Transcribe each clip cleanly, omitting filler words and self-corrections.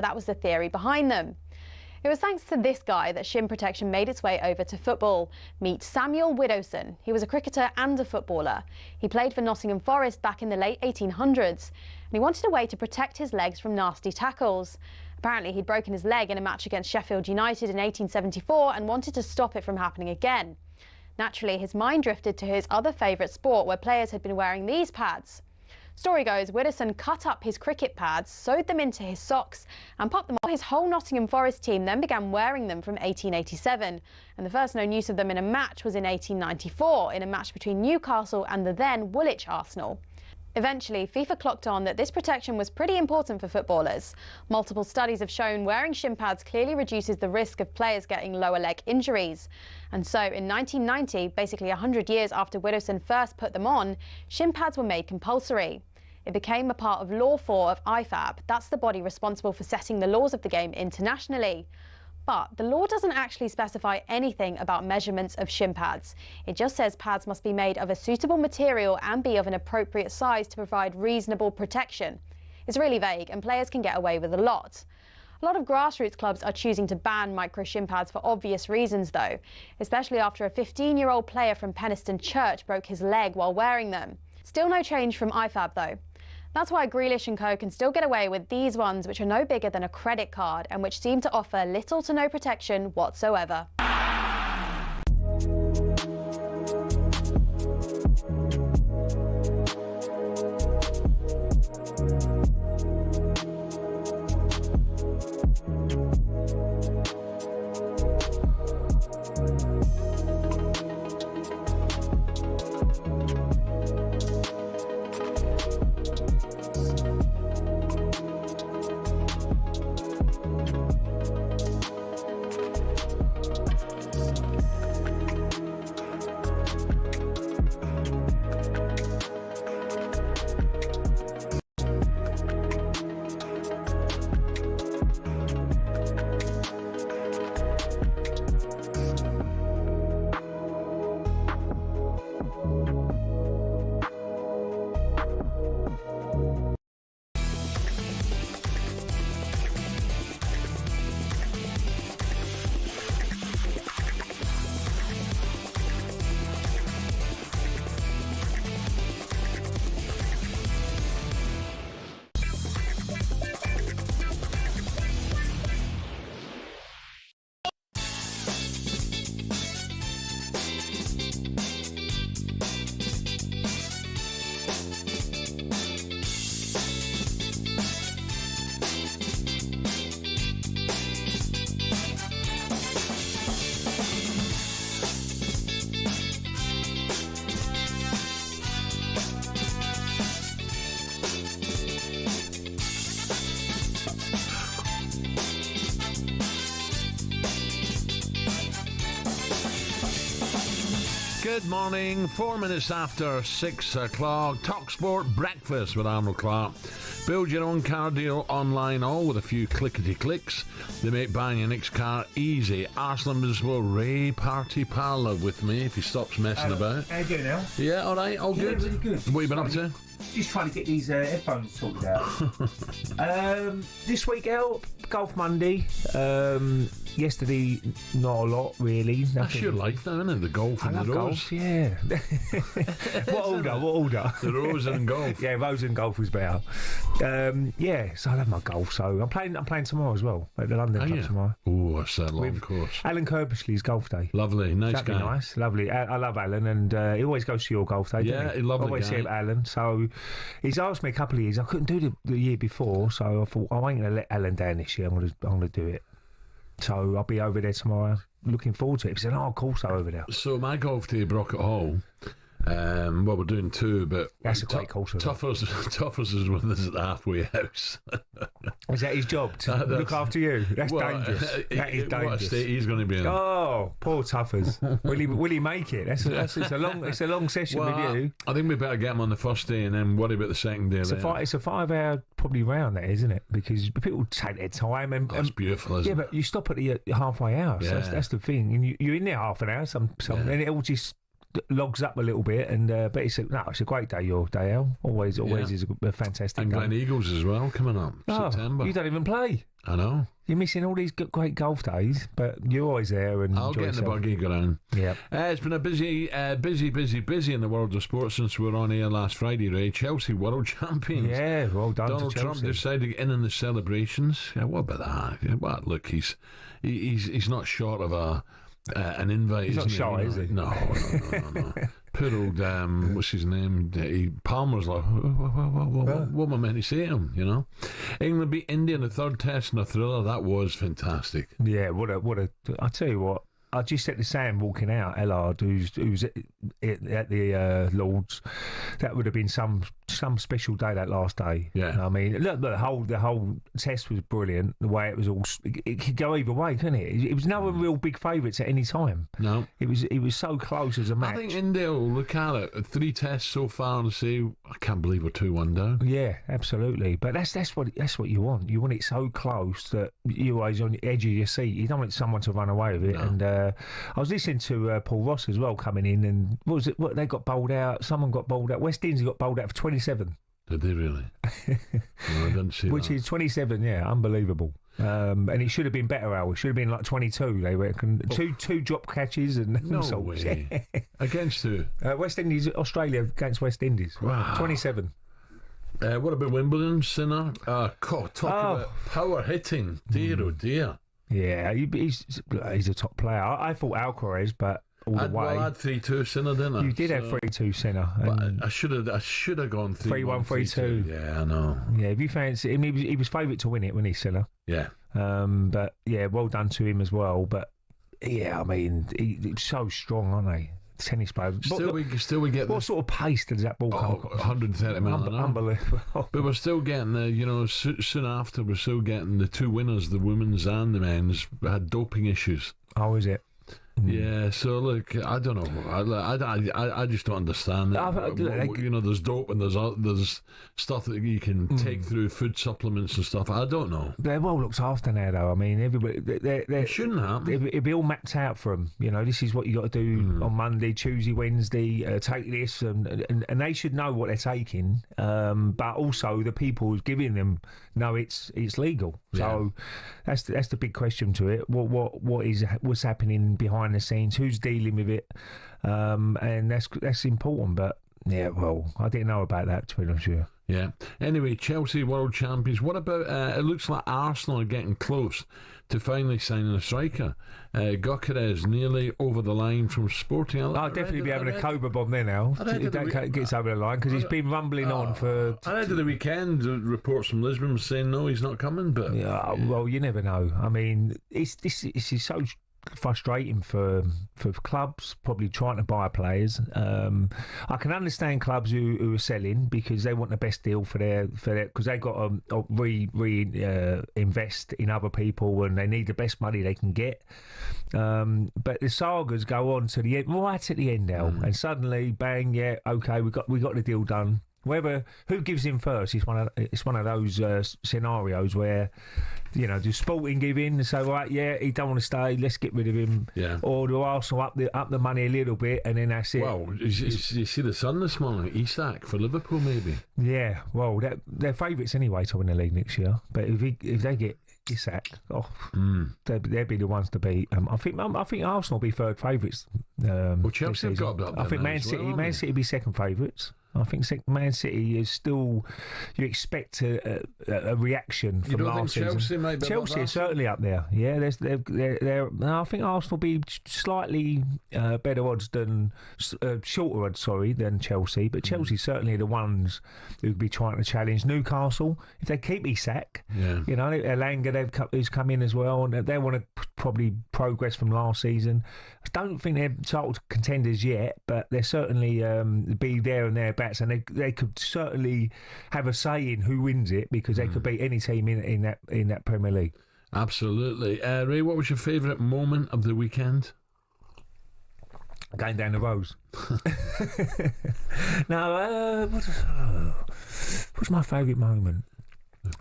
That was the theory behind them. It was thanks to this guy that shin protection made its way over to football. Meet Samuel Widdowson. He was a cricketer and a footballer. He played for Nottingham Forest back in the late 1800s, and he wanted a way to protect his legs from nasty tackles. Apparently, he'd broken his leg in a match against Sheffield United in 1874 and wanted to stop it from happening again. Naturally, his mind drifted to his other favourite sport, where players had been wearing these pads. Story goes, Widdowson cut up his cricket pads, sewed them into his socks and popped them on. His whole Nottingham Forest team then began wearing them from 1887, and the first known use of them in a match was in 1894 in a match between Newcastle and the then Woolwich Arsenal. Eventually, FIFA clocked on that this protection was pretty important for footballers. Multiple studies have shown wearing shin pads clearly reduces the risk of players getting lower leg injuries. And so in 1990, basically 100 years after Widdowson first put them on, shin pads were made compulsory. It became a part of Law 4 of IFAB. That's the body responsible for setting the laws of the game internationally. But the law doesn't actually specify anything about measurements of shin pads. It just says pads must be made of a suitable material and be of an appropriate size to provide reasonable protection. It's really vague, and players can get away with a lot. A lot of grassroots clubs are choosing to ban micro shin pads for obvious reasons though, especially after a 15-year-old player from Penistone Church broke his leg while wearing them. Still no change from IFAB though. That's why Grealish & Co can still get away with these ones, which are no bigger than a credit card and which seem to offer little to no protection whatsoever. Good morning, 4 minutes after 6 o'clock. talkSPORT Breakfast with Arnold Clark. Build your own car deal online, all with a few clickety-clicks. They make buying your next car easy. Alan Brazil Ray Parlour with me if he stops messing about. How you doing, Al? Yeah, all right, all good. Really good. What have you been up to? Just trying to get these headphones sorted out. This week, Al, Golf Monday. Yesterday, not a lot, really. Nothing. That's your life now, isn't it? The golf and the rose. Golf, yeah. What order? The rose and golf. Yeah, rose and golf was better. Yeah, so I love my golf. So I'm playing tomorrow as well at the London Club tomorrow. Oh, that's a long course. Alan Kirbysley's golf day. Lovely, nice That'd guy. Be nice, lovely. I love Alan, and he always goes to your golf day. Yeah, he lovely always guy. see Alan. So he's asked me a couple of years. I couldn't do the year before, so I thought I ain't going to let Alan down this year. I'm going to do it. So I'll be over there tomorrow. Looking forward to it. He said, of course I'm over there. So my golf day, Brockett Hall. Well, we're doing two, but that's a great culture. Toughest is with us at the halfway house. Is that his job to look after you? That's dangerous. That is dangerous. What a state he's going to be in. Oh, poor Tuffers. Will he make it? It's a long session with you. I think we better get him on the first day and then worry about the second day. It's a 5-hour probably round, that isn't it? Because people take their time. And that's beautiful, isn't it? Yeah, but you stop at the halfway hour. So that's the thing. And you're in there half an hour. And it all just logs up a little bit, and but it's a great day. Your day, Al. Always is a fantastic and day. Glen Eagles as well coming up September. You don't even play. I know. You're missing all these great golf days, but you're always there. And I'll get in the buggy ground. Yeah. It's been a busy in the world of sports since we were on air last Friday, Ray. Chelsea world champions. Yeah, well done. Donald to Trump decided to get in the celebrations. Yeah, what about that? Well, look, he's not short of an invite. He's not shy, is he? No. Poor old, what's his name? Palmer's like, what am I meant to say to him, you know? England beat India in the third test in a thriller. That was fantastic. Yeah, what a I tell you what, I just said to Sam walking out, Ellard, who's at the Lords, that would have been some special day, that last day. Yeah. I mean, look, the whole test was brilliant. The way it was all, it could go either way, couldn't it? It was no real big favourites at any time. No. It was so close as a match. I think India will look at it, 3 tests so far, and say, I can't believe we're 2-1 down. Yeah, absolutely. But that's what you want. You want it so close that you're always on the edge of your seat. You don't want someone to run away with it. No. And I was listening to Paul Ross as well coming in, and what they got bowled out. Someone got bowled out. West Indies got bowled out for 27. Did they really? No, I didn't see Which that. is 27, yeah, unbelievable. And it should have been better, Al. It should have been like 22, they reckon. Two drop catches and No so way. Against who? West Indies, Australia against West Indies. Wow. 27. What about Wimbledon, Sinner? Talk about power hitting. Dear, oh dear. Yeah, he's a top player. I thought Alcaraz, but all the way. I had 3-2 Sinner, didn't I? You did have 3-2 Sinner. But I should have gone 3-1, 3-1, 3-2. Yeah, I know. Yeah, if you fancy him, he was favourite to win it when he's Sinner. Yeah. But yeah, well done to him as well. But yeah, I mean, he's so strong, aren't they? Tennis players. Still we get what sort of pace does that ball come? 130 miles an hour. Unbelievable. But we're still getting soon after we're still getting the 2 winners, the women's and the men's, had doping issues. Oh, is it? Yeah, so look, I don't know. I just don't understand it. There's dope and there's stuff that you can take through food supplements and stuff. I don't know. They're well looked after now, though. I mean, everybody. It shouldn't happen. It'd be all mapped out for them. You know, this is what you got to do on Monday, Tuesday, Wednesday. Take this, and they should know what they're taking. But also the people who's giving them know it's legal. So that's the big question to it. What's happening behind the scenes? Who's dealing with it? And that's important. But yeah, well, I didn't know about that, to be honest with you. Yeah. Anyway, Chelsea world champions. What about? It looks like Arsenal are getting close to finally signing a striker. Gyökeres nearly over the line from Sporting. I'll definitely be having a Cobra bomb there now. That gets over the line because he's been rumbling on for. I read at the weekend reports from Lisbon saying no, he's not coming. But yeah, well, you never know. I mean, this is so frustrating for clubs probably trying to buy players. I can understand clubs who are selling because they want the best deal for their because they got to invest in other people and they need the best money they can get. But the sagas go on to the end, right at the end now, and suddenly bang, yeah, okay, we got the deal done. Who gives in first? It's one of those scenarios where, do Sporting give in and say, right, yeah, he don't want to stay, let's get rid of him, or do Arsenal up the money a little bit and then that's it? Well, you see the Sun this morning, Isak for Liverpool, maybe. Yeah, well, they're favourites anyway to win the league next year. But if they get Isak, they'll be the ones to beat. I think Arsenal will be third favourites. Well, Chelsea have got up there. I think Man City will be second favourites. I think Man City is still. You expect a reaction from last season. Chelsea might be Chelsea is certainly up there. Yeah, they're. I think Arsenal will be slightly better odds than shorter odds. Sorry, than Chelsea, but Chelsea certainly are the ones who could be trying to challenge Newcastle if they keep Isak. Yeah. Elanga who's come in as well, and they want to probably progress from last season. I don't think they're title contenders yet, but they're certainly be there and thereabouts, and they could certainly have a say in who wins it because they could beat any team in that Premier League. Absolutely. Ray, what was your favourite moment of the weekend? Going down the rows. No, what's my favourite moment?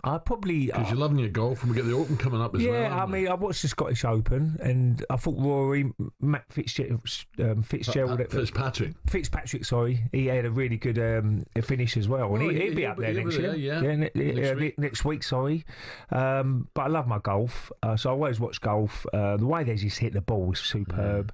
I probably... Because you're loving your golf, and we get the Open coming up as well. Yeah, I mean, I watched the Scottish Open, and I thought Rory, Matt Fitzgerald, Fitzpatrick, sorry, he had a really good finish as well, and he'll be up there next year. Next week, sorry. But I love my golf, so I always watch golf. The way they just hit the ball is superb.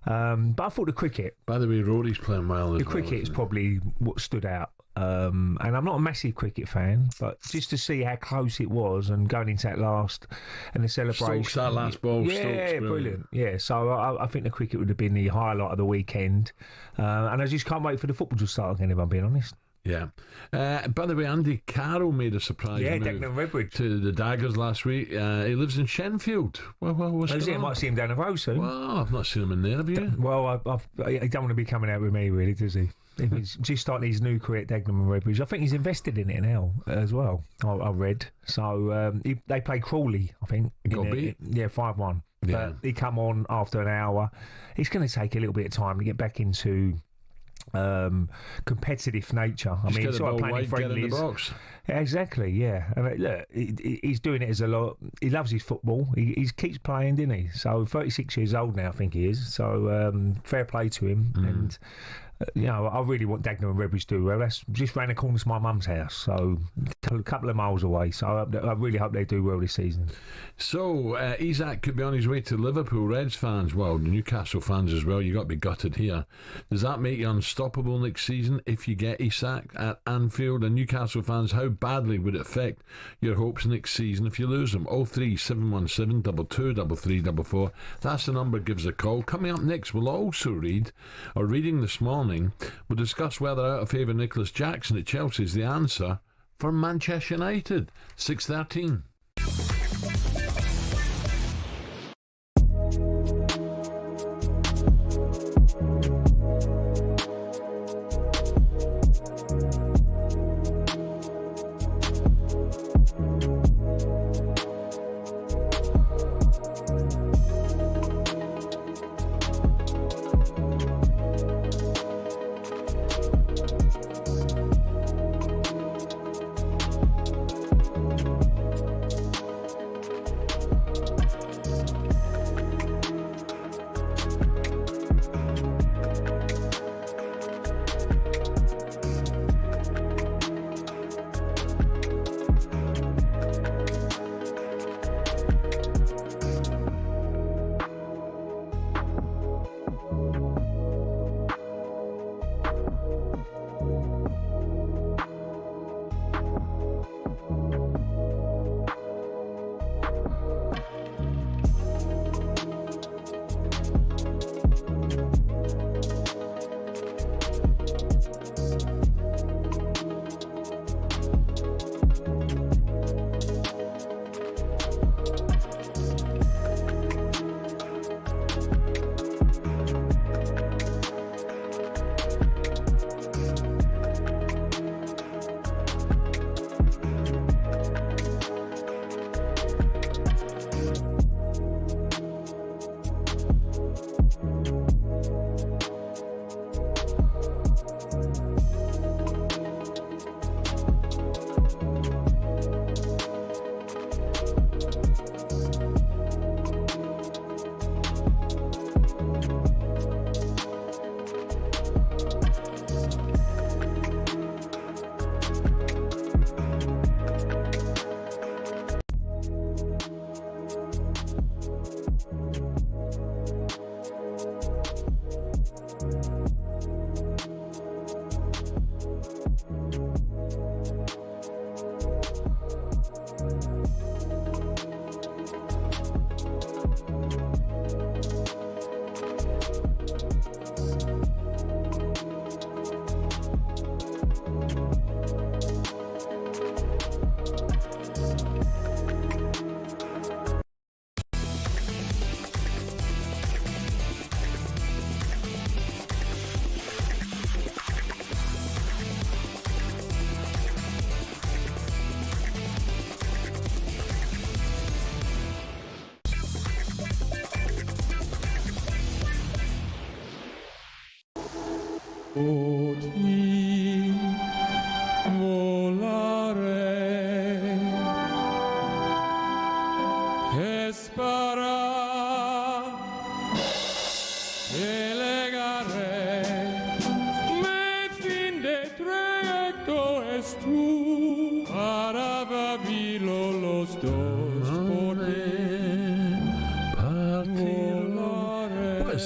But I thought the cricket. By the way, Rory's playing well. The cricket is probably what stood out. And I'm not a massive cricket fan, but just to see how close it was and going into that last and the celebration. Stokes, that last ball. Yeah, Stokes, brilliant. Yeah, so I think the cricket would have been the highlight of the weekend. And I just can't wait for the football to start again, if I'm being honest. Yeah. By the way, Andy Carroll made a surprise move Declan Redbridge to the Daggers last week. He lives in Shenfield. What's going on? Might see him down the road soon. Well, I've not seen him in there, have you? Well, he don't want to be coming out with me, really, does he? If he's just starting his new career at Dagenham and Redbridge, I think he's invested in it now as well. I read. So they played Crawley, I think. Got beat? Yeah, 5-1. Yeah. But he come on after an hour. It's going to take a little bit of time to get back into competitive nature. I mean, he's sort of playing friendlies. Get in the box. Yeah, exactly, yeah. And look, he's doing it as a lot. He loves his football. He keeps playing, didn't he? So 36 years old now, I think he is. So fair play to him. And I really want Dagenham and Redbridge to do well. That's just round the corner to my mum's house, so a couple of miles away. So I really hope they do well this season. So Isak could be on his way to Liverpool. Reds fans, well, Newcastle fans as well. You got to be gutted here. Does that make you unstoppable next season if you get Isak at Anfield? And Newcastle fans, how badly would it affect your hopes next season if you lose them? 03717 223344. That's the number. Gives a call. Coming up next, we'll also reading this morning. We'll discuss whether out of favour Nicholas Jackson at Chelsea is the answer for Manchester United. 6:13. Potrei volare What is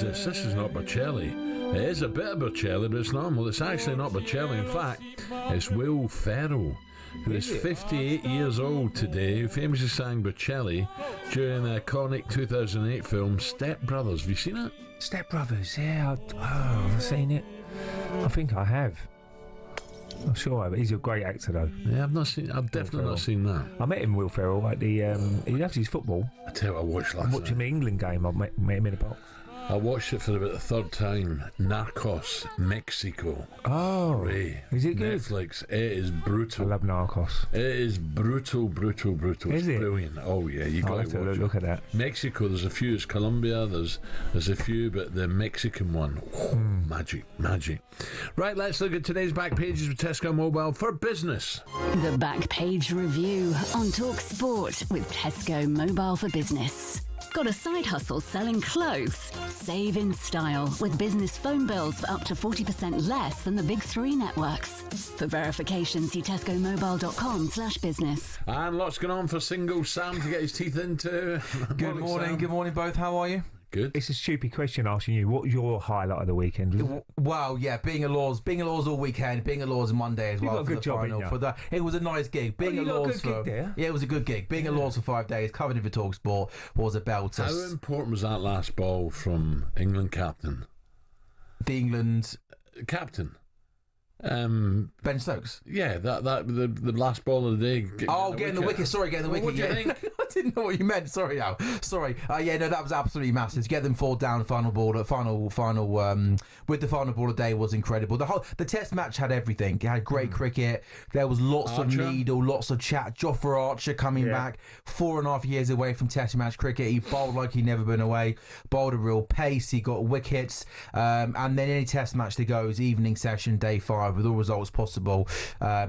this? This is not Bocelli. It is a bit of Bocelli, but it's normal. It's actually not Bocelli. In fact, it's Will Ferrell, who is 58 years old today, who famously sang Bocelli during the iconic 2008 film Step Brothers. Have you seen it? Step Brothers, yeah. I've seen it. I think I have. I'm sure I have. He's a great actor, though. Yeah, I've definitely not seen that. I met him, Will Ferrell, at the. He loves his football. I tell you what I watched last night. Watching the England game, I met him in a box. I watched it for about the third time. Narcos, Mexico. Oh, Ray. Is it good? Netflix. It is brutal. I love Narcos. It is brutal. Is it? Brilliant. Oh yeah, you got to watch look at that. Mexico. There's a few. There's Colombia. There's a few, but the Mexican one, magic. Right, let's look at today's back pages with Tesco Mobile for Business. The Back Page Review on talkSPORT with Tesco Mobile for Business. Got a side hustle selling clothes? Save in style with business phone bills for up to 40% less than the big three networks. For verification, see tescomobile.com/business. And lots going on for single Sam to get his teeth into. Good morning both. How are you? Good. It's a stupid question asking you. What's your highlight of the weekend? Well, yeah, being a Laws all weekend, being a Laws Monday as well. You got a good job, final. It was a nice gig. Being a Laws gig there. Yeah, it was a good gig. Being a Laws for 5 days, covered in for talkSPORT, was a belter. How important was that last ball from England captain? The England captain. Ben Stokes. Yeah, the last ball of the day. Getting the wicket. Sorry, getting the wicket. What do you think? I didn't know what you meant. Sorry, Al. Sorry. That was absolutely massive. To get them 4 down, final ball, with the final ball of the day was incredible. The Test match had everything. It had great cricket. There was lots of needle, lots of chat. Jofra Archer coming back 4.5 years away from Test match cricket. He bowled like he'd never been away. Bowled a real pace. He got wickets. And then any Test match that goes evening session, day 5. With all results possible.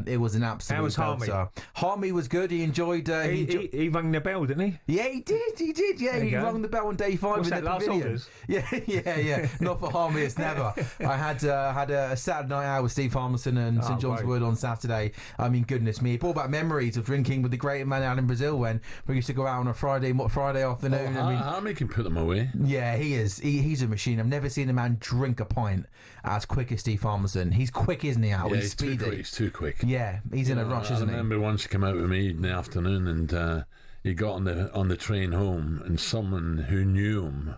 It was an absolute belter. Harmy was good. He enjoyed. He rang the bell, didn't he? Yeah, he did. Yeah, he rang the bell on day 5 What's in that, the last pavilion. orders? Yeah. Not for Harmy, it's never. I had a Saturday night out with Steve Harmison and St John's Wood on Saturday. I mean, goodness me, it brought back memories of drinking with the great man Alan Brazil when we used to go out on a Friday afternoon. Harmy can put them away. Yeah, he is. He's a machine. I've never seen a man drink a pint as quick as Steve Harmison. He's quick, isn't he, Al? Yeah, he's speedy. He's too quick. Yeah, he's in a rush, isn't he? I remember once he came out with me in the afternoon and he got on the train home and someone who knew him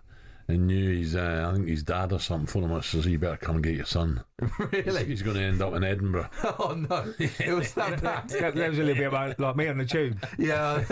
and knew I think his dad or something phoned him up and says, you better come and get your son. Really? He's going to end up in Edinburgh. Oh no, it was that bad. That was a little bit like me on the tube. Yeah,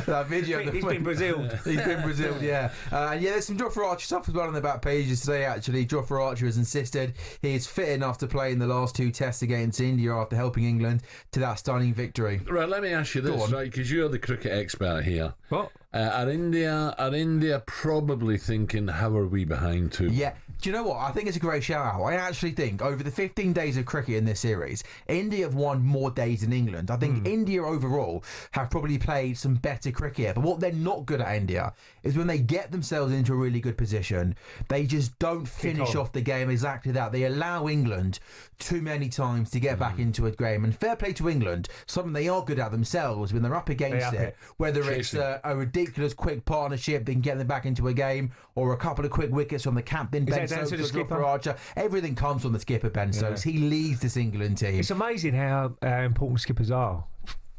that video. He's been Brazil. He's been Brazil. Yeah, there's some Jofra Archer stuff as well on the back pages today. Actually, Jofra Archer has insisted he is fit enough to play in the last 2 tests against India after helping England to that stunning victory. Right, let me ask you this, right? Because you're the cricket expert here. What? Are India probably thinking, how are we behind too? Yeah. Do you know what? I think it's a great shout out. I actually think over the 15 days of cricket in this series, India have won more days than England. I think India overall have probably played some better cricket. But what they're not good at, India, is when they get themselves into a really good position, they just don't finish off the game exactly that. They allow England too many times to get back into a game. And fair play to England, something they are good at themselves when they're up against it, whether it's a ridiculous quick partnership that can get them back into a game or a couple of quick wickets from the captain, Ben Stokes, or Jofra Archer. Everything comes from the skipper, Ben Stokes. He leads this England team. It's amazing how important skippers are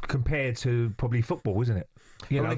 compared to probably football, isn't it?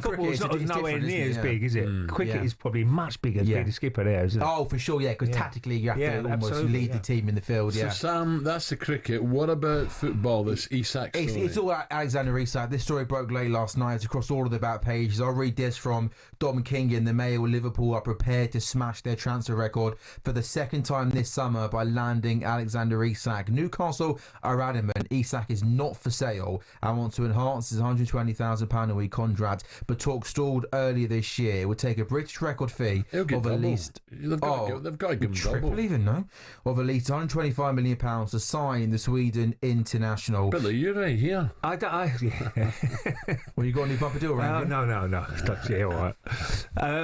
Football is nowhere near as big, is it? Cricket is probably much bigger to be the skipper there, isn't it? Oh, for sure, because tactically you have to almost lead the team in the field. So, Sam, that's the cricket. What about football? This Isak story? It's all Alexander Isak. This story broke late last night. It's across all of the back pages. I'll read this from Dom King in the Mail. Liverpool are prepared to smash their transfer record for the second time this summer by landing Alexander Isak. Newcastle are adamant Isak is not for sale and want to enhance his £120,000 a week contract contract, but talk stalled earlier this year. It would take a British record fee of at least... They've got to give him double. Triple even, no? Of at least £125 million to sign the Sweden international. Billy, you're right here. Well, you got any proper deal around here? No. Yeah, all right.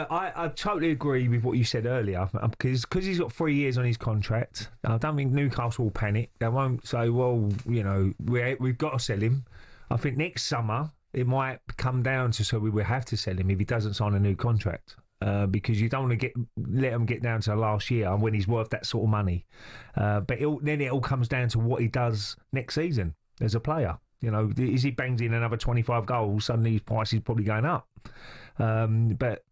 I totally agree with what you said earlier, because he's got 3 years on his contract. I don't think Newcastle will panic. They won't say, well, you know, we've got to sell him. I think next summer it might come down to, so we will have to sell him if he doesn't sign a new contract. Because you don't want to let him get down to last year when he's worth that sort of money. But then it all comes down to what he does next season as a player. You know, as he bangs in another 25 goals, suddenly his price is probably going up. But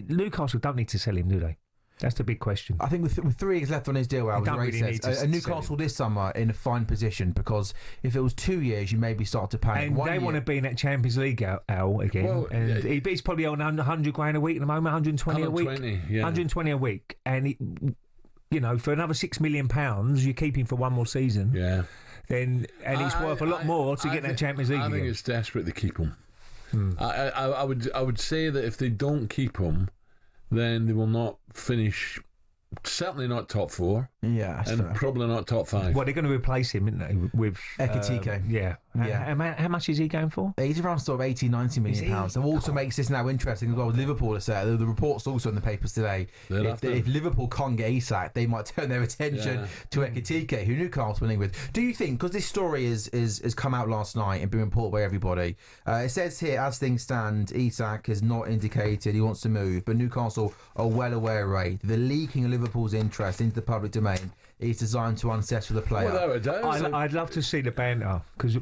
Newcastle don't need to sell him, do they? That's the big question. I think with 3 years left on his deal, as Ray says, Newcastle this summer in a fine position, because if it was 2 years, you maybe start to panic. And they want to be in that Champions League Al again. Well, and he's probably on 100 grand a week at the moment, 120 a week. 120 a week. And, you know, for another £6 million, you keep him for one more season. Yeah. Then he's worth a lot more to get that Champions League. I think it's desperate to keep him. I would say that if they don't keep him, then they will not finish. Certainly not top 4. Yeah, that's and fair. Probably not top 5. Well, they're going to replace him, aren't they, with Ekitike. Yeah. How much is he going for? He's around sort of 80, 90 million pounds. And also makes this now interesting as well with Liverpool. The reports also in the papers today. If Liverpool can't get Isak, they might turn their attention to Ekitike, who Newcastle winning with. Do you think, because this story is come out last night and been reported by everybody, it says here, as things stand, Isak has not indicated he wants to move, but Newcastle are well aware, Ray, the leaking of Liverpool's interest into the public domain is designed to unsettle the player. I'd love to see the banter, because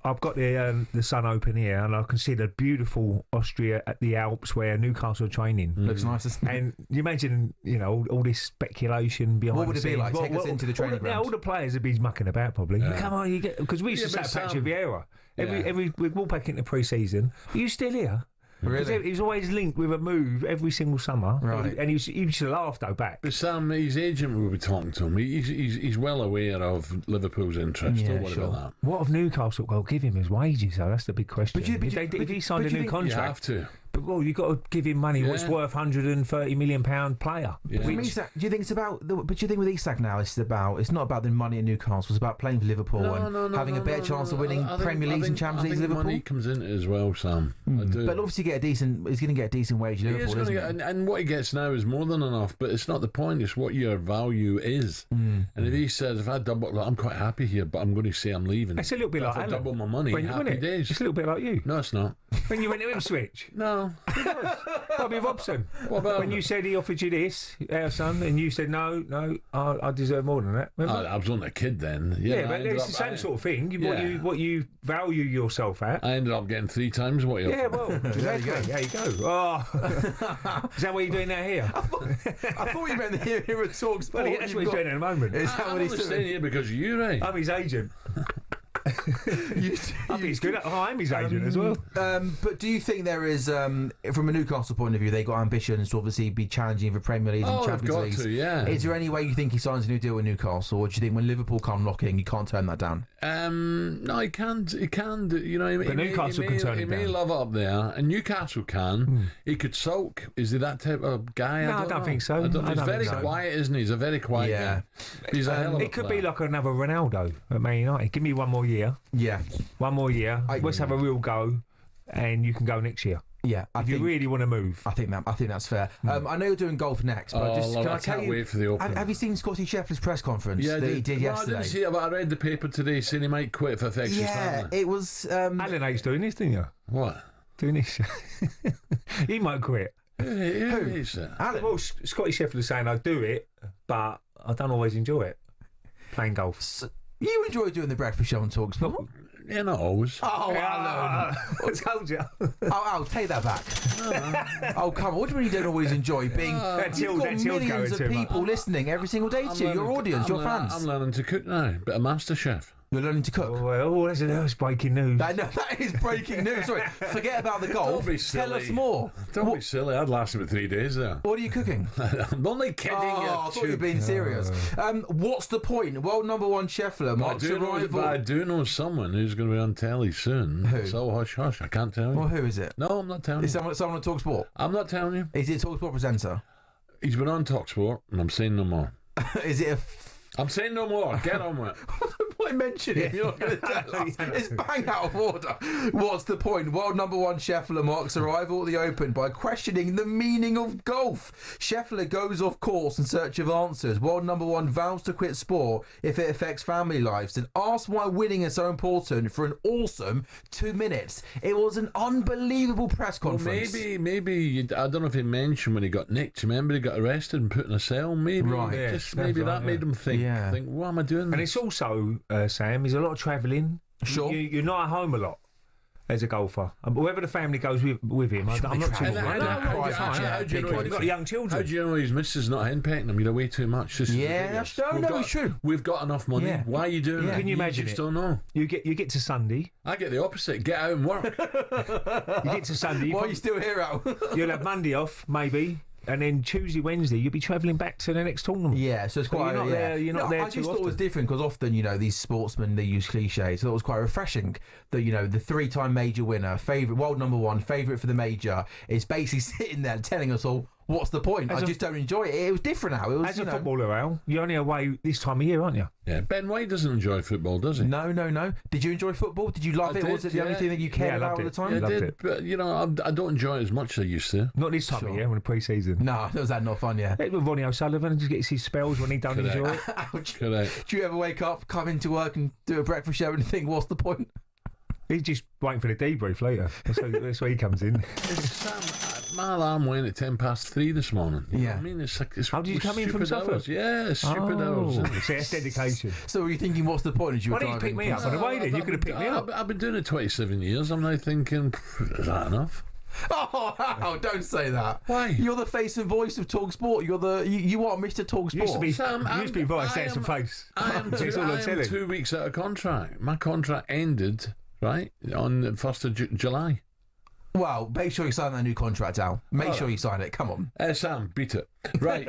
I've got the Sun Open here, and I can see the beautiful Austria at the Alps where Newcastle are training. Looks nice, doesn't it? And you imagine, you know, all this speculation behind. What would it be like? Take us into the training ground. All the players would be mucking about probably. Yeah. Come on, because we used to say Patch of Vieira. We'd walk back into pre-season. Are you still here? Really? He was always linked with a move every single summer, right? And he used to laugh though back. But Sam, his agent will be talking to him. He's well aware of Liverpool's interest. Don't worry about that. What if Newcastle will give him his wages though? That's the big question. If he signed a new contract, you have to. But you've got to give him money. What's worth £130 million player? Yeah. Do you think it's about? But do you think with Isak now, it's not about the money in Newcastle. It's about playing for Liverpool and having a better chance of winning Premier Leagues and Champions Leagues. Liverpool. Money comes in as well, Sam. I do. But obviously, he's going to get a decent wage. Liverpool, isn't he? And what he gets now is more than enough. But it's not the point. It's what your value is. And if he says, "If I double, I'm quite happy here, but I'm going to say I'm leaving," it's a little bit like I double my money. Happy days. It's a little bit like you. No, it's not. When you went to Ipswich. No. Bobby Robson. What about when you said he offered you this, our son, and you said no, I deserve more than that. I was only a kid then. Yeah, but it's the same sort of thing. What you value yourself at. I ended up getting 3 times what you offered. Yeah, well, exactly. There you go. Oh, is that what you're doing now here? I thought you meant here at talkSPORT. Well, that's what he's doing at the moment. Is that what he's doing? Staying here because of you, Ray. I'm his agent. I think he's good. I'm his agent as well. But do you think there is, from a Newcastle point of view, they got ambitions to obviously be challenging for Premier League and Champions League? Is there any way you think he signs a new deal with Newcastle, or do you think when Liverpool come knocking, you can't turn that down? No, he can. He can. You know, but Newcastle can turn it down. He may love it up there, and Newcastle can. He could sulk. Is he that type of guy? No, I don't think so. He's very quiet, isn't he? He's a very quiet guy. He's a hell of a It could be like another Ronaldo at Man United. Give me one more year. Yeah. One more year. Let's have a real go, and you can go next year. Yeah, if you really want to move. I think that's fair. I know you're doing golf next, but I can't wait for the Open. Have you seen Scottie Scheffler's press conference that he did yesterday? I didn't see it, but I read the paper today saying he might quit for affects his family. It was... Alan A's doing this, didn't you? What? Doing this. He might quit. Who is that? Alan? Well, Scottie Scheffler's saying I do it, but I don't always enjoy it. Playing golf. So, you enjoy doing the breakfast show on talkSPORT? Yeah, not always. Oh, Alan. I told you. I'll take that back. Oh, come on. What do you mean you don't always enjoy being... You've got millions of people listening every single day to you, your audience, your fans. I'm learning to cook now. Bit of MasterChef. You're learning to cook. Oh, that's breaking news. No, that is breaking news. Sorry, forget about the golf. Don't be Tell silly. us more. Don't be silly. I'd last about 3 days there. What are you cooking? I'm only kidding you. I thought you were being serious. What's the point? World number one Scheffler marks arrival. I do know someone who's going to be on telly soon. Who? It's all hush hush. I can't tell you. Well, who is it? No, I'm not telling Is you. someone at talkSPORT? I'm not telling you. Is it a talkSPORT presenter? He's been on talkSPORT, and I'm saying no more. Is it a... I'm saying no more. Get on with it. Why mention it? You're not going to tell us. It's bang out of order. What's the point? World number one Scheffler marks arrival at the Open by questioning the meaning of golf. Scheffler goes off course in search of answers. World number one vows to quit sport if it affects family lives, and asks why winning is so important for an awesome 2 minutes. It was an unbelievable press conference. Well, maybe I don't know if he mentioned when he got nicked. Remember, he got arrested and put in a cell. Maybe, Right. Yeah, just that's maybe right, that made him think. Yeah. Think, what am I doing? And it's also, Sam, there's a lot of travelling. Sure. You're not at home a lot as a golfer. Whether the family goes with him, I'm not too And worried. how do you know You've got young children. How do you know his missus not henpecking him? You're away too much. This is ridiculous. It's true. We've got enough money. Yeah. Why are you doing it? Can you imagine just it? don't know. You get to Sunday. I get the opposite. Get out and work. You get to Sunday. Why are you still here, Al? You'll have Monday off, maybe. And then Tuesday, Wednesday, you'll be travelling back to the next tournament. Yeah, so it's quite. you're not there. You're not there I too just thought it was often. different because often, these sportsmen they use cliches. So it was quite refreshing that the 3-time major winner, favourite, world number one, favourite for the major, is basically sitting there telling us all, what's the point? I just don't enjoy it. It was different now. It was As a footballer, Al, you're only away this time of year, aren't you? Yeah, Ben White doesn't enjoy football, does he? No. Did you enjoy football? Did you love I it? did, Was it the only thing that you cared Yeah, I about loved all the it. time? I Loved did, it. but I don't enjoy it as much as I used to. Not this time of year, when the pre-season. No, was that not fun? Yeah. With Ronnie O'Sullivan, just gets his spells when he don't Correct. enjoy it. Ouch. Correct. Do you ever wake up, come into work, and do a breakfast show and think, what's the point? He's just waiting for the debrief later. That's where he comes in. Sam, my alarm went at 3:10 this morning. You know what I mean, it's like it's. How did you come in from stupid hours. Suffolk? Yeah, stupid hours. Isn't it? See, that's dedication. So were you thinking, what's the point? As you were Why didn't you driving pick me up from- on the way then? You could have picked me up. I've been doing it 27 years. I'm now thinking, is that enough? Oh, don't say that. Why? You're the face and voice of talkSPORT. You are Mr. talkSPORT. Used to be, Sam, used to be voice, I that's am- the face. I am It's all on telly. 2 weeks out of contract. My contract ended, right, on the 1st of July. Well, make sure you sign that new contract, Al. Make sure you sign it. Come on. Sam, beat it. Right.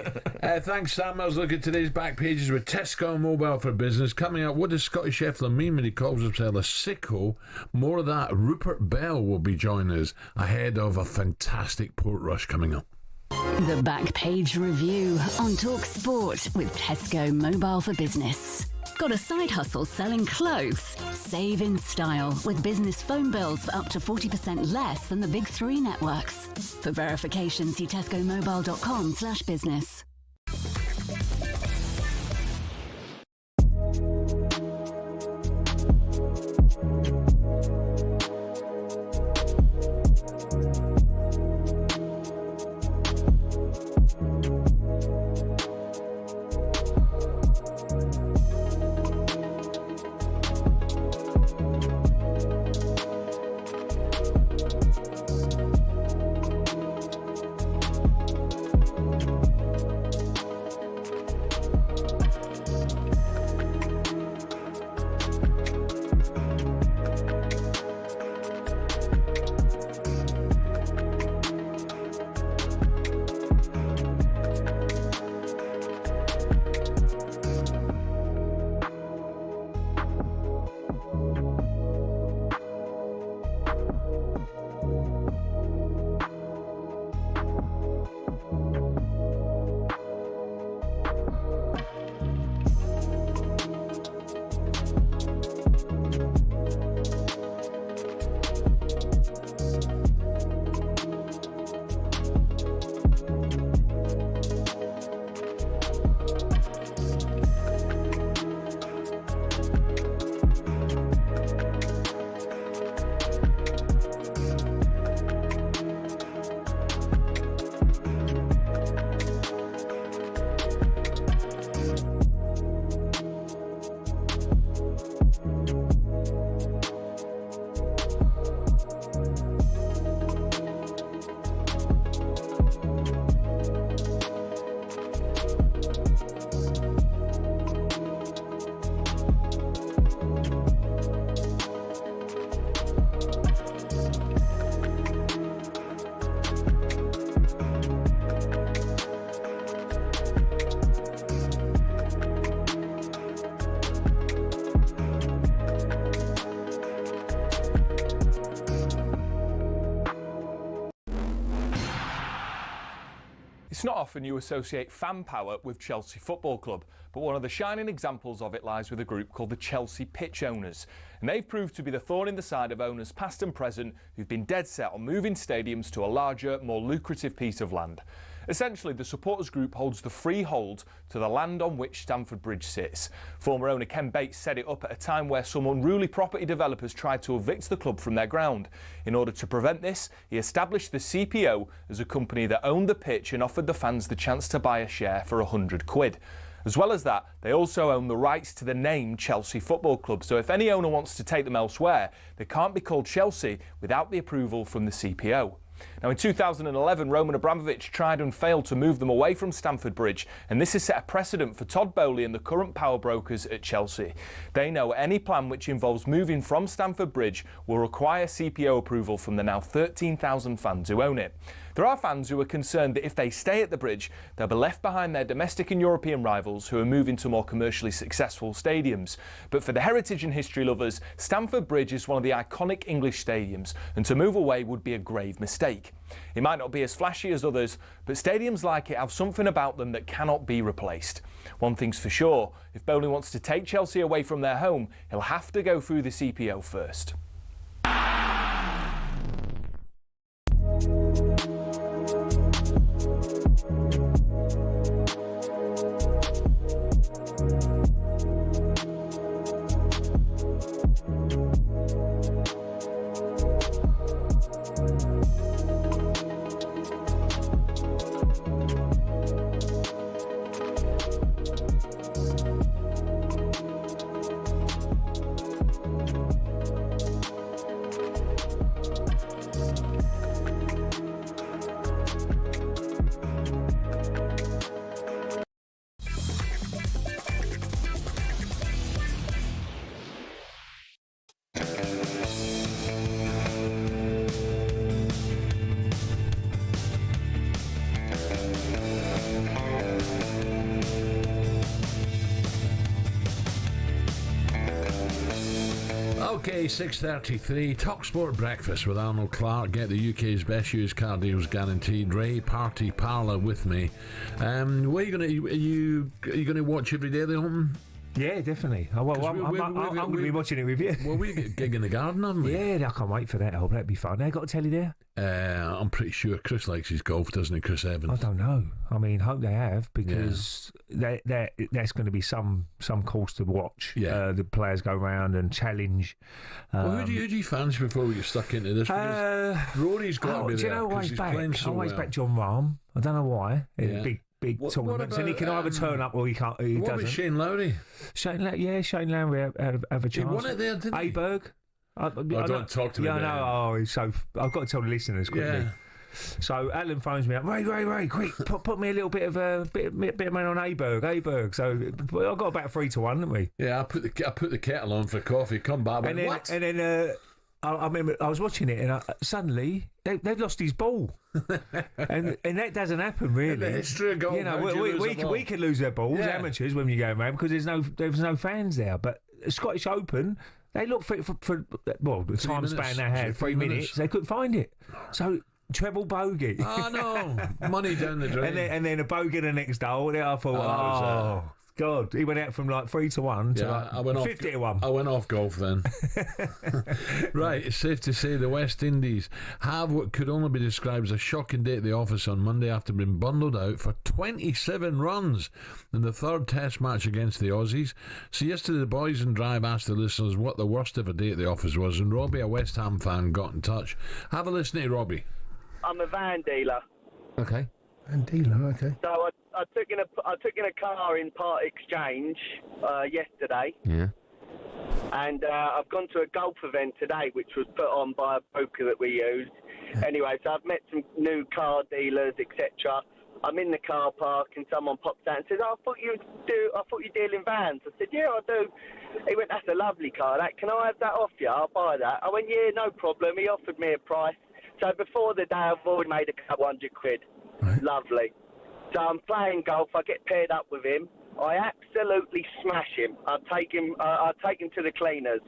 Thanks, Sam. I was looking at today's back pages with Tesco Mobile for Business. Coming up, what does Scottie Scheffler mean when he calls himself a sicko? More of that. Rupert Bell will be joining us ahead of a fantastic port rush coming up. The Back Page Review on talkSPORT with Tesco Mobile for Business. Got a side hustle selling clothes? Save in style with business phone bills for up to 40% less than the big three networks. For verification, see tescomobile.com/business. It's not often you associate fan power with Chelsea Football Club, but one of the shining examples of it lies with a group called the Chelsea Pitch Owners. And they've proved to be the thorn in the side of owners past and present who've been dead set on moving stadiums to a larger, more lucrative piece of land. Essentially, the supporters group holds the freehold to the land on which Stamford Bridge sits. Former owner Ken Bates set it up at a time where some unruly property developers tried to evict the club from their ground. In order to prevent this, he established the CPO as a company that owned the pitch and offered the fans the chance to buy a share for £100. As well as that, they also own the rights to the name Chelsea Football Club, so if any owner wants to take them elsewhere, they can't be called Chelsea without the approval from the CPO. Now, in 2011, Roman Abramovich tried and failed to move them away from Stamford Bridge, and this has set a precedent for Todd Bowley and the current power brokers at Chelsea. They know any plan which involves moving from Stamford Bridge will require CPO approval from the now 13,000 fans who own it. There are fans who are concerned that if they stay at the bridge, they'll be left behind their domestic and European rivals who are moving to more commercially successful stadiums. But for the heritage and history lovers, Stamford Bridge is one of the iconic English stadiums, and to move away would be a grave mistake. It might not be as flashy as others, but stadiums like it have something about them that cannot be replaced. One thing's for sure, if Bono wants to take Chelsea away from their home, he'll have to go through the CPO first. Okay, 6:33, talkSPORT breakfast with Arnold Clark. Get the UK's best used car deals guaranteed. Ray Parlour with me. What are you gonna watch every day? The Open? Yeah, definitely. I'm going to be watching it with you. Well, we get gig in the garden, haven't we? Yeah, I can't wait for that. Oh, that'd be fun. They got a telly there? I'm pretty sure Chris likes his golf, doesn't he, Chris Evans? I don't know. I mean, hope they have, because that's going to be some course to watch. Yeah. The players go round and challenge. Well, who do you fancy before we get stuck into this? Rory's got to be there. Always back John Rahm. I don't know why. Yeah. Big tournaments, and he can either turn up or he can't. He what doesn't. About Shane Lowry? Shane Lowry have a chance. He won it there, didn't he? Aberg. Don't talk to me. Yeah, no. He's so. I've got to tell the listeners quickly. Yeah. So Alan phones me up. Ray, quick, put me a little bit of man on Aberg. So I've got about 3-1, haven't we? Yeah, I put the kettle on for coffee. Come back. And then I remember I was watching it, and suddenly they've lost his ball, and that doesn't happen really. The history of golf, we could lose our balls, amateurs, when you go around, because there's no fans there. But Scottish Open, they looked for the time span they had, 3 minutes, they couldn't find it. So treble bogey. Oh no, money down the drain. And then a bogey the next hole. I thought, God, he went out from like 3-1 to 50-1. I went off golf then. Right, it's safe to say the West Indies have what could only be described as a shocking day at the office on Monday after being bundled out for 27 runs in the third Test match against the Aussies. So yesterday the boys in Drive asked the listeners what the worst ever day at the office was, and Robbie, a West Ham fan, got in touch. Have a listen to Robbie. I'm a van dealer. Okay. Van dealer, okay. So I took in a car in part exchange yesterday. Yeah. And I've gone to a golf event today, which was put on by a broker that we used. Anyway, so I've met some new car dealers, etc. I'm in the car park, and someone pops out and says, I thought you deal in vans. I said, yeah, I do. He went, that's a lovely car. Can I have that off you? I'll buy that. I went, yeah, no problem. He offered me a price. So before the day, I've already made a couple £100. Right. Lovely. So I'm playing golf. I get paired up with him. I absolutely smash him. I take him to the cleaners.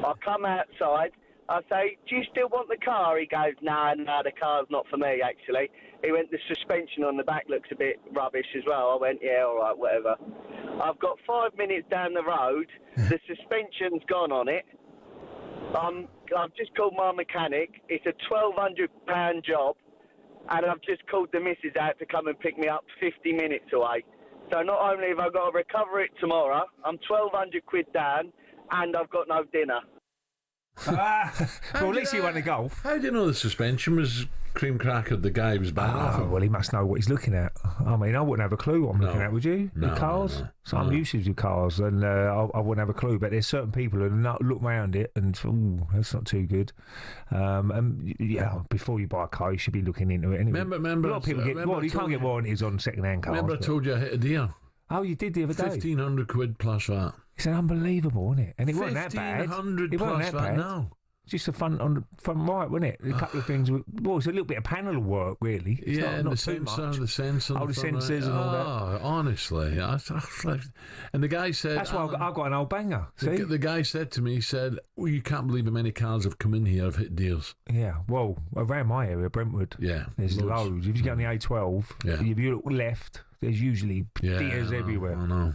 I come outside. I say, do you still want the car? He goes, no, the car's not for me, actually. He went, the suspension on the back looks a bit rubbish as well. I went, yeah, all right, whatever. I've got 5 minutes down the road. The suspension's gone on it. I've just called my mechanic. It's a £1,200 job. And I've just called the missus out to come and pick me up 50 minutes away. So not only have I got to recover it tomorrow, I'm £1,200 down, and I've got no dinner. Well, at least he won the golf. How do you know the suspension was cream crackered? The guy was bang off him? Well, he must know what he's looking at. I mean, I wouldn't have a clue what I'm looking at, would you? No, with cars? no. So I'm used to cars, and I wouldn't have a clue. But there's certain people who look around it and, that's not too good. And before you buy a car, you should be looking into it anyway. Remember, a lot of people you can't get warranties on second-hand cars. Remember I told you I hit a deer? Oh, you did the other day? £1,500 plus that. It's unbelievable, isn't it? And it wasn't that bad. £1,500 plus that now. Just the front right, wasn't it? A couple of things. Well, it's a little bit of panel work, really. It's not the too sensor, much. the sensor. The sensors and all that. Honestly. And the guy said... That's why I've got an old banger. See? The guy said to me, he said, you can't believe how many cars have come in here have hit deers. Yeah, well, around my area, Brentwood, there's loads. If you go on the A12, if you look left, there's usually deers everywhere. I know.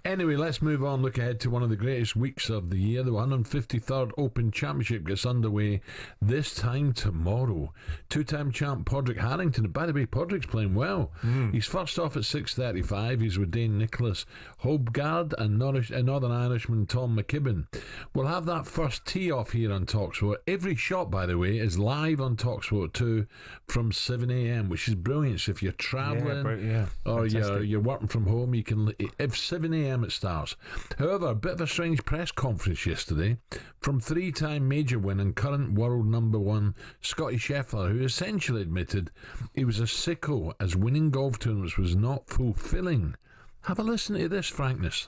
Anyway, let's move on. Look ahead to one of the greatest weeks of the year. The 153rd Open Championship gets underway this time tomorrow. Two-time champ Podrick Harrington. By the way, Podrick's playing well. He's first off at 6:35. He's with Dane Nicholas Hobgard and Northern Irishman Tom McKibben. We'll have that first tee-off here on talkSPORT. Every shot, by the way, is live on talkSPORT 2 from 7 a.m, which is brilliant. So if you're travelling or you're working from home, you can... If 7 a.m. it starts. However, a bit of a strange press conference yesterday from three-time major winner and current world number one Scottie Scheffler, who essentially admitted he was a sicko as winning golf tournaments was not fulfilling. Have a listen to this frankness.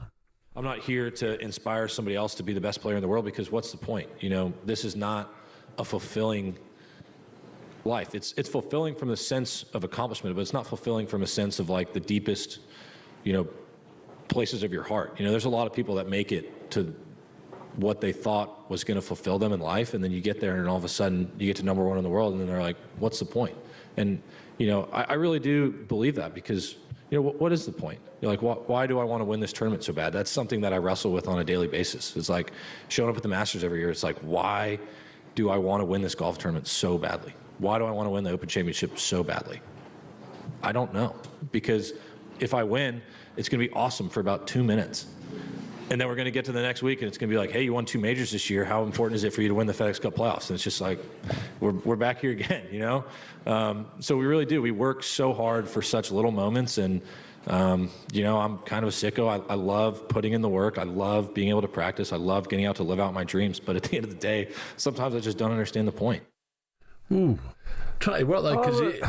I'm not here to inspire somebody else to be the best player in the world, because what's the point? You know, this is not a fulfilling life. It's fulfilling from the sense of accomplishment, but it's not fulfilling from a sense of like the deepest, places of your heart. There's a lot of people that make it to what they thought was going to fulfill them in life, and then you get there and all of a sudden you get to number one in the world, and then they're like, what's the point? And I really do believe that, because what is the point? You're like, why do I want to win this tournament so bad? That's something that I wrestle with on a daily basis. It's like showing up at the Masters every year. It's like, why do I want to win this golf tournament so badly? Why do I want to win the Open Championship so badly? I don't know, because if I win, it's going to be awesome for about 2 minutes. And then we're going to get to the next week, and it's going to be like, hey, you won 2 majors this year. How important is it for you to win the FedEx Cup playoffs? And it's just like, we're back here again, So we really do. We work so hard for such little moments. And, I'm kind of a sicko. I love putting in the work. I love being able to practice. I love getting out to live out my dreams. But at the end of the day, sometimes I just don't understand the point. Ooh. Try to work like, because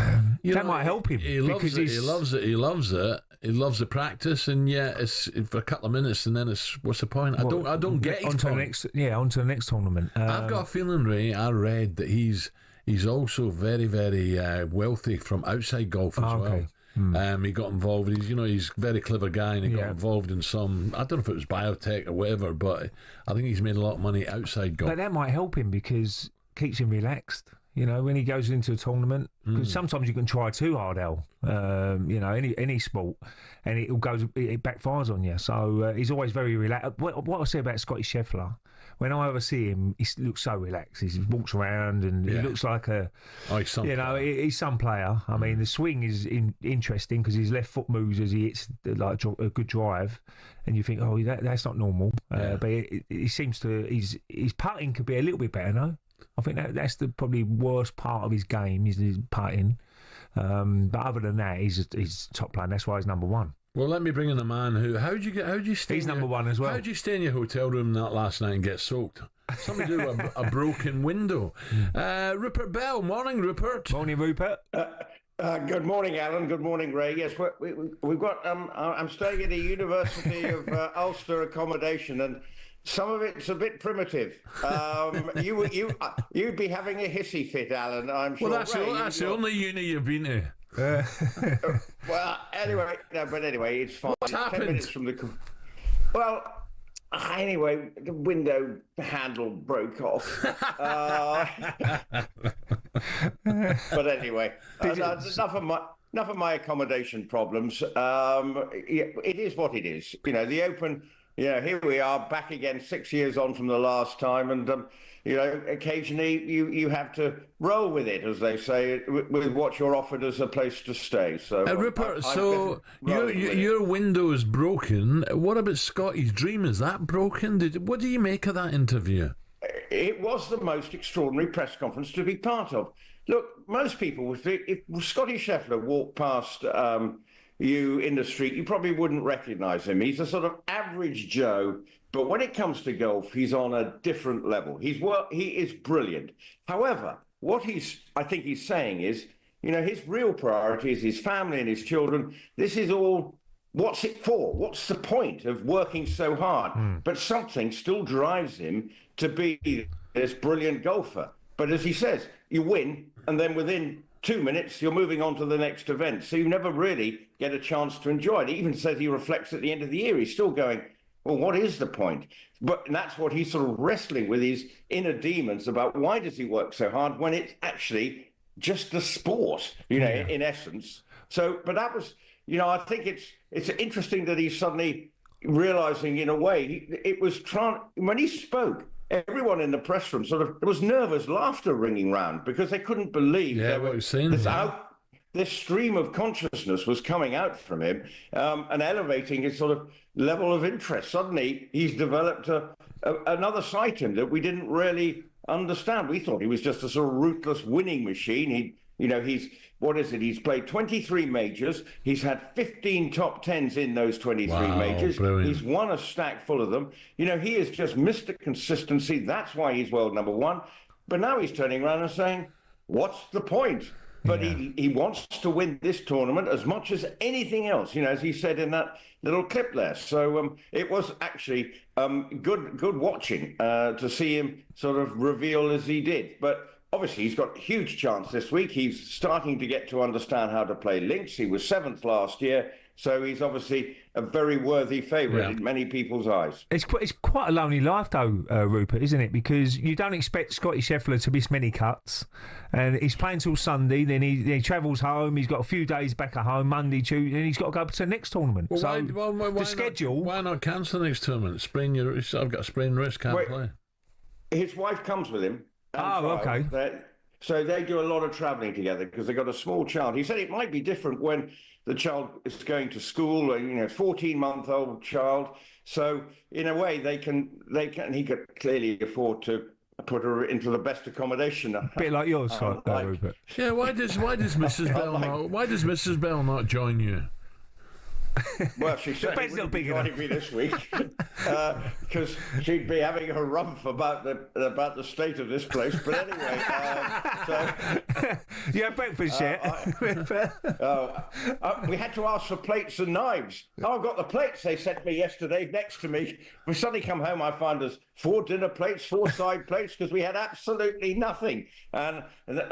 that might help him. He loves it. He loves it. He loves it. He loves the practice, and it's for a couple of minutes, and then what's the point? I don't get his point. On to the next tournament. I've got a feeling, Ray. I read that he's also very, very wealthy from outside golf as well. He got involved. He's a very clever guy, and he got involved in some. I don't know if it was biotech or whatever, but I think he's made a lot of money outside golf. But that might help him, because it keeps him relaxed. When he goes into a tournament, because sometimes you can try too hard, Al. Any sport, and it backfires on you. So he's always very relaxed. What I say about Scottie Scheffler, when I ever see him, he looks so relaxed. He walks around, and he looks like he's some player. I mean, the swing is interesting, because his left foot moves as he hits like a good drive, and you think, that's not normal. But he seems to his putting could be a little bit better, no? I think that's the probably worst part of his game, is his putting. But other than that, he's top player. That's why he's number one. Well, let me bring in a man who. How did you stay? He's number one as well. How did you stay in your hotel room that last night and get soaked? Somebody do a broken window. Rupert Bell, morning, Rupert. Morning, Rupert. Good morning, Alan. Good morning, Ray. Yes, we've got. I'm staying at the University of Ulster accommodation, and some of it's a bit primitive. You'd be having a hissy fit, Alan, I'm sure. Well, that's the only uni you've been to. Well, anyway, it's fine. What's happened? 10 minutes from the... Well, Anyway, the window handle broke off. But anyway, enough of my accommodation problems. It is what it is. You know, the Open. Here we are back again 6 years on from the last time, and occasionally you have to roll with it, as they say, with what you're offered as a place to stay. So, Rupert, your window's broken. What about Scottie's dream? Is that broken? What do you make of that interview? It was the most extraordinary press conference to be part of. Look, most people would think if Scottie Scheffler walked past you in the street, you probably wouldn't recognise him. He's a sort of average Joe, but when it comes to golf, he's on a different level. He is brilliant. However, what I think he's saying is, his real priority is his family and his children. This is all, what's it for? What's the point of working so hard? But something still drives him to be this brilliant golfer. But as he says, you win, and then within 2 minutes, you're moving on to the next event. So you never really get a chance to enjoy it. He even says he reflects at the end of the year. He's still going, well, what is the point? And that's what he's sort of wrestling with, his inner demons about why does he work so hard when it's actually just a sport, in essence. So, but that was, I think it's interesting that he's suddenly realizing in a way, when he spoke, everyone in the press room there was nervous laughter ringing round because they couldn't believe what he's saying. This stream of consciousness was coming out from him and elevating his sort of level of interest. Suddenly, he's developed another side to him that we didn't really understand. We thought he was just a sort of ruthless winning machine. He's played 23 majors. He's had 15 top tens in those 23 majors. Brilliant. He's won a stack full of them. He is just Mr. Consistency. That's why he's world number one. But now he's turning around and saying, what's the point? But he wants to win this tournament as much as anything else, as he said in that little clip there. So it was actually good watching to see him sort of reveal as he did. But obviously, he's got a huge chance this week. He's starting to get to understand how to play links. He was 7th last year, so he's obviously a very worthy favourite in many people's eyes. It's quite a lonely life, though, Rupert, isn't it? Because you don't expect Scottie Scheffler to miss many cuts, and he's playing till Sunday. Then he travels home. He's got a few days back at home, Monday, Tuesday, and he's got to go to the next tournament. Well, the schedule. Why not cancel the next tournament? I've got a sprained wrist, can't play. His wife comes with him. Okay. So they do a lot of travelling together because they've got a small child. He said it might be different when the child is going to school, 14-month-old child. So in a way, he could clearly afford to put her into the best accommodation. A bit like yours, Rupert. Yeah. Why does Mrs. Bell not join you? Well, she certainly wouldn't be joining me this week because she'd be having a rump about the state of this place. But anyway, you had breakfast yet? We had to ask for plates and knives. I've got the plates they sent me yesterday next to me. We suddenly come home, I find there's 4 dinner plates, 4 side plates, because we had absolutely nothing. And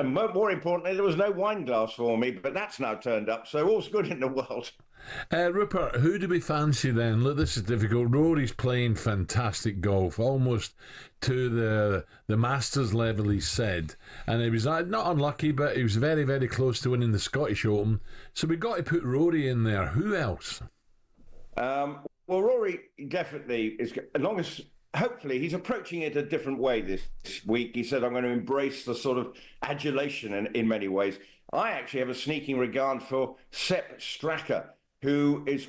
more importantly, there was no wine glass for me, but that's now turned up, so all's good in the world. Rupert, who do we fancy then? Look, this is difficult. Rory's playing fantastic golf, almost to the Masters level, he said. And he was not unlucky, but he was very, very close to winning the Scottish Open. So we've got to put Rory in there. Who else? Well, Rory definitely is, as long as... Hopefully, he's approaching it a different way this week. He said, I'm going to embrace the sort of adulation in many ways. I actually have a sneaking regard for Sepp Straka, who is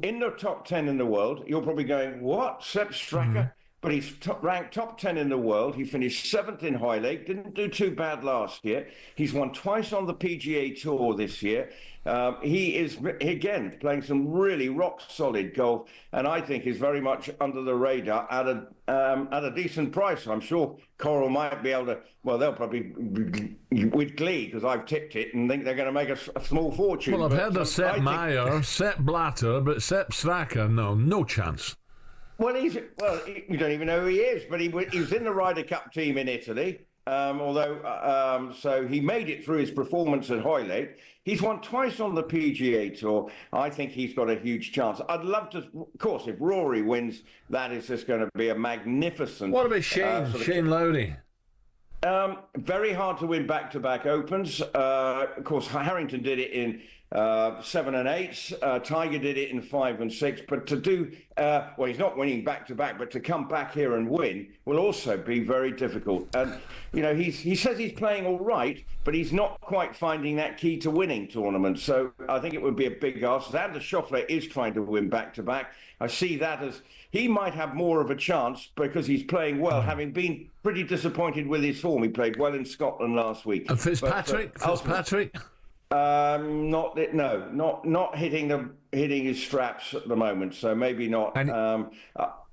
in the top 10 in the world. You're probably going, what? Sepp Straka? But he's ranked top 10 in the world. He finished 7th in Hoylake, didn't do too bad last year. He's won twice on the PGA Tour this year. He is, again, playing some really rock-solid golf, and I think is very much under the radar at a decent price. I'm sure Coral might be able to, well, they'll probably, with glee, because I've tipped it, and think they're going to make a small fortune. Well, I've heard of Sepp Maier, Sepp Blatter, but Sepp Straka, no chance. Well, you don't even know who he is, but he was in the Ryder Cup team in Italy. So he made it through his performance at Hoylake. He's won twice on the PGA Tour. I think he's got a huge chance. I'd love to, of course, if Rory wins, that is just going to be a magnificent... What about Shane? Shane Lowry? Very hard to win back-to-back Opens. Of course, Harrington did it in 7 and 8. Tiger did it in 5 and 6. But to do, well, he's not winning back-to-back, but to come back here and win will also be very difficult. And, you know, he says he's playing all right, but he's not quite finding that key to winning tournaments. So I think it would be a big ask. Xander Schauffele is trying to win back-to-back. I see that as he might have more of a chance because he's playing well, having been pretty disappointed with his form. He played well in Scotland last week. And Fitzpatrick? Not hitting his straps at the moment, so maybe not.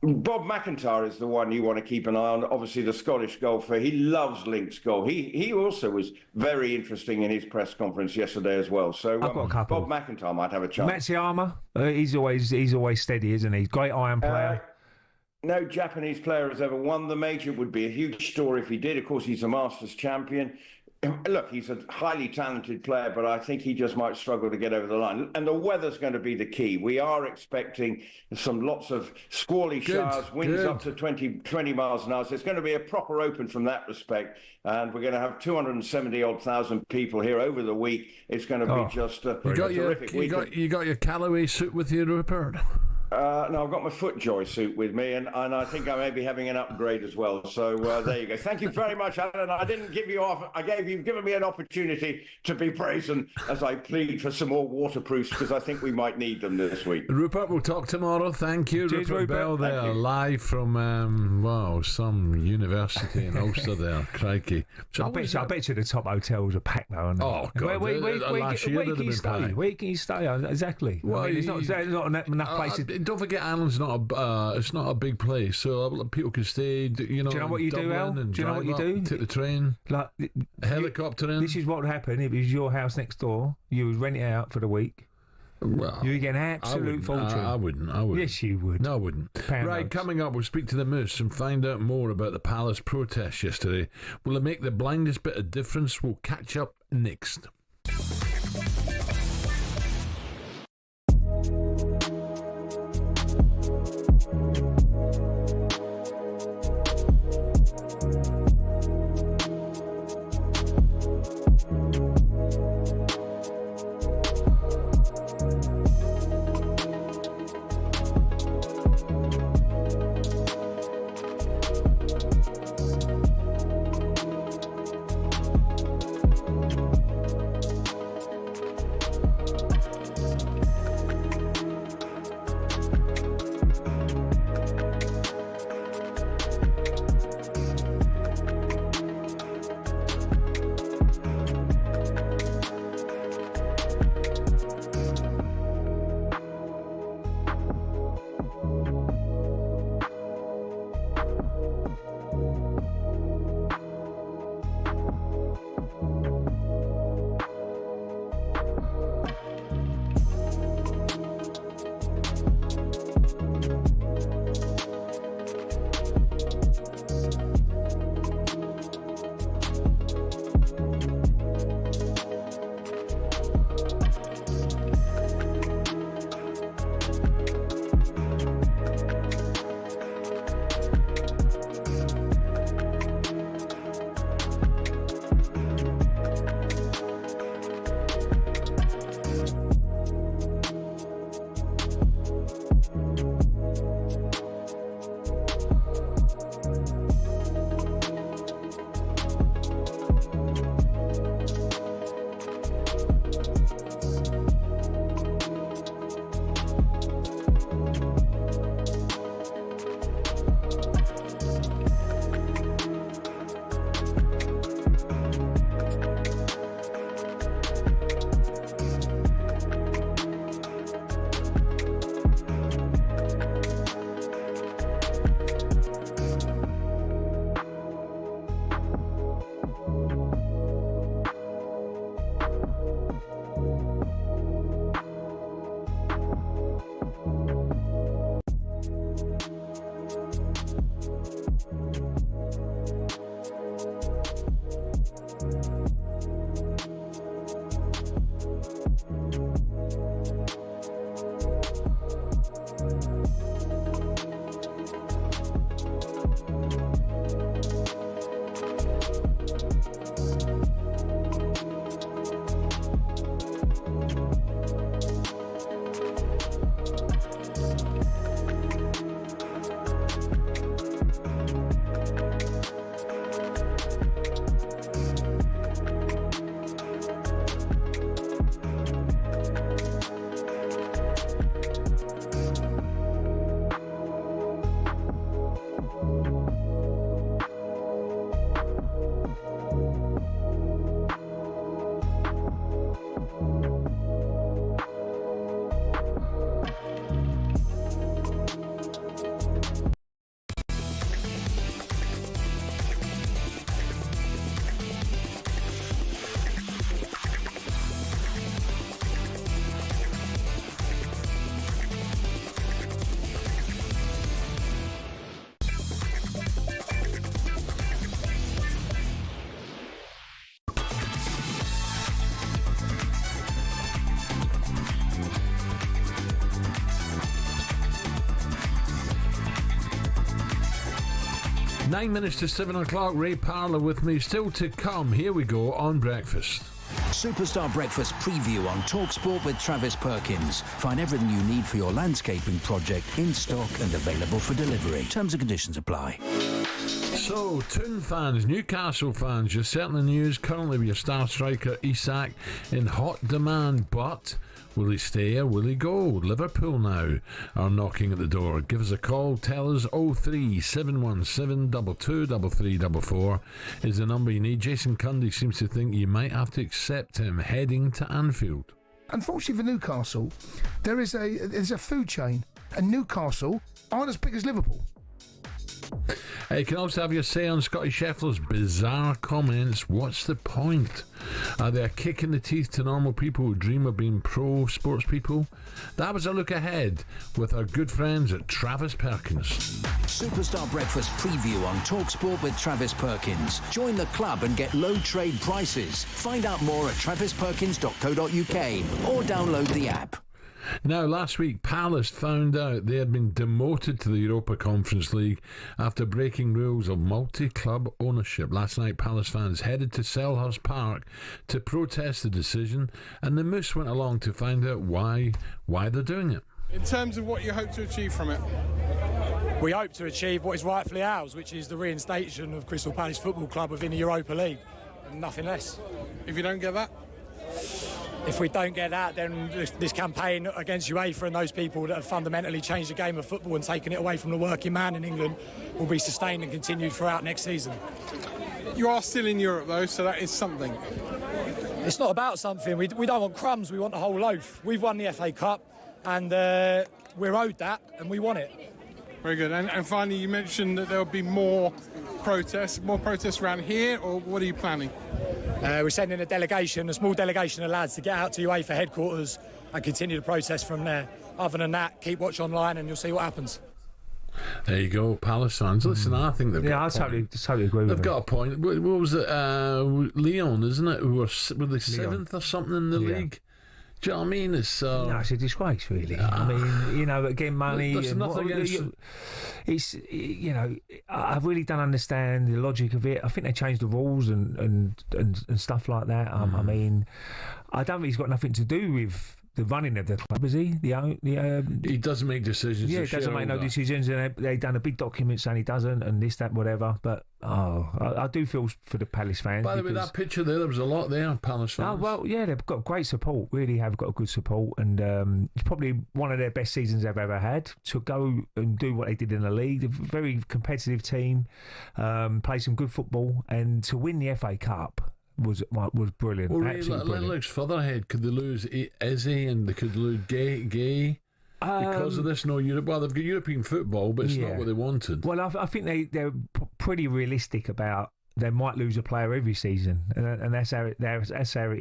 Bob McIntyre is the one you want to keep an eye on. Obviously, the Scottish golfer. He loves links golf. He also was very interesting in his press conference yesterday as well. So I've got a couple. Bob McIntyre might have a chance. Matsuyama, he's always steady, isn't he? Great iron player. No Japanese player has ever won the major. It would be a huge story if he did. Of course, he's a Masters champion. Look, he's a highly talented player, but I think he just might struggle to get over the line. And the weather's going to be the key. We are expecting lots of squally showers, winds up to 20 miles an hour. So it's going to be a proper Open from that respect. And we're going to have 270,000 people here over the week. It's going to be just a terrific weekend. You got your Callaway suit with you, Rupert? No, I've got my FootJoy suit with me, and I think I may be having an upgrade as well. So there you go. Thank you very much, Alan. I didn't give you off. You've given me an opportunity to be brazen as I plead for some more waterproofs because I think we might need them this week. Rupert, we'll talk tomorrow. Thank you. Cheers, Rupert Bell there, live from some university in Ulster there. Crikey. So I bet you the top hotels are packed now. Oh, God. Where can you stay? Where can you stay? Exactly. Well, I mean, there's not enough places. Don't forget, Ireland's it's not a big place, so people can stay. You know, do you know what you do, Al? Do you know what you do? Take the train, like helicopter in. This is what would happen if it was your house next door. You would rent it out for the week. Well, you would get an absolute fortune. I wouldn't. Yes, you would. No, I wouldn't. Right, coming up, we'll speak to the Moose and find out more about the Palace protest yesterday. Will it make the blindest bit of difference? We'll catch up next. 9 minutes to 7 o'clock. Ray Parlour with me. Still to come. Here we go on Breakfast. Superstar Breakfast preview on talkSPORT with Travis Perkins. Find everything you need for your landscaping project in stock and available for delivery. Terms and conditions apply. So, Toon fans, Newcastle fans, you're certainly news currently with your star striker Isak in hot demand, but will he stay or will he go? Liverpool now are knocking at the door. Give us a call. Tell us 03717 223344 is the number you need. Jason Cundy seems to think you might have to accept him heading to Anfield. Unfortunately for Newcastle, there's a food chain, and Newcastle aren't as big as Liverpool. You can also have your say on Scottie Scheffler's bizarre comments. What's the point? Are they a kick in the teeth to normal people who dream of being pro sports people? That was a look ahead with our good friends at Travis Perkins. Superstar Breakfast preview on talkSPORT with Travis Perkins. Join the club and get low trade prices. Find out more at travisperkins.co.uk or download the app. Now, last week, Palace found out they had been demoted to the Europa Conference League after breaking rules of multi-club ownership. Last night, Palace fans headed to Selhurst Park to protest the decision, and the Moose went along to find out why they're doing it. In terms of what you hope to achieve from it? We hope to achieve what is rightfully ours, which is the reinstation of Crystal Palace Football Club within the Europa League, and nothing less. If you don't get that? If we don't get that, then this campaign against UEFA and those people that have fundamentally changed the game of football and taken it away from the working man in England will be sustained and continued throughout next season. You are still in Europe, though, so that is something. It's not about something. We don't want crumbs, we want the whole loaf. We've won the FA Cup, and we're owed that, and we want it. Very good. And finally, you mentioned that there will be more protests around here, or what are you planning? We're sending a small delegation of lads to get out to UEFA headquarters and continue the protest from there. Other than that, keep watch online and you'll see what happens. There you go, Palace fans. Listen, I think they've got a point. totally agree with They've got a point. What was it? Leon, isn't it? Were they seventh or something in the league? Do you know what I mean? It's no, it's a disgrace, really. I mean, again, money. There's nothing it's I really don't understand the logic of it. I think they changed the rules and stuff like that. I mean, I don't think he's got nothing to do with the running of the club, is he? He doesn't make decisions. Yeah, he doesn't make no decisions, and they've done a big document saying he doesn't, and this, that, whatever. But I do feel for the Palace fans. By the way, that picture there was a lot there, Palace fans. Oh, well, yeah, they've got great support. Really have got good support, and it's probably one of their best seasons they've ever had. To go and do what they did in the league, a very competitive team, play some good football, and to win the FA Cup was brilliant. Well, absolutely brilliant. Looks further ahead. Could they lose Izzy and they could lose Gay? Because of this, no Europe. Well, they've got European football, but it's not what they wanted. Well, I think they're pretty realistic about they might lose a player every season, and that's how it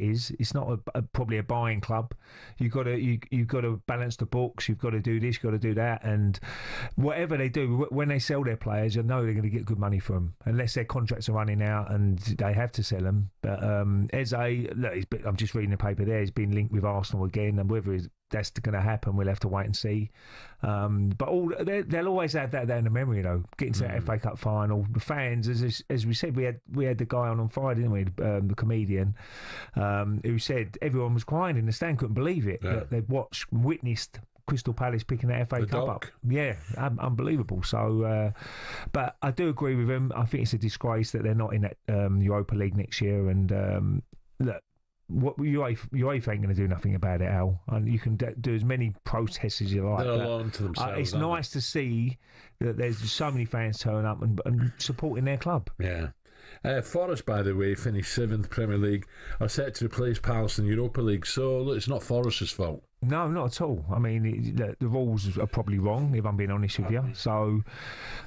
is. It's not probably a buying club. You've got to balance the books. You've got to do this. You've got to do that, and whatever they do, when they sell their players, I know they're going to get good money for them, unless their contracts are running out and they have to sell them. But Eze, look, I'm just reading the paper there. He's been linked with Arsenal again, and whether that's going to happen, we'll have to wait and see. But they'll always have that there in the memory, getting to that FA Cup final. The fans, as we said, we had the guy on Friday, didn't we? The comedian, who said everyone was crying in the stand, couldn't believe it. Yeah. That they'd witnessed Crystal Palace picking that FA Cup up. Yeah, unbelievable. So, but I do agree with him. I think it's a disgrace that they're not in that Europa League next year. And look, what UEFA ain't going to do nothing about it, Al. And you can do as many protests as you like. They're alone to themselves. It's nice to see that there's so many fans turn up and supporting their club. Yeah. Forest, by the way, finished 7th Premier League, are set to replace Palace in Europa League. So look, it's not Forest's fault. No, not at all. I mean, the rules are probably wrong, if I'm being honest with you. So,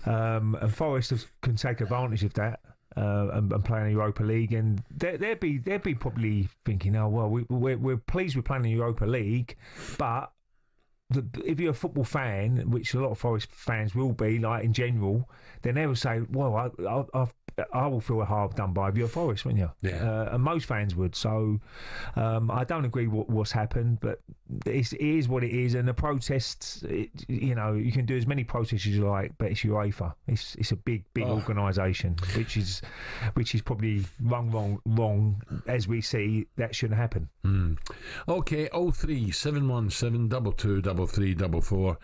and Forest can take advantage of that. And playing in Europa League, and they'd be probably thinking, oh well, we're pleased with playing in Europa League, but if you're a football fan, which a lot of Forest fans will be, like in general, then they will say, well, I will feel hard done by if you're Forest, wouldn't you? Yeah. And most fans would. So I don't agree with what's happened, but it is what it is. And the protests, you know, you can do as many protests as you like, but it's UEFA. It's a big organisation, which is probably wrong. As we see, that shouldn't happen. Okay, 03717 223344.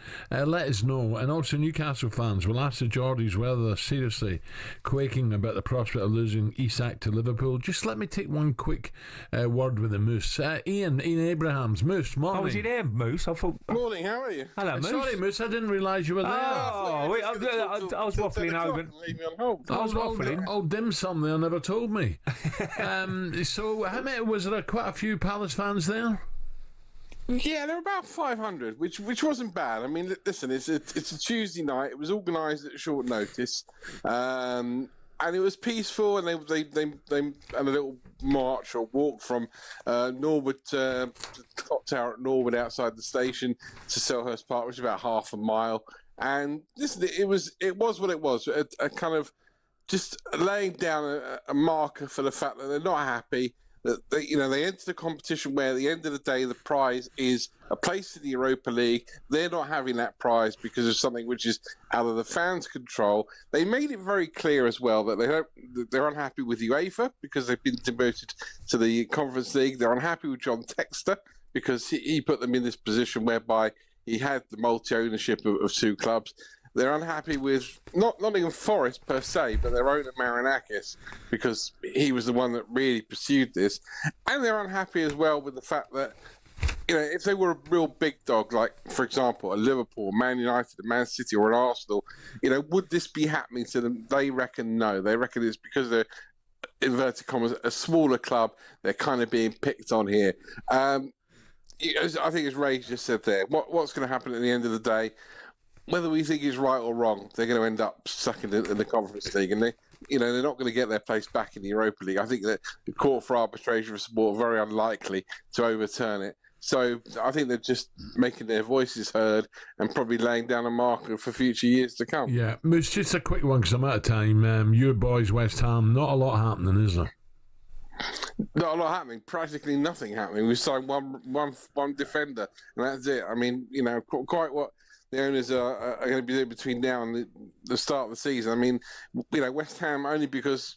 Let us know. And also, Newcastle fans, we'll ask the Geordies whether they're seriously quaking about the prospect of losing Isak to Liverpool. Just let me take one quick word with the Moose. Ian Abrahams. Moose, morning. Oh, was he there, Moose? I thought. Morning, how are you? Hello, Moose. Sorry, Moose, I didn't realise you were there. I was waffling over. Leave me on hold. I was waffling. Oh, dim sum there never told me. So, how many was there? Quite a few Palace fans there? Yeah, there were about 500, which wasn't bad. I mean, listen, it's a Tuesday night. It was organised at short notice, and it was peaceful. And they had a little march or walk from Norwood to the clock tower at Norwood outside the station to Selhurst Park, which is about half a mile. And listen, it was what it was. A kind of just laying down a marker for the fact that they're not happy. That they enter the competition where at the end of the day the prize is a place in the Europa League. They're not having that prize because of something which is out of the fans' control. They made it very clear as well that they're unhappy with UEFA because they've been demoted to the Conference League. They're unhappy with John Textor because he put them in this position whereby he had the multi-ownership of two clubs. They're unhappy with not Nottingham Forest per se, but their owner Marinakis, because he was the one that really pursued this. And they're unhappy as well with the fact that, if they were a real big dog, like, for example, a Liverpool, Man United, a Man City or an Arsenal, would this be happening to them? They reckon no. They reckon it's because they're, inverted commas, a smaller club. They're kind of being picked on here. I think as Ray just said there, what's going to happen at the end of the day, whether we think it's right or wrong, they're going to end up stuck in the Conference League, and they're not going to get their place back in the Europa League. I think that the Court for Arbitration for Sport are very unlikely to overturn it. So I think they're just making their voices heard and probably laying down a marker for future years to come. Yeah, Moose, just a quick one because I'm out of time. Your boys, West Ham, not a lot happening, is there? Not a lot happening. Practically nothing happening. We signed one defender, and that's it. I mean, quite what the owners are going to be doing between now and the start of the season. I mean, West Ham, only because,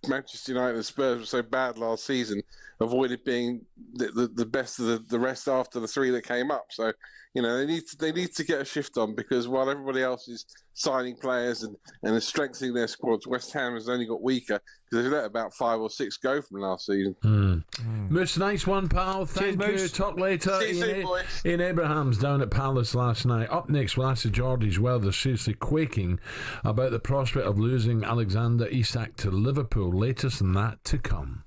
Manchester United and Spurs were so bad last season, avoided being the best of the rest after the three that came up. So, they need to get a shift on, because while everybody else is signing players and strengthening their squads, West Ham has only got weaker because they let about 5 or 6 go from last season. Moose, nice one, pal. Thank you. Moose. Talk later. See you soon, boys. Ian Abrahams down at Palace last night. Up next, we'll ask the Geordies whether they're seriously quaking about the prospect of losing Alexander Isak to Liverpool. Latest than that to come.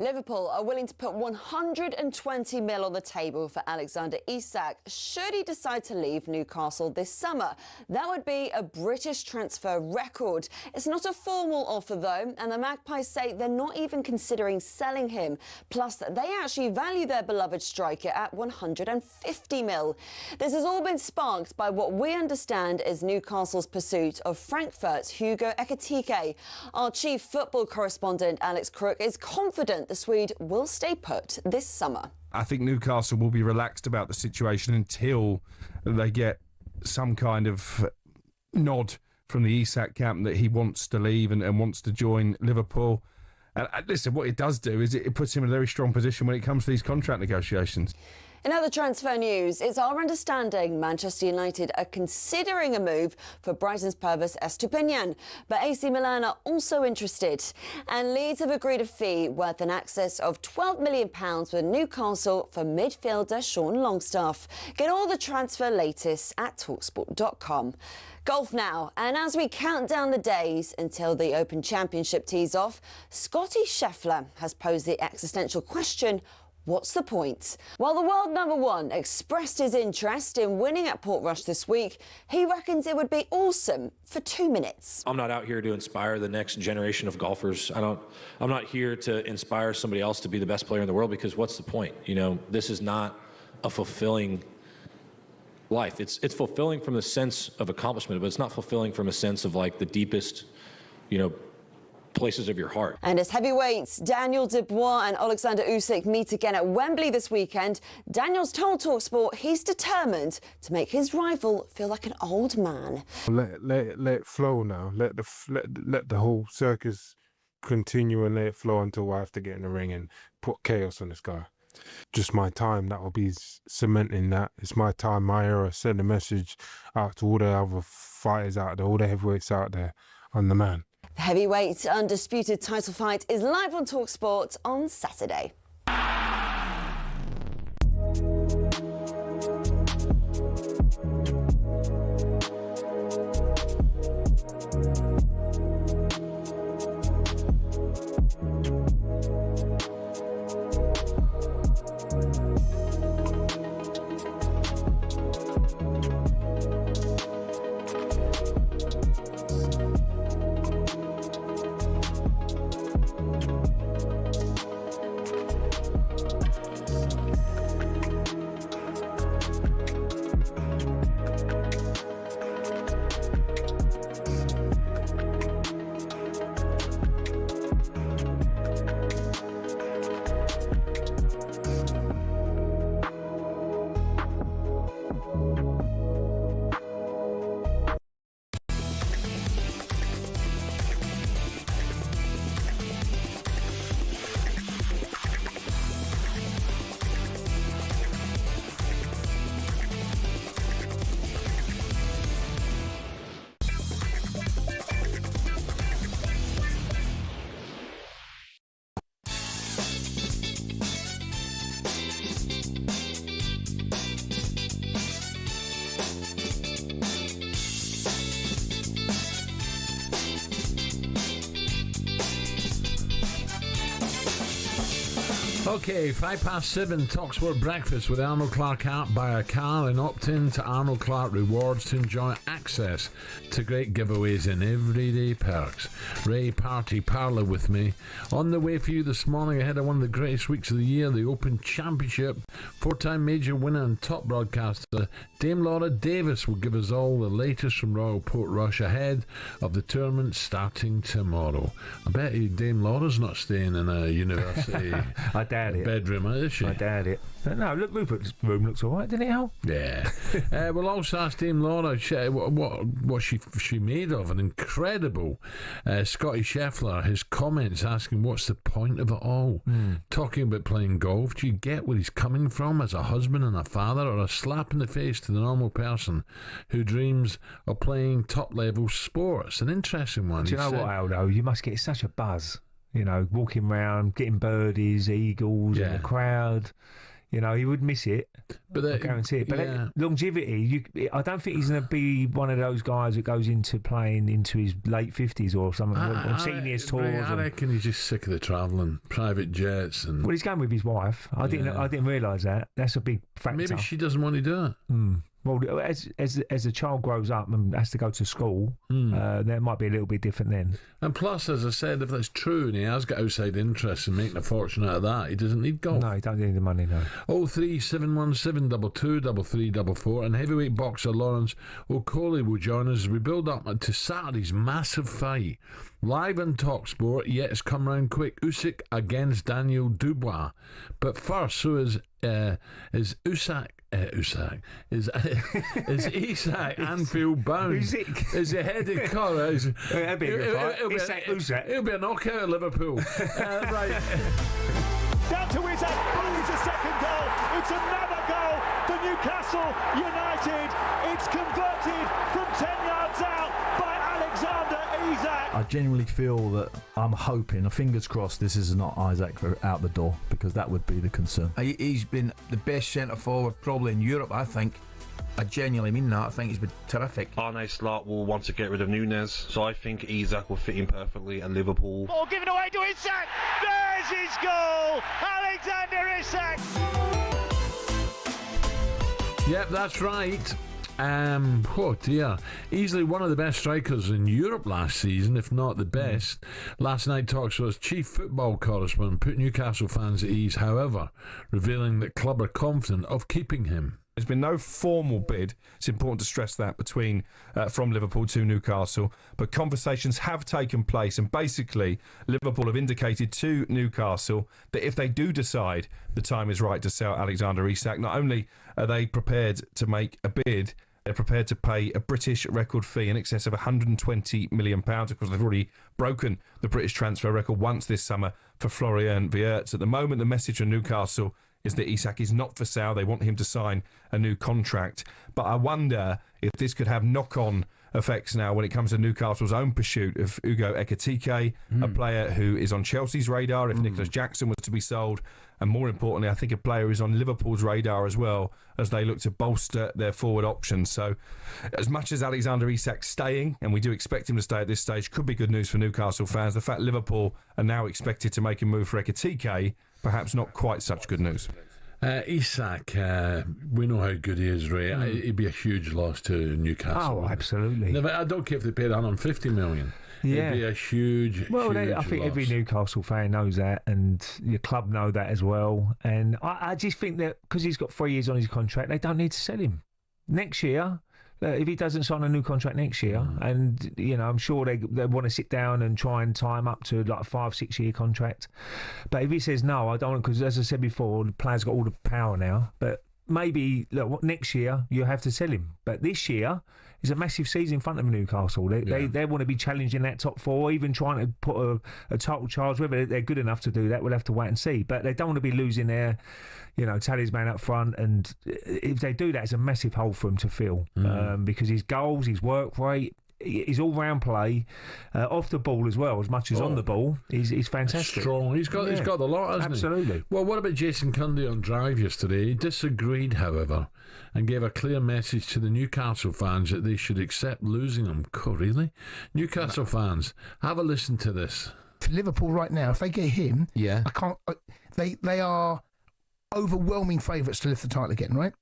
Liverpool are willing to put 120 mil on the table for Alexander Isak should he decide to leave Newcastle this summer. That would be a British transfer record. It's not a formal offer though, and the Magpies say they're not even considering selling him. Plus, they actually value their beloved striker at 150 mil. This has all been sparked by what we understand is Newcastle's pursuit of Frankfurt's Hugo Ekitike. Our chief football correspondent Alex Crook is confident the Swede will stay put this summer. I think Newcastle will be relaxed about the situation until they get some kind of nod from the Isak camp that he wants to leave and wants to join Liverpool. And listen, what it does do is it puts him in a very strong position when it comes to these contract negotiations. In other transfer news, it's our understanding Manchester United are considering a move for Brighton's Pervis Estupiñán, but AC Milan are also interested. And Leeds have agreed a fee worth an excess of £12 million with Newcastle for midfielder Sean Longstaff. Get all the transfer latest at talksport.com. Golf now, and as we count down the days until the Open Championship tees off, Scottie Scheffler has posed the existential question, what's the point? While the world number one expressed his interest in winning at Portrush this week, he reckons it would be awesome for 2 minutes. I'm not out here to inspire the next generation of golfers. I'm not here to inspire somebody else to be the best player in the world, because what's the point? You know, this is not a fulfilling life. It's fulfilling from the sense of accomplishment, but it's not fulfilling from a sense of like the deepest, places of your heart. And as heavyweights Daniel Dubois and Alexander Usyk meet again at Wembley this weekend, Daniel's told talkSPORT he's determined to make his rival feel like an old man. Let it flow now. Let the whole circus continue and let it flow until I have to get in the ring and put chaos on this guy. Just my time. That will be cementing that. It's my time, my era. Send a message out to all the other fighters out there, all the heavyweights out there. I'm the man. The heavyweight undisputed title fight is live on talkSPORT on Saturday. Okay, 7:05, talkSPORT Breakfast with Arnold Clark app. Buy a car and opt in to Arnold Clark Rewards to enjoy access to great giveaways and everyday perks. Ray Parlour with me. On the way for you this morning ahead of one of the greatest weeks of the year, the Open Championship. 4-time major winner and top broadcaster Dame Laura Davis will give us all the latest from Royal Portrush ahead of the tournament starting tomorrow. I bet you Dame Laura's not staying in a university I doubt it. bedroom, is she? I doubt it. But no, look, Rupert's room looks all right, doesn't it, Al? Yeah. We'll also ask Dame Laura what she made of an incredible Scottie Scheffler. His comments asking what's the point of it all. Talking about playing golf. Do you get where he's coming from as a husband and a father, or a slap in the face to the normal person who dreams of playing top-level sports? An interesting one. Do you know what, Aldo? You must get such a buzz, walking around, getting birdies, eagles in the crowd. You know, he would miss it, but I guarantee it. But yeah. longevity, I don't think he's going to be one of those guys that goes into playing into his late 50s or something on seniors tours. I reckon he's just sick of the travelling, private jets, and. Well, he's going with his wife. I didn't realise that. That's a big factor. Maybe she doesn't want to do it. Well, as the child grows up and has to go to school, that might be a little bit different then. And plus, as I said, if that's true and he has got outside interest in making a fortune out of that, he doesn't need golf. No, he don't need the money, no. 03717 22 3344 and heavyweight boxer Lawrence O'Coley will join us as we build up to Saturday's massive fight. Live on talkSPORT, yet it's come round quick. Isak against Daniel Dubois. But first, so is Isak. Is Isak Anfield bound? Is the head of colour? It'll be a knockout at Liverpool. Right. Down to Isak. Oh, it's a second goal. It's another goal for Newcastle United. It's converted from 10 yards out by Alexander Isak. I genuinely feel that I'm hoping, fingers crossed, this is not Isak out the door, because that would be the concern. He's been the best centre forward probably in Europe, I think. I genuinely mean that. I think he's been terrific. Arne Slot will want to get rid of Núñez, so I think Isak will fit in perfectly at Liverpool. Ball given away to Isak. There's his goal. Alexander Isak. Yep, that's right. Oh dear. Easily one of the best strikers in Europe last season, if not the best. Last night talkSPORT's chief football correspondent put Newcastle fans at ease, however, revealing that club are confident of keeping him. There's been no formal bid. It's important to stress that from Liverpool to Newcastle. But conversations have taken place, and basically Liverpool have indicated to Newcastle that if they do decide the time is right to sell Alexander Isak, not only are they prepared to make a bid, they're prepared to pay a British record fee in excess of £120 million. Of course, they've already broken the British transfer record once this summer for Florian Wirtz. At the moment, the message from Newcastle is that Isak is not for sale. They want him to sign a new contract. But I wonder if this could have knock-on effects now when it comes to Newcastle's own pursuit of Ugo Ekitike, a player who is on Chelsea's radar if Nicholas Jackson was to be sold. And more importantly, I think a player who's on Liverpool's radar as well as they look to bolster their forward options. So as much as Alexander Isak's staying, and we do expect him to stay at this stage, could be good news for Newcastle fans. The fact Liverpool are now expected to make a move for Ekitike, perhaps not quite such good news. Isak, we know how good he is, Ray. He'd be a huge loss to Newcastle. Oh, absolutely. No, I don't care if they paid $150 million. Yeah. It'd be a huge, well, huge I think loss. every Newcastle fan knows that, and your club know that as well. And I just think that because he's got 3 years on his contract, they don't need to sell him next year. If he doesn't sign a new contract next year, and I'm sure they want to sit down and try and tie him up to like a 5-6 year contract. But if he says no, I don't, because as I said before, the player's got all the power now. But maybe next year you have to sell him. But this year is a massive season in front of Newcastle. They want to be challenging that top four, even trying to put a total charge. Whether they're good enough to do that, we'll have to wait and see. But they don't want to be losing their talisman up front, and if they do that, it's a massive hole for him to fill because his goals, his work rate, his all-round play, off the ball as well, as much as on the ball, he's fantastic. Strong. He's got the lot, hasn't he? Absolutely. Well, what about Jason Cundy on Drive yesterday? He disagreed, however, and gave a clear message to the Newcastle fans that they should accept losing him. Oh, really? Newcastle fans, have a listen to this. For Liverpool right now, if they get him, yeah, I can't. They are overwhelming favourites to lift the title again, right?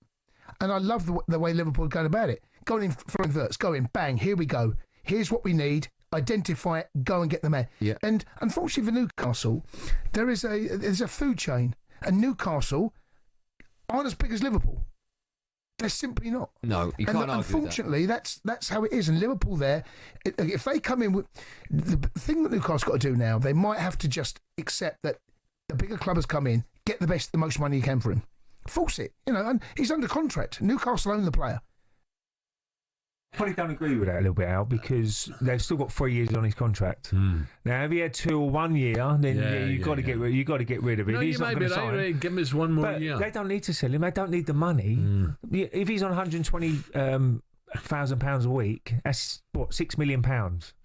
And I love the way Liverpool are going about it. Going in for inverts, go in, bang, here we go. Here's what we need. Identify it, go and get the man. Yeah. And unfortunately for Newcastle, there's a food chain, and Newcastle aren't as big as Liverpool. They're simply not. No, you can't argue unfortunately, that's how it is. And Liverpool there, if they come in with the thing that Newcastle got to do now, they might have to just accept that the bigger club has come in, get the most money you can for him. Force it, and he's under contract. Newcastle own the player. Probably don't agree with that a little bit, Al, because they've still got 3 years on his contract. Now, if he had 2 or 1 year, then you've got to get rid of him. No, he's you not might be sign. right. Give him his one more but year. They don't need to sell him. They don't need the money. If he's on £120,000 a week, that's what, £6 million.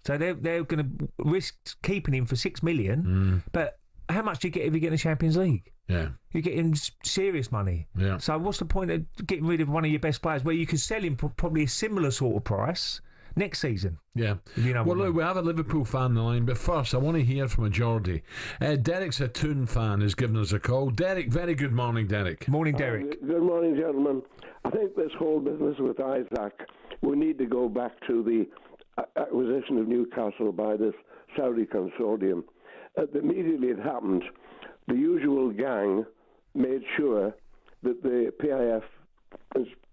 So they're going to risk keeping him for £6 million. But how much do you get if you get in the Champions League? Yeah. You're getting serious money. Yeah. So what's the point of getting rid of one of your best players where you could sell him for probably a similar sort of price next season? Yeah. Well, look, we have a Liverpool fan on the line, but first I want to hear from a Geordie. Derek's a Toon fan, has given us a call. Derek, very good morning, Derek. Morning, Derek. Good morning, gentlemen. I think this whole business with Isak, we need to go back to the acquisition of Newcastle by this Saudi consortium. Immediately it happened, the usual gang made sure that the PIF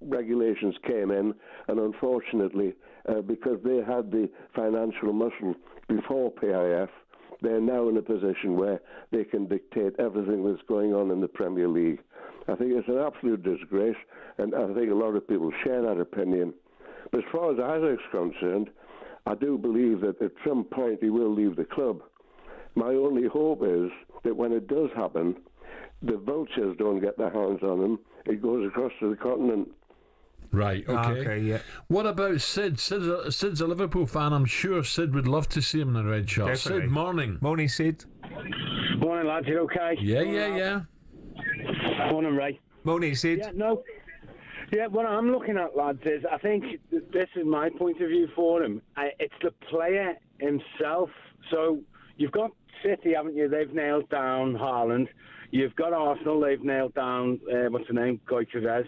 regulations came in, and unfortunately, because they had the financial muscle before PIF, they're now in a position where they can dictate everything that's going on in the Premier League. I think it's an absolute disgrace, and I think a lot of people share that opinion. But as far as Isak's concerned, I do believe that at some point he will leave the club. My only hope is that when it does happen, the vultures don't get their hands on him. It goes across to the continent. Right, okay. Yeah. What about Sid? Sid's a Liverpool fan. I'm sure Sid would love to see him in a red shirt. Definitely. Sid, morning. Morning, Sid. Morning, lads. You okay? Yeah. Morning, Ray. Morning, Sid. Yeah, what I'm looking at, lads, is I think this is my point of view for him. It's the player himself. So you've got City, haven't you? They've nailed down Haaland. You've got Arsenal. They've nailed down, what's the name, Goicoechea.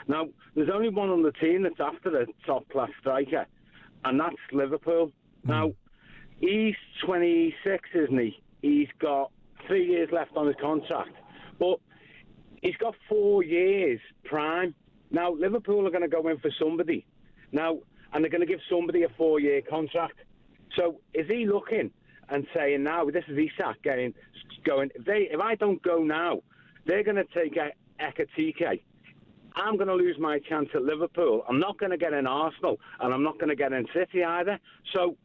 Now, there's only one on the team that's after the top-class striker, and that's Liverpool. Now, he's 26, isn't he? He's got 3 years left on his contract, but he's got 4 years prime. Now, Liverpool are going to go in for somebody now, and they're going to give somebody a 4-year contract. So is he looking and saying now, this is Isak going, if I don't go now, they're going to take Ekatike. I'm going to lose my chance at Liverpool. I'm not going to get in Arsenal, and I'm not going to get in City either. So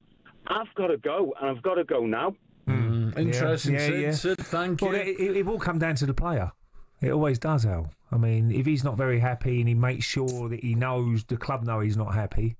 I've got to go, and I've got to go now. Interesting, Sid, thank you. Well, it will come down to the player. It always does, Al. I mean, if he's not very happy and he makes sure that he knows, the club know he's not happy,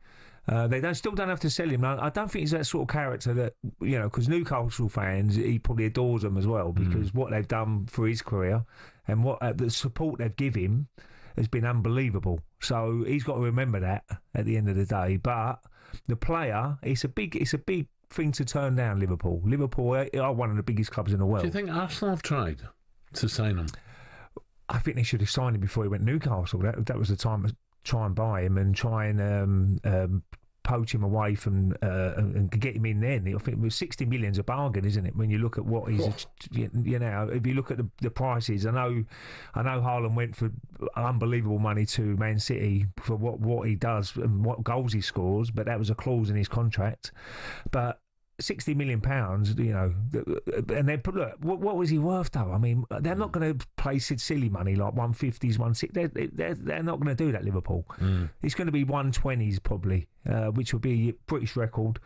they still don't have to sell him. Now, I don't think he's that sort of character that, because Newcastle fans, he probably adores them as well, because what they've done for his career and what the support they've given him has been unbelievable. So he's got to remember that at the end of the day. But the player, it's a big thing to turn down, Liverpool. Liverpool are one of the biggest clubs in the world. Do you think Arsenal have tried to sign him? I think they should have signed him before he went to Newcastle. That was the time to try and buy him and try and poach him away from and get him in then. I think it was 60 million's a bargain, isn't it? When you look at what he's, if you look at the prices, I know Haaland went for unbelievable money to Man City for what he does and what goals he scores, but that was a clause in his contract. But £60 million, and they put, look, what was he worth though? I mean, they're not going to play silly money like 150s, 160s. They're not going to do that, Liverpool. It's going to be 120s probably, which will be a British record.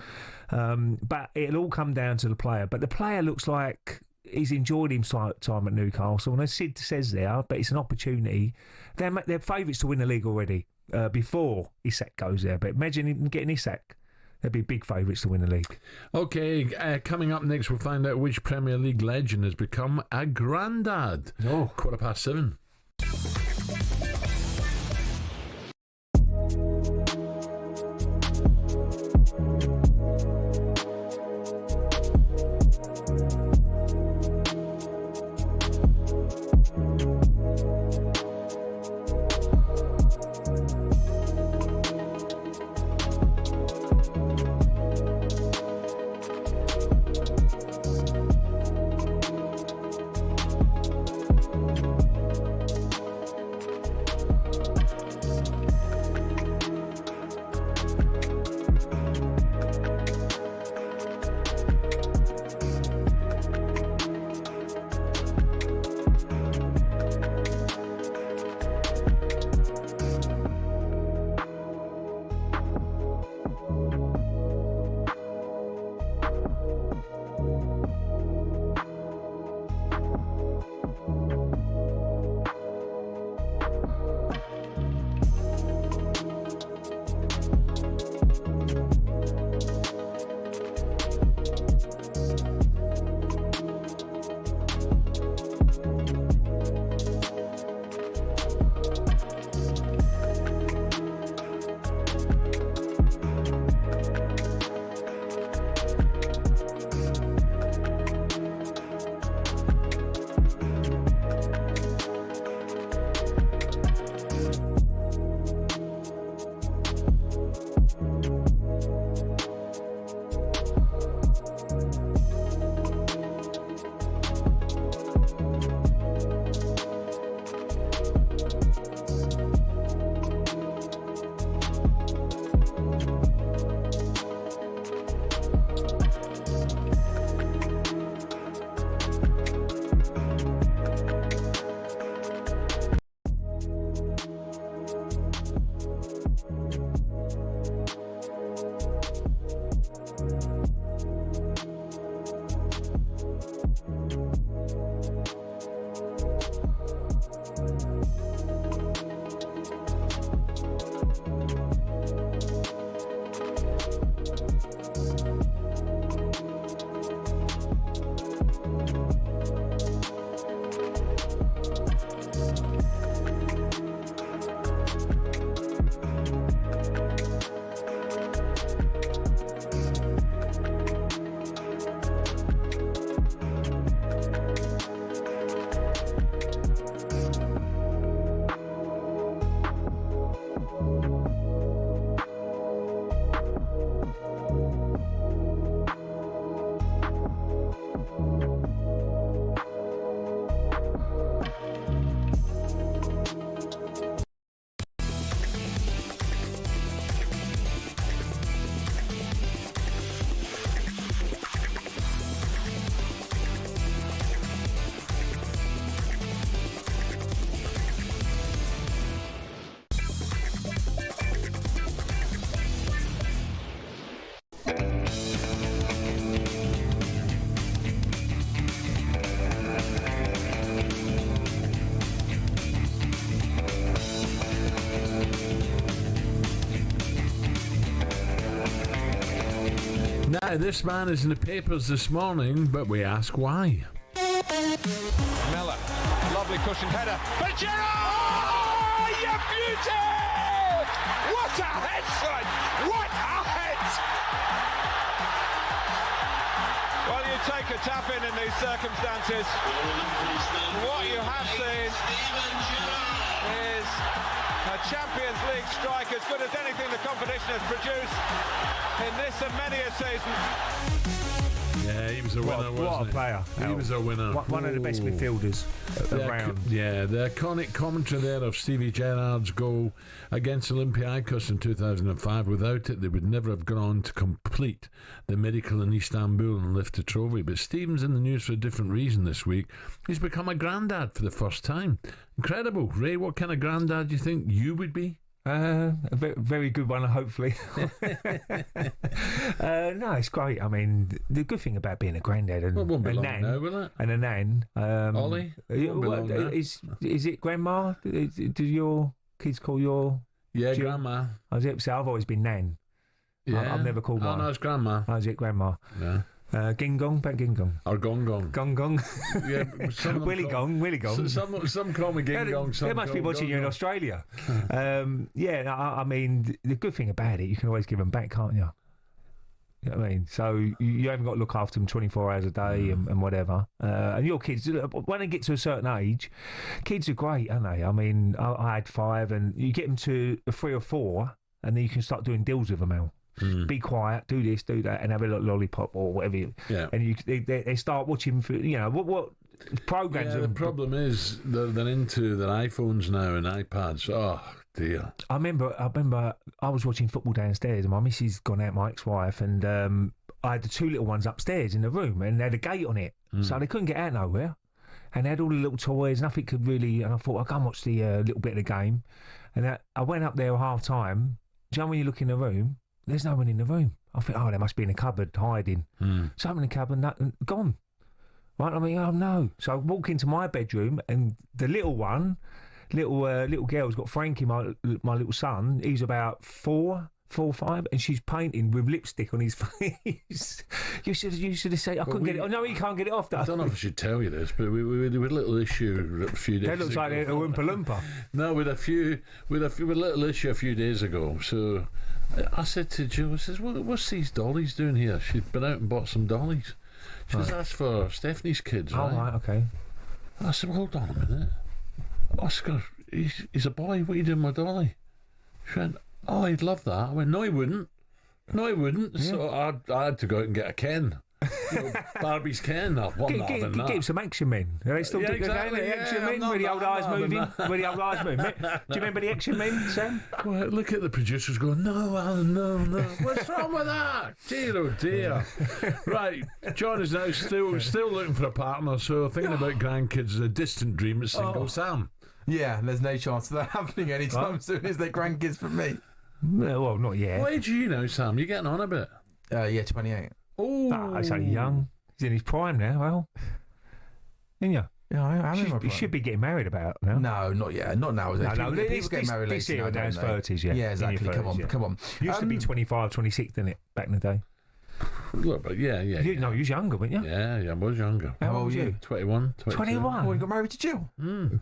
But it'll all come down to the player. But the player looks like he's enjoyed his time at Newcastle, and as Sid says there, but it's an opportunity. They're favourites to win the league already before Isak goes there. But imagine him getting Isak. They'd be big favourites to win the league. Okay, coming up next, we'll find out which Premier League legend has become a granddad. 7:15. Right, this man is in the papers this morning, but we ask why. Miller, lovely cushioned header. But Gerrard! You beauty! What a head, son! What a head! Well, you take a tap in these circumstances. What you have seen is a Champions League strike as good as anything the competition has produced in this and many a season. Yeah, he was a winner, wasn't he? What a player. He was a winner. One of the best midfielders around. Yeah, the iconic commentary there of Stevie Gerrard's goal against Olympiacos in 2005. Without it, they would never have gone on to complete the miracle in Istanbul and lift the trophy. But Stephen's in the news for a different reason this week. He's become a granddad for the first time. Incredible. Ray, what kind of granddad do you think you would be? A very, very good one, hopefully. No, it's great. I mean, the good thing about being a granddad and a nan, now, will it? And a nan, Ollie, is it grandma? Do your kids call your grandma? So I've always been nan. Yeah, I've never called mine. Oh no, it's grandma. Is it grandma? Yeah. Ging-gong, back ging-gong. Or gong-gong. Gong-gong. Yeah, Willy-gong. Some call me ging-gong. They must be watching you in Australia. I mean, the good thing about it, you can always give them back, can't you? You know what I mean? So you haven't got to look after them 24 hours a day and whatever. And your kids, when they get to a certain age, kids are great, aren't they? I mean, I had 5, and you get them to 3 or 4, and then you can start doing deals with them, Al. Be quiet, do this, do that, and have a little lollipop or whatever. And they start watching for, what programs. The problem is they're into their iPhones now and iPads. Oh dear. I remember I was watching football downstairs, and my missus gone out, my ex-wife, and I had the 2 little ones upstairs in the room, and they had a gate on it, so they couldn't get out nowhere. And they had all the little toys, nothing could really. And I thought, I'll go and watch the little bit of the game. And I went up there at half time. Do you know when you look in the room? There's no one in the room. I think, they must be in a cupboard hiding. So I'm in the cupboard, gone. Right? I mean, oh no. So I walk into my bedroom, and the little one, little girl's got Frankie, my little son. He's about 4 or 5, and she's painting with lipstick on his face. You should have said, I couldn't get it. Oh no, he can't get it off. I don't know if I should tell you this, but we had a little issue a few days ago. That looks like a Oompa Loompa. No, with a little issue a few days ago. So I said to Joe, I says, what's these dollies doing here? She'd been out and bought some dollies. She says, that's for Stephanie's kids, right? Oh, right, okay. I said, well, hold on a minute. Oscar, he's a boy. What are you doing with my dolly? She went, oh, he'd love that. I went, no, he wouldn't. Yeah. So I had to go out and get a Ken. Barbie's Ken. Give some Action Men. Are they still doing the Action Men with the old eyes moving? With the old eyes moving. Do you remember the Action Men, Sam? Well, look at the producers going, no, Alan, no. What's wrong with that? Dear, oh dear. Right, John is now still looking for a partner, so thinking about grandkids is a distant dream. It's single Sam. Yeah, there's no chance of that happening anytime soon. Is there grandkids for me? Well, not yet. What age are you now, Sam? You're getting on a bit. 28. Oh, he's only young. He's in his prime now. Well, isn't you? Yeah, I am. He should be getting married about now. No, not yet. Not now. People get married later. This year, now, his 30s, yeah. Yeah, exactly. 30s, Come on. Used to be 25, 26, didn't it, back in the day? Look, but yeah. No, you was younger, weren't you? Yeah, I was younger. How old were you? 21. 21? Oh, you got married to Jill?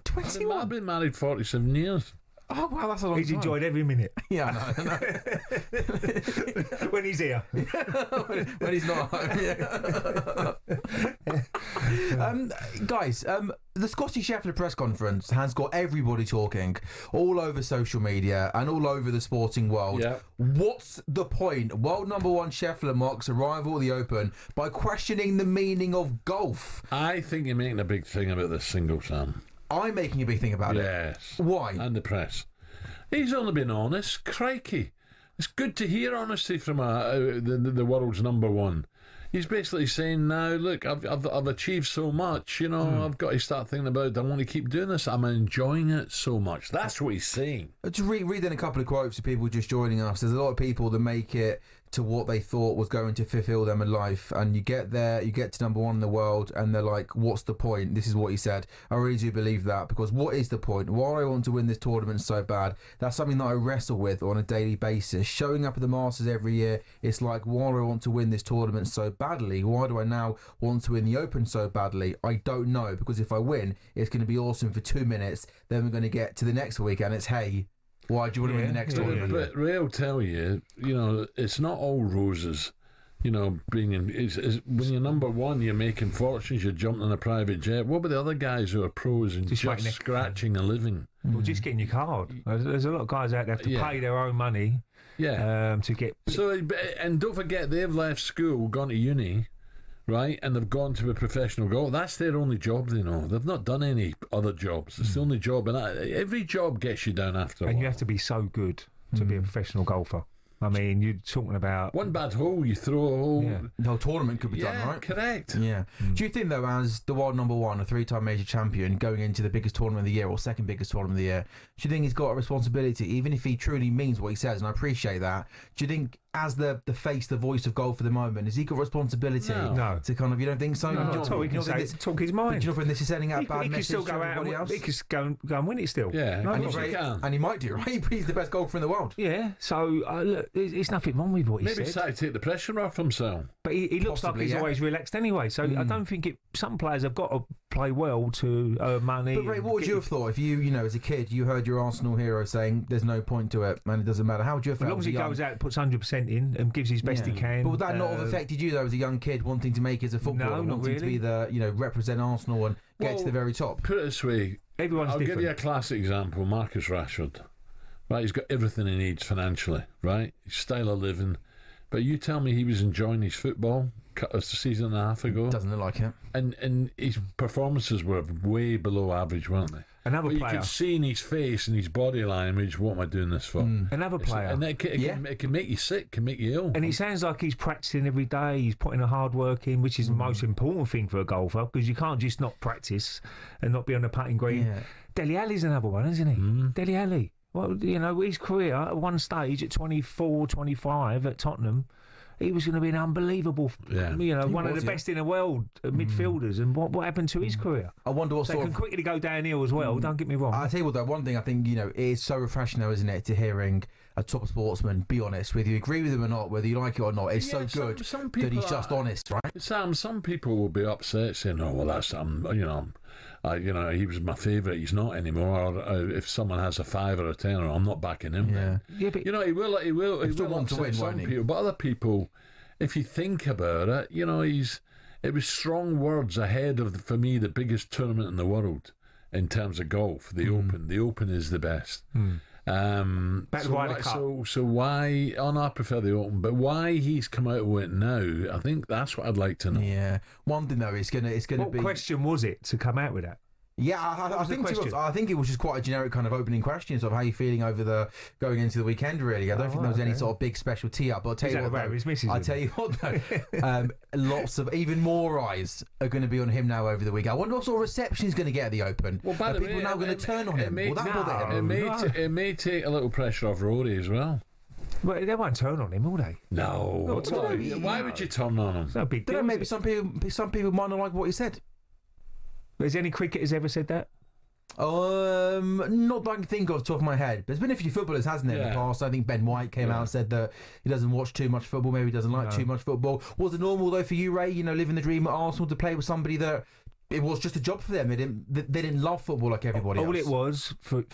21? I've been married 47 years. Oh, wow, that's a long time. He's enjoyed every minute. Yeah, I know. When he's here. when he's not home, yeah. Guys, the Scottie Scheffler press conference has got everybody talking all over social media and all over the sporting world. Yeah. What's the point? World number 1 Scheffler mocks arrival at the Open by questioning the meaning of golf. I think you're making a big thing about this single, Sam. I'm making a big thing about it. Yes. Why? And the press. He's only been honest. Crikey. It's good to hear honesty from the world's number 1. He's basically saying now, look, I've achieved so much, I've got to start thinking about, I want to keep doing this. I'm enjoying it so much. That's what he's saying. To read in a couple of quotes to people just joining us, there's a lot of people that make it to what they thought was going to fulfill them in life. And you get there, you get to number one in the world, and they're like, what's the point? This is what he said. I really do believe that, because what is the point? Why do I want to win this tournament so bad? That's something that I wrestle with on a daily basis. Showing up at the Masters every year, it's like, why do I want to win this tournament so badly? Why do I now want to win the Open so badly? I don't know, because if I win, it's going to be awesome for 2 minutes. Then we're going to get to the next week, and it's, hey, why do you want to win the next tournament? But Ray will tell you, it's not all roses. Being in, when you're number one, you're making fortunes, you're jumping in a private jet. What about the other guys who are pros and just scratching a living? Well, just getting your card. There's a lot of guys out there have to pay their own money to get... So, and don't forget, they've left school, gone to uni, right, and they've gone to a professional golf. That's their only job, they know. They've not done any other jobs. It's the only job, and every job gets you down after a while. You have to be so good to be a professional golfer. I mean, you're talking about... One bad hole, you throw a hole... Yeah. The whole tournament could be done, right? Correct. Yeah. Do you think, though, as the world number one, a 3-time major champion, going into the biggest tournament of the year, or second biggest tournament of the year, do you think he's got a responsibility, even if he truly means what he says, and I appreciate that, do you think, as the face, the voice of golf for the moment, has he got responsibility to kind of... You don't think so? No, he can talk his mind. Do you not think this is sending out bad message to everybody else? He could go and win it still. Yeah, and he might do, right? He's the best golfer in the world. Yeah, so look, there's nothing wrong with what he said. Maybe try to take the pressure off himself. But he looks like he's always relaxed anyway, so I don't think some players have got to play well to earn money. But Ray, what would you have thought if you as a kid, you heard your Arsenal hero saying there's no point to it and it doesn't matter? How would you have felt? As long as he goes out, puts 100% in and gives his best he can. But would that not have affected you, though, as a young kid, wanting to make it as a footballer, wanting to be the, represent Arsenal and get to the very top? Put it this way, I'll give you a classic example, Marcus Rashford. Right, he's got everything he needs financially, right? His style of living. But you tell me he was enjoying his football a season and a half ago. Doesn't look like it. And his performances were way below average, weren't they? Another player. You could see in his face and his body language, what am I doing this for? Another player. And it can make you sick, can make you ill. And it sounds like he's practicing every day, he's putting a hard work in, which is the most important thing for a golfer, because you can't just not practice and not be on the putting green. Yeah. Dele Alli's another one, isn't he? Dele Alli. Well, his career at one stage at 24, 25 at Tottenham, he was going to be an unbelievable, one of the best in the world midfielders. And what happened to his career? I wonder what can quickly go downhill as well. Don't get me wrong. I'll tell you what, though, one thing I think it is so refreshing, though, isn't it, to hearing a top sportsman be honest, whether you agree with him or not, whether you like it or not. It's so good that he's just honest, right? Sam, some people will be upset saying, "Oh, well, that's he was my favourite. He's not anymore." Or if someone has a 5 or a 10, I'm not backing him. Then. Yeah, but he will. He will want to win, some people, but other people, if you think about it, it was strong words ahead of, for me, the biggest tournament in the world in terms of golf, the Open. The Open is the best. So why? I prefer the Open, but why he's come out with it now? I think that's what I'd like to know. Yeah, one thing though, it's gonna be. What question was it to come out with that? Yeah, I think it was just quite a generic kind of opening question of how you're feeling over going into the weekend. Really, I don't think there was any sort of big special tee up. But I'll tell you what, though, lots of even more eyes are going to be on him now over the week. I wonder what sort of reception he's going to get at the Open. Well, are people now going to turn on him? Will that bother him? It may take a little pressure off Rory as well. Well, they won't turn on him, will they? No. Why would you turn on him? It's no big deal. Maybe some people might not like what he said. Has any cricketers ever said that? Not that I can think of off the top of my head. There's been a few footballers, hasn't there, in the past? I think Ben White came out and said that he doesn't watch too much football, maybe he doesn't like too much football. Was it normal, though, for you, Ray, living the dream at Arsenal, to play with somebody that it was just a job for them? They didn't love football like everybody else. All it was, for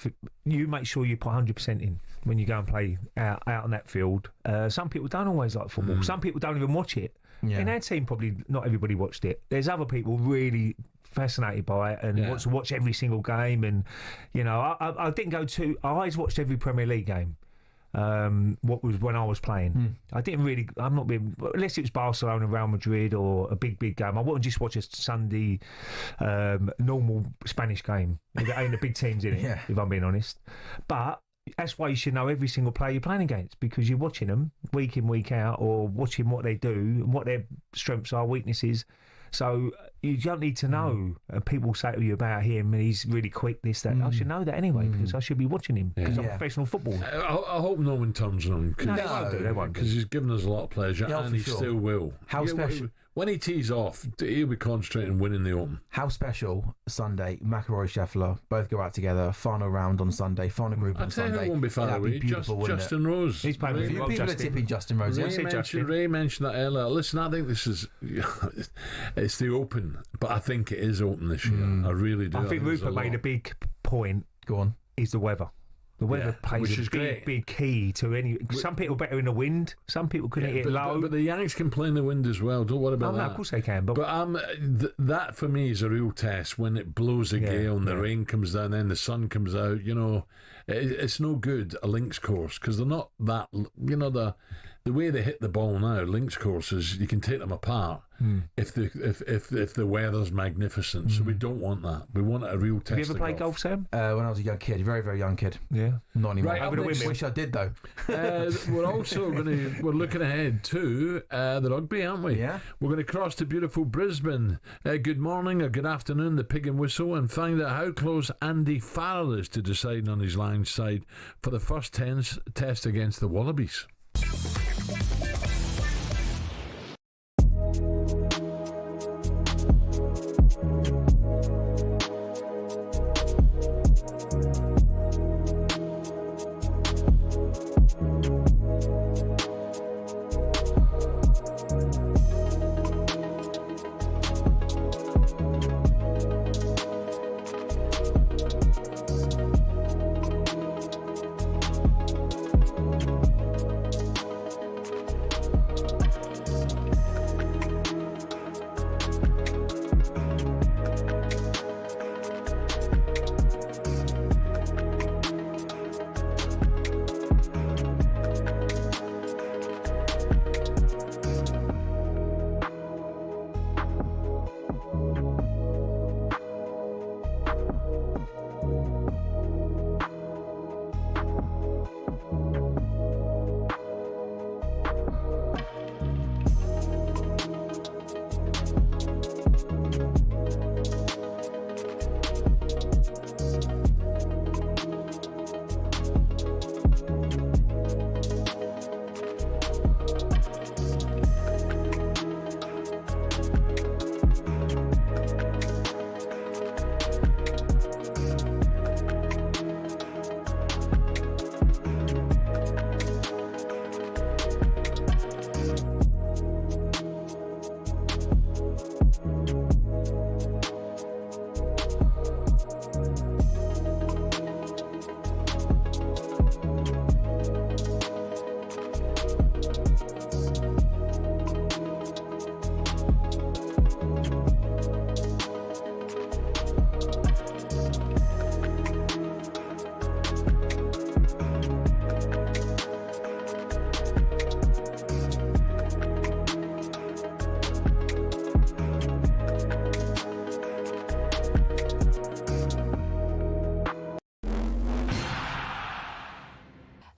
you make sure you put 100% in when you go and play out on that field. Some people don't always like football. Some people don't even watch it. Yeah. In our team, probably not everybody watched it. There's other people really fascinated by it and want to watch every single game. And I didn't go to. I always watched every Premier League game. What was when I was playing? I didn't really. I'm not being unless it was Barcelona, Real Madrid, or a big game. I wouldn't just watch a Sunday normal Spanish game. There ain't the big teams in it. If I'm being honest, but. That's why you should know every single player you're playing against, because you're watching them week in, week out, or watching what they do and what their strengths are, weaknesses. So you don't need to know. People say to you about him, and he's really quick, this, that. I should know that anyway, because I should be watching him, because I'm professional football. I hope no one turns on him. No, they won't do. Because he's given us a lot of pleasure, and he still will. How special? When he tees off, he'll be concentrating on winning the Open. How special Sunday, McIlroy, Scheffler, both go out together, final round on Sunday, final group on Sunday. I tell you who won't be far away, Justin Rose. He's playing with People are tipping Justin Rose. Ray mentioned that earlier. Listen, I think this is, it's the Open, but I think it is Open this year. I really do. I think Rupert made a big point. Go on. Is the weather. The weather plays a big key to any. Some people better in the wind. Some people can hit it low. But the Yanks can play in the wind as well. Don't worry about that. No, of course they can. But that for me is a real test when it blows a gale and the rain comes down, then the sun comes out. You know, it's no good a links course because they're not that. You know the way they hit the ball now, links courses, you can take them apart if the weather's magnificent. So we don't want that. We want a real test. Have you ever played golf, Sam? When I was a young kid, very, very young kid. Yeah. Not anymore. Right, I wish I did, though. We're also we're looking ahead to the rugby, aren't we? Yeah. We're going to cross to beautiful Brisbane. Good morning or good afternoon, the Pig and Whistle, and find out how close Andy Farrell is to deciding on his line side for the first test against the Wallabies.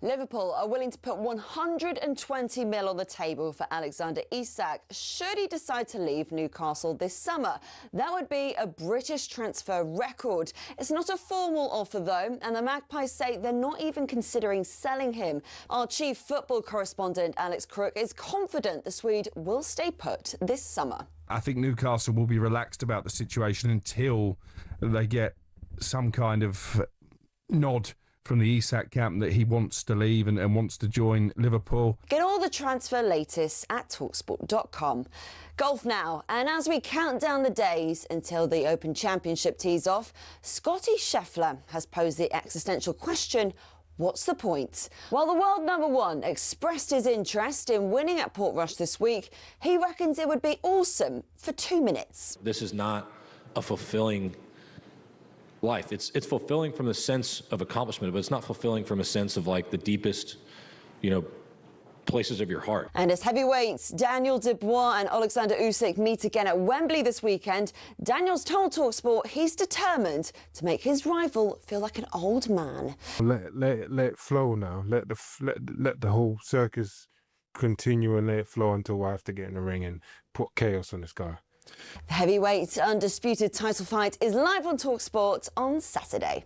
Liverpool are willing to put 120 mil on the table for Alexander Isak should he decide to leave Newcastle this summer. That would be a British transfer record. It's not a formal offer though, and the Magpies say they're not even considering selling him. Our chief football correspondent Alex Crook is confident the Swede will stay put this summer. I think Newcastle will be relaxed about the situation until they get some kind of nod from the Isak camp that he wants to leave and wants to join Liverpool. Get all the transfer latest at talksport.com. Golf now, and as we count down the days until the Open Championship tees off, Scottie Scheffler has posed the existential question, what's the point? While the world number one expressed his interest in winning at Portrush this week, he reckons it would be awesome for 2 minutes. This is not a fulfilling life. It's fulfilling from the sense of accomplishment, but it's not fulfilling from a sense of like the deepest, places of your heart. And as heavyweights Daniel Dubois and Alexander Usyk meet again at Wembley this weekend, Daniel's told talkSPORT he's determined to make his rival feel like an old man. Let it flow now. Let the whole circus continue and let it flow until I have to get in the ring and put chaos on this guy. The heavyweight undisputed title fight is live on talkSPORT on Saturday.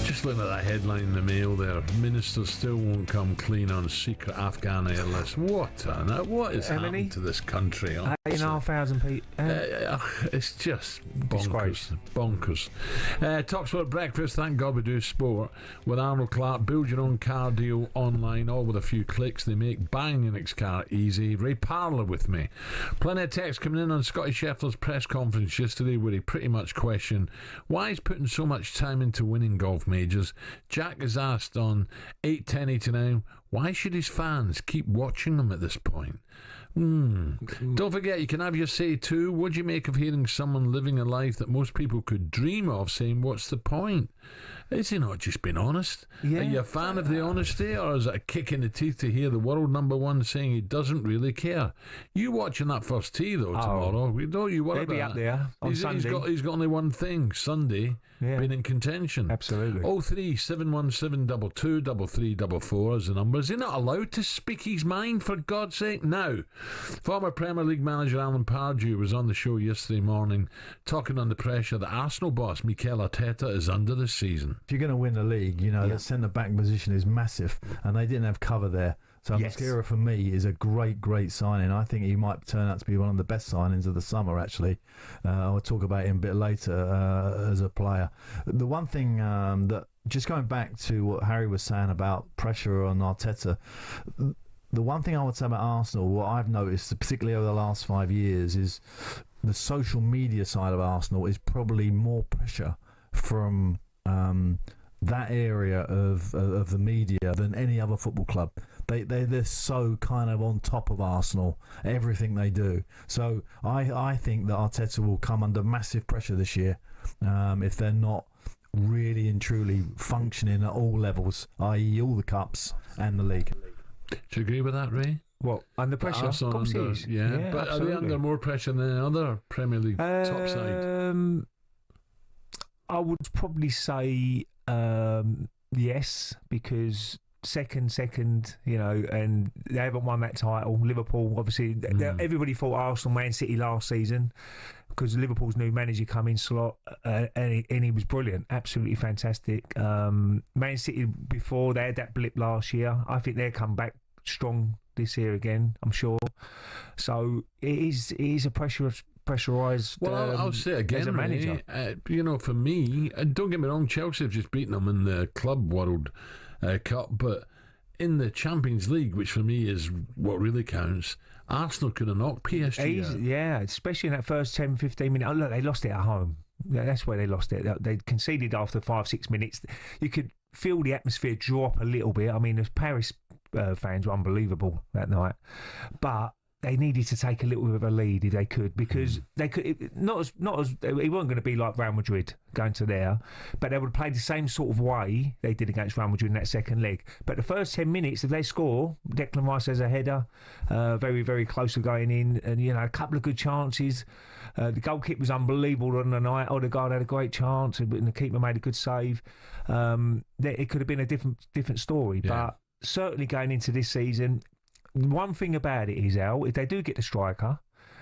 Just looking at that headline in the Mail there. Minister still won't come clean on secret Afghan air list. What is happening to this country? 8,500 people. It's just bonkers. talkSPORT Breakfast, thank God we do sport. With Arnold Clark, build your own car deal online, all with a few clicks. They make buying your next car easy. Ray Parlour with me. Plenty of text coming in on Scottie Scheffler's press conference yesterday, where he pretty much questioned why he's putting so much time into winning golf majors. Jack is asked on 8:10:89, why should his fans keep watching them at this point? Don't forget, you can have your say too. What do you make of hearing someone living a life that most people could dream of saying, what's the point? Is he not just being honest? Yeah. Are you a fan of the honesty, or is it a kick in the teeth to hear the world number one saying he doesn't really care? You watching that first tee though tomorrow? Don't you worry He'll be about up there on Sunday. He's got only one thing: Sunday, being in contention. Absolutely. 03717223344 is the number. Is he not allowed to speak his mind, for God's sake? Now, former Premier League manager Alan Brazil was on the show yesterday morning talking on the pressure that Arsenal boss Mikel Arteta is under this season. If you're going to win the league, the centre-back position is massive, and they didn't have cover there. So Mascara, for me, is a great signing. I think he might turn out to be one of the best signings of the summer, actually. I'll talk about him a bit later as a player. The one thing that, just going back to what Harry was saying about pressure on Arteta, the one thing I would say about Arsenal, what I've noticed, particularly over the last 5 years, is the social media side of Arsenal is probably more pressure from that area of the media than any other football club. They're so kind of on top of Arsenal, everything they do. So I think that Arteta will come under massive pressure this year if they're not really and truly functioning at all levels, i.e. all the cups and the league. Do you agree with that, Ray? What, under pressure? Of course he is. Yeah, but absolutely. Are they under more pressure than other Premier League top side? I would probably say yes, because second, and they haven't won that title. Liverpool, obviously, everybody thought Arsenal, Man City last season, because Liverpool's new manager come in slot, and he was brilliant, absolutely fantastic. Man City before, they had that blip last year. I think they'll come back strong this year again, I'm sure. So it is a pressurised. Well, I'll say again, as a manager. For me, don't get me wrong, Chelsea have just beaten them in the Club World Cup, but in the Champions League, which for me is what really counts, Arsenal could have knocked PSG out. Yeah, especially in that first 10-15 minutes. Oh, look, they lost it at home. That's where they lost it. They conceded after 5-6 minutes. You could feel the atmosphere drop a little bit. I mean, the Paris fans were unbelievable that night, but they needed to take a little bit of a lead if they could, because they could it weren't going to be like Real Madrid going to there, but they would have played the same sort of way they did against Real Madrid in that second leg. But the first 10 minutes, if they score, Declan Rice has a header, very, very close to going in, and a couple of good chances. The goalkeeper was unbelievable on the night. Odegaard had a great chance, and the keeper made a good save. It could have been a different story, but certainly going into this season, one thing about it is, Al, if they do get the striker,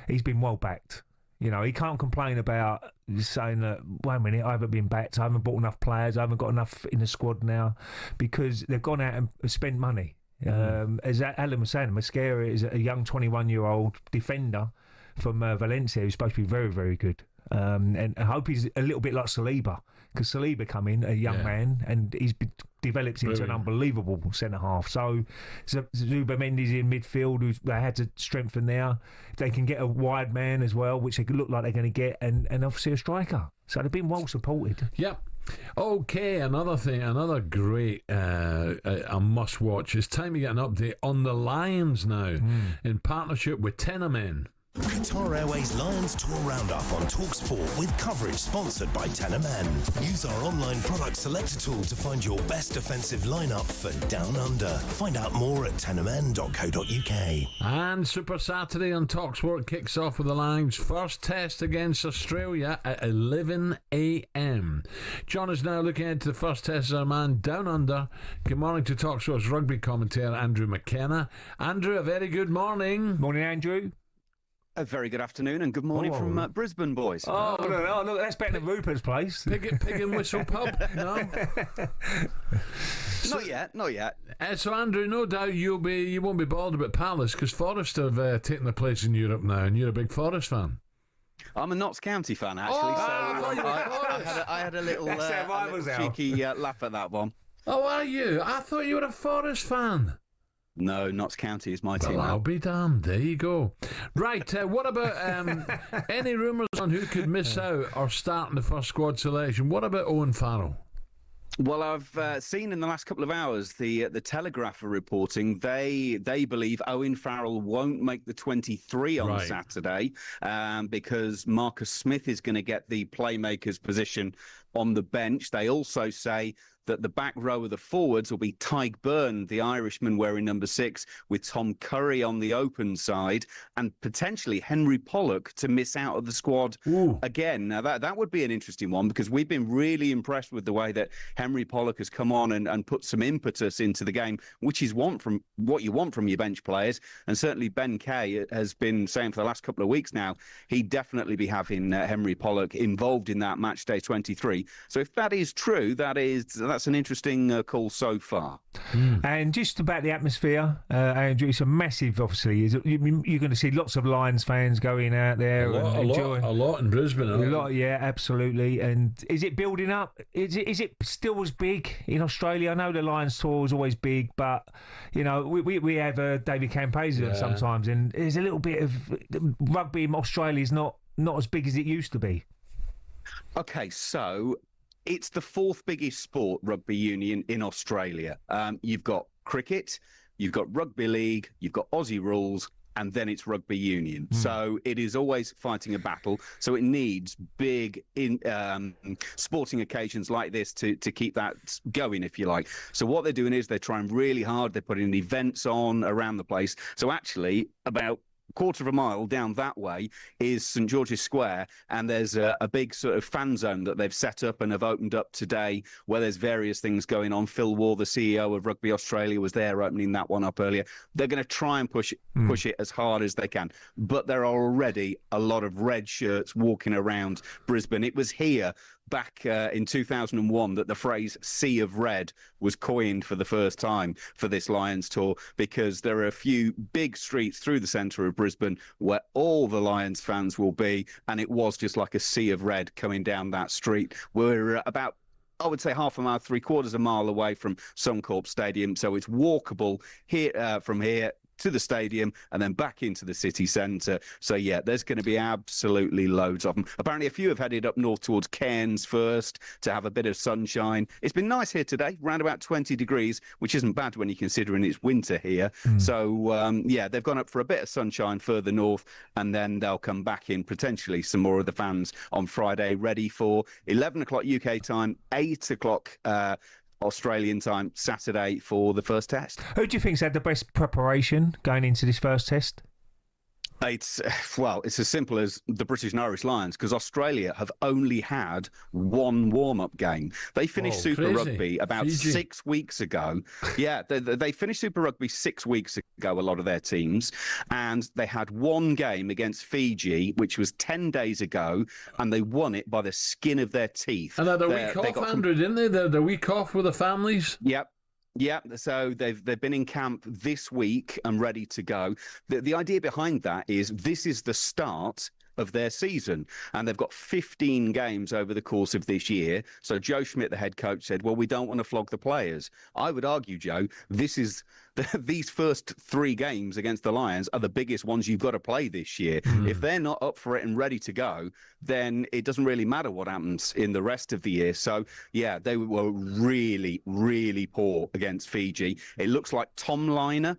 he's been well backed. He can't complain about saying that, wait a minute, I haven't been backed, I haven't bought enough players, I haven't got enough in the squad now, because they've gone out and spent money. As Alan was saying, Mascara is a young 21-year-old defender from Valencia, who's supposed to be very, very good. And I hope he's a little bit like Saliba, because Saliba come in, a young man, and he's develops into an unbelievable centre-half. So Zubimendi's in midfield, who they had to strengthen there. If they can get a wide man as well, which they look like they're going to get, and obviously a striker. So they've been well supported. Yep. Okay, another thing, another great a must-watch. It's time to get an update on the Lions now, in partnership with Tenamen. Qatar Airways Lions Tour Roundup on talkSPORT with coverage sponsored by Tenamen. Use our online product selector tool to find your best defensive lineup for Down Under. Find out more at tenamen.co.uk. And Super Saturday on talkSPORT kicks off with the Lions' first test against Australia at 11 a.m. John is now looking into the first test as our man Down Under. Good morning to talkSPORT's rugby commentator Andrew McKenna. Andrew, a very good morning. Morning, Andrew. A very good afternoon and good morning from Brisbane, boys. Look, that's better than Rupert's place. Pig and Whistle Pub? No? Not yet. So, Andrew, no doubt you won't be bothered about Palace, because Forest have taken their place in Europe now, and you're a big Forest fan. I'm a Notts County fan, actually, I had a little cheeky laugh at that one. Oh, are you? I thought you were a Forest fan. No, Notts County is my team. Well, I'll be damned. There you go. Right, what about any rumours on who could miss out or start in the first squad selection? What about Owen Farrell? Well, I've seen in the last couple of hours the Telegraph are reporting they believe Owen Farrell won't make the 23 on Saturday because Marcus Smith is going to get the playmaker's position on the bench. They also say that the back row of the forwards will be Tyke Byrne, the Irishman wearing number 6, with Tom Curry on the open side, and potentially Henry Pollock to miss out of the squad again. Now, that would be an interesting one, because we've been really impressed with the way that Henry Pollock has come on and put some impetus into the game, which is what you want from your bench players. And certainly Ben Kay has been saying for the last couple of weeks now, he'd definitely be having Henry Pollock involved in that match day 23. So if that is true, that's an interesting call so far. And just about the atmosphere, Andrew, it's a massive, obviously. You're going to see lots of Lions fans going out there and enjoying. A lot in Brisbane. A lot, yeah, absolutely. And is it building up? Is it still as big in Australia? I know the Lions tour is always big, but you know we have David Campazzo sometimes, and there's a little bit of rugby in Australia is not as big as it used to be. Okay, so it's the 4th biggest sport, rugby union, in Australia. You've got cricket, you've got rugby league, you've got Aussie rules, and then it's rugby union. So it is always fighting a battle. So it needs big sporting occasions like this to keep that going, if you like. So what they're doing is they're trying really hard. They're putting events on around the place. So actually, about quarter of a mile down that way is St George's Square, and there's a big sort of fan zone that they've set up and have opened up today where there's various things going on. Phil Waugh, the CEO of Rugby Australia, was there opening that one up earlier. They're going to try and push it as hard as they can, but there are already a lot of red shirts walking around Brisbane. It was here back in 2001 that the phrase Sea of Red was coined for the first time for this Lions tour, because there are a few big streets through the centre of Brisbane where all the Lions fans will be, and it was just like a sea of red coming down that street. We're about, I would say, half a mile, 3/4 a mile away from Suncorp Stadium, so it's walkable here from here to the stadium and then back into the city centre. So, yeah, there's going to be absolutely loads of them. Apparently, a few have headed up north towards Cairns first to have a bit of sunshine. It's been nice here today, around about 20 degrees, which isn't bad when you're considering it's winter here. So, yeah, they've gone up for a bit of sunshine further north, and then they'll come back in, potentially some more of the fans on Friday, ready for 11 o'clock UK time, 8 o'clock Australian time Saturday for the first test. Who do you think's had the best preparation going into this first test? It's as simple as the British and Irish Lions, because Australia have only had one warm-up game. They finished Super Rugby about Fiji. 6 weeks ago. Yeah, they finished Super Rugby 6 weeks ago, a lot of their teams, and they had one game against Fiji, which was 10 days ago, and they won it by the skin of their teeth. And they had a week off, Andrew, didn't they? The week off with the families? Yep. Yeah, so they've been in camp this week and ready to go. The idea behind that is this is the start of their season, and they've got 15 games over the course of this year. So Joe Schmidt, the head coach, said, well, we don't want to flog the players. I would argue, Joe, these first 3 games against the Lions are the biggest ones you've got to play this year. If they're not up for it and ready to go, then it doesn't really matter what happens in the rest of the year. So, yeah, they were really, really poor against Fiji. It looks like Tom Liner,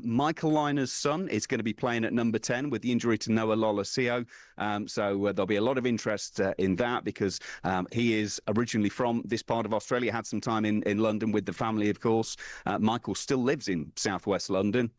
Michael Liner's son, is going to be playing at number 10 with the injury to Noah Lolosio. So there'll be a lot of interest in that because he is originally from this part of Australia, had some time in London with the family, of course. Michael still lives in southwest London,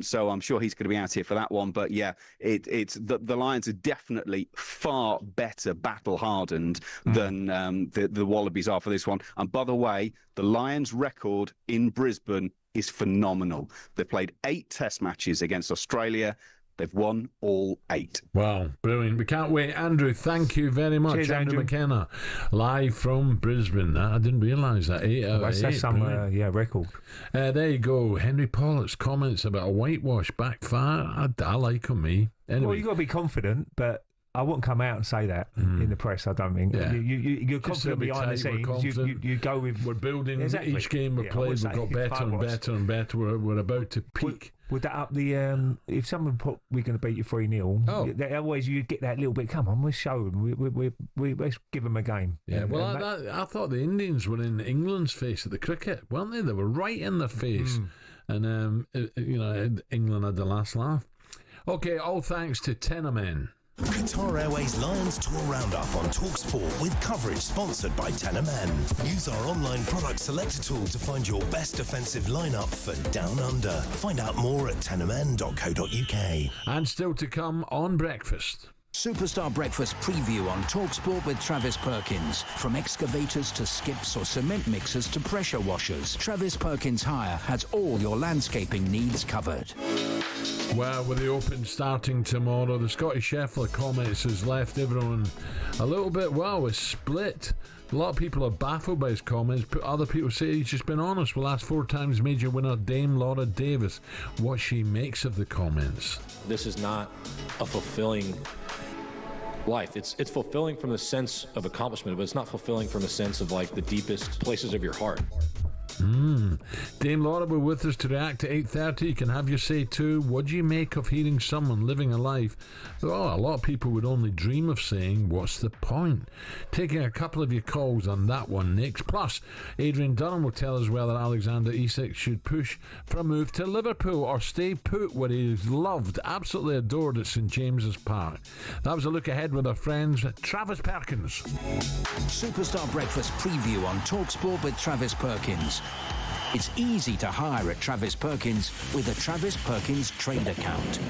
so I'm sure he's going to be out here for that one. But yeah, it's the Lions are definitely far better battle-hardened than the Wallabies are for this one. And by the way, the Lions' record in Brisbane is phenomenal. They've played 8 test matches against Australia. They've won all 8. Wow, brilliant. We can't wait. Andrew, thank you very much. Cheers, Andrew Andrew. McKenna, live from Brisbane. I didn't realise that. 8 out of 8. That's some record. There you go. Henry Pollock's comments about a whitewash backfire. I like them, me. Anyway. Well, you've got to be confident, but I wouldn't come out and say that in the press, I don't think. Yeah. You're confident behind the scenes. You go with... We're building each game we play. We've got better and better and better. We're about to peak. Would that up the... if someone put, we're going to beat you 3-0, always you get that little bit, come on, we'll show them. Let's give them a game. Yeah, I thought the Indians were in England's face at the cricket, weren't they? They were right in their face. And, England had the last laugh. Okay, all thanks to Tenormen. Qatar Airways Lions Tour Roundup on talkSPORT with coverage sponsored by Tenormen. Use our online product selector tool to find your best defensive lineup for Down Under. Find out more at tenormen.co.uk. And still to come on Breakfast. Superstar Breakfast preview on talkSPORT with Travis Perkins. From excavators to skips or cement mixers to pressure washers, Travis Perkins Hire has all your landscaping needs covered. Well, with the Open starting tomorrow, the Scottie Scheffler comments has left everyone a little bit, we're split. A lot of people are baffled by his comments, but other people say he's just been honest. We'll ask 4 times major winner Dame Laura Davis what she makes of the comments. This is not a fulfilling life. It's fulfilling from the sense of accomplishment, but it's not fulfilling from the sense of like the deepest places of your heart. Dame Laura will be with us to react to 8:30. You can have your say too. What do you make of hearing someone living a life a lot of people would only dream of saying, what's the point? Taking a couple of your calls on that one next. Plus, Adrian Dunham will tell us whether Alexander Isak should push for a move to Liverpool or stay put where he is loved, absolutely adored at St James's Park. That was a look ahead with our friends Travis Perkins. Superstar Breakfast preview on talkSPORT with Travis Perkins. It's easy to hire at Travis Perkins with a Travis Perkins trade account.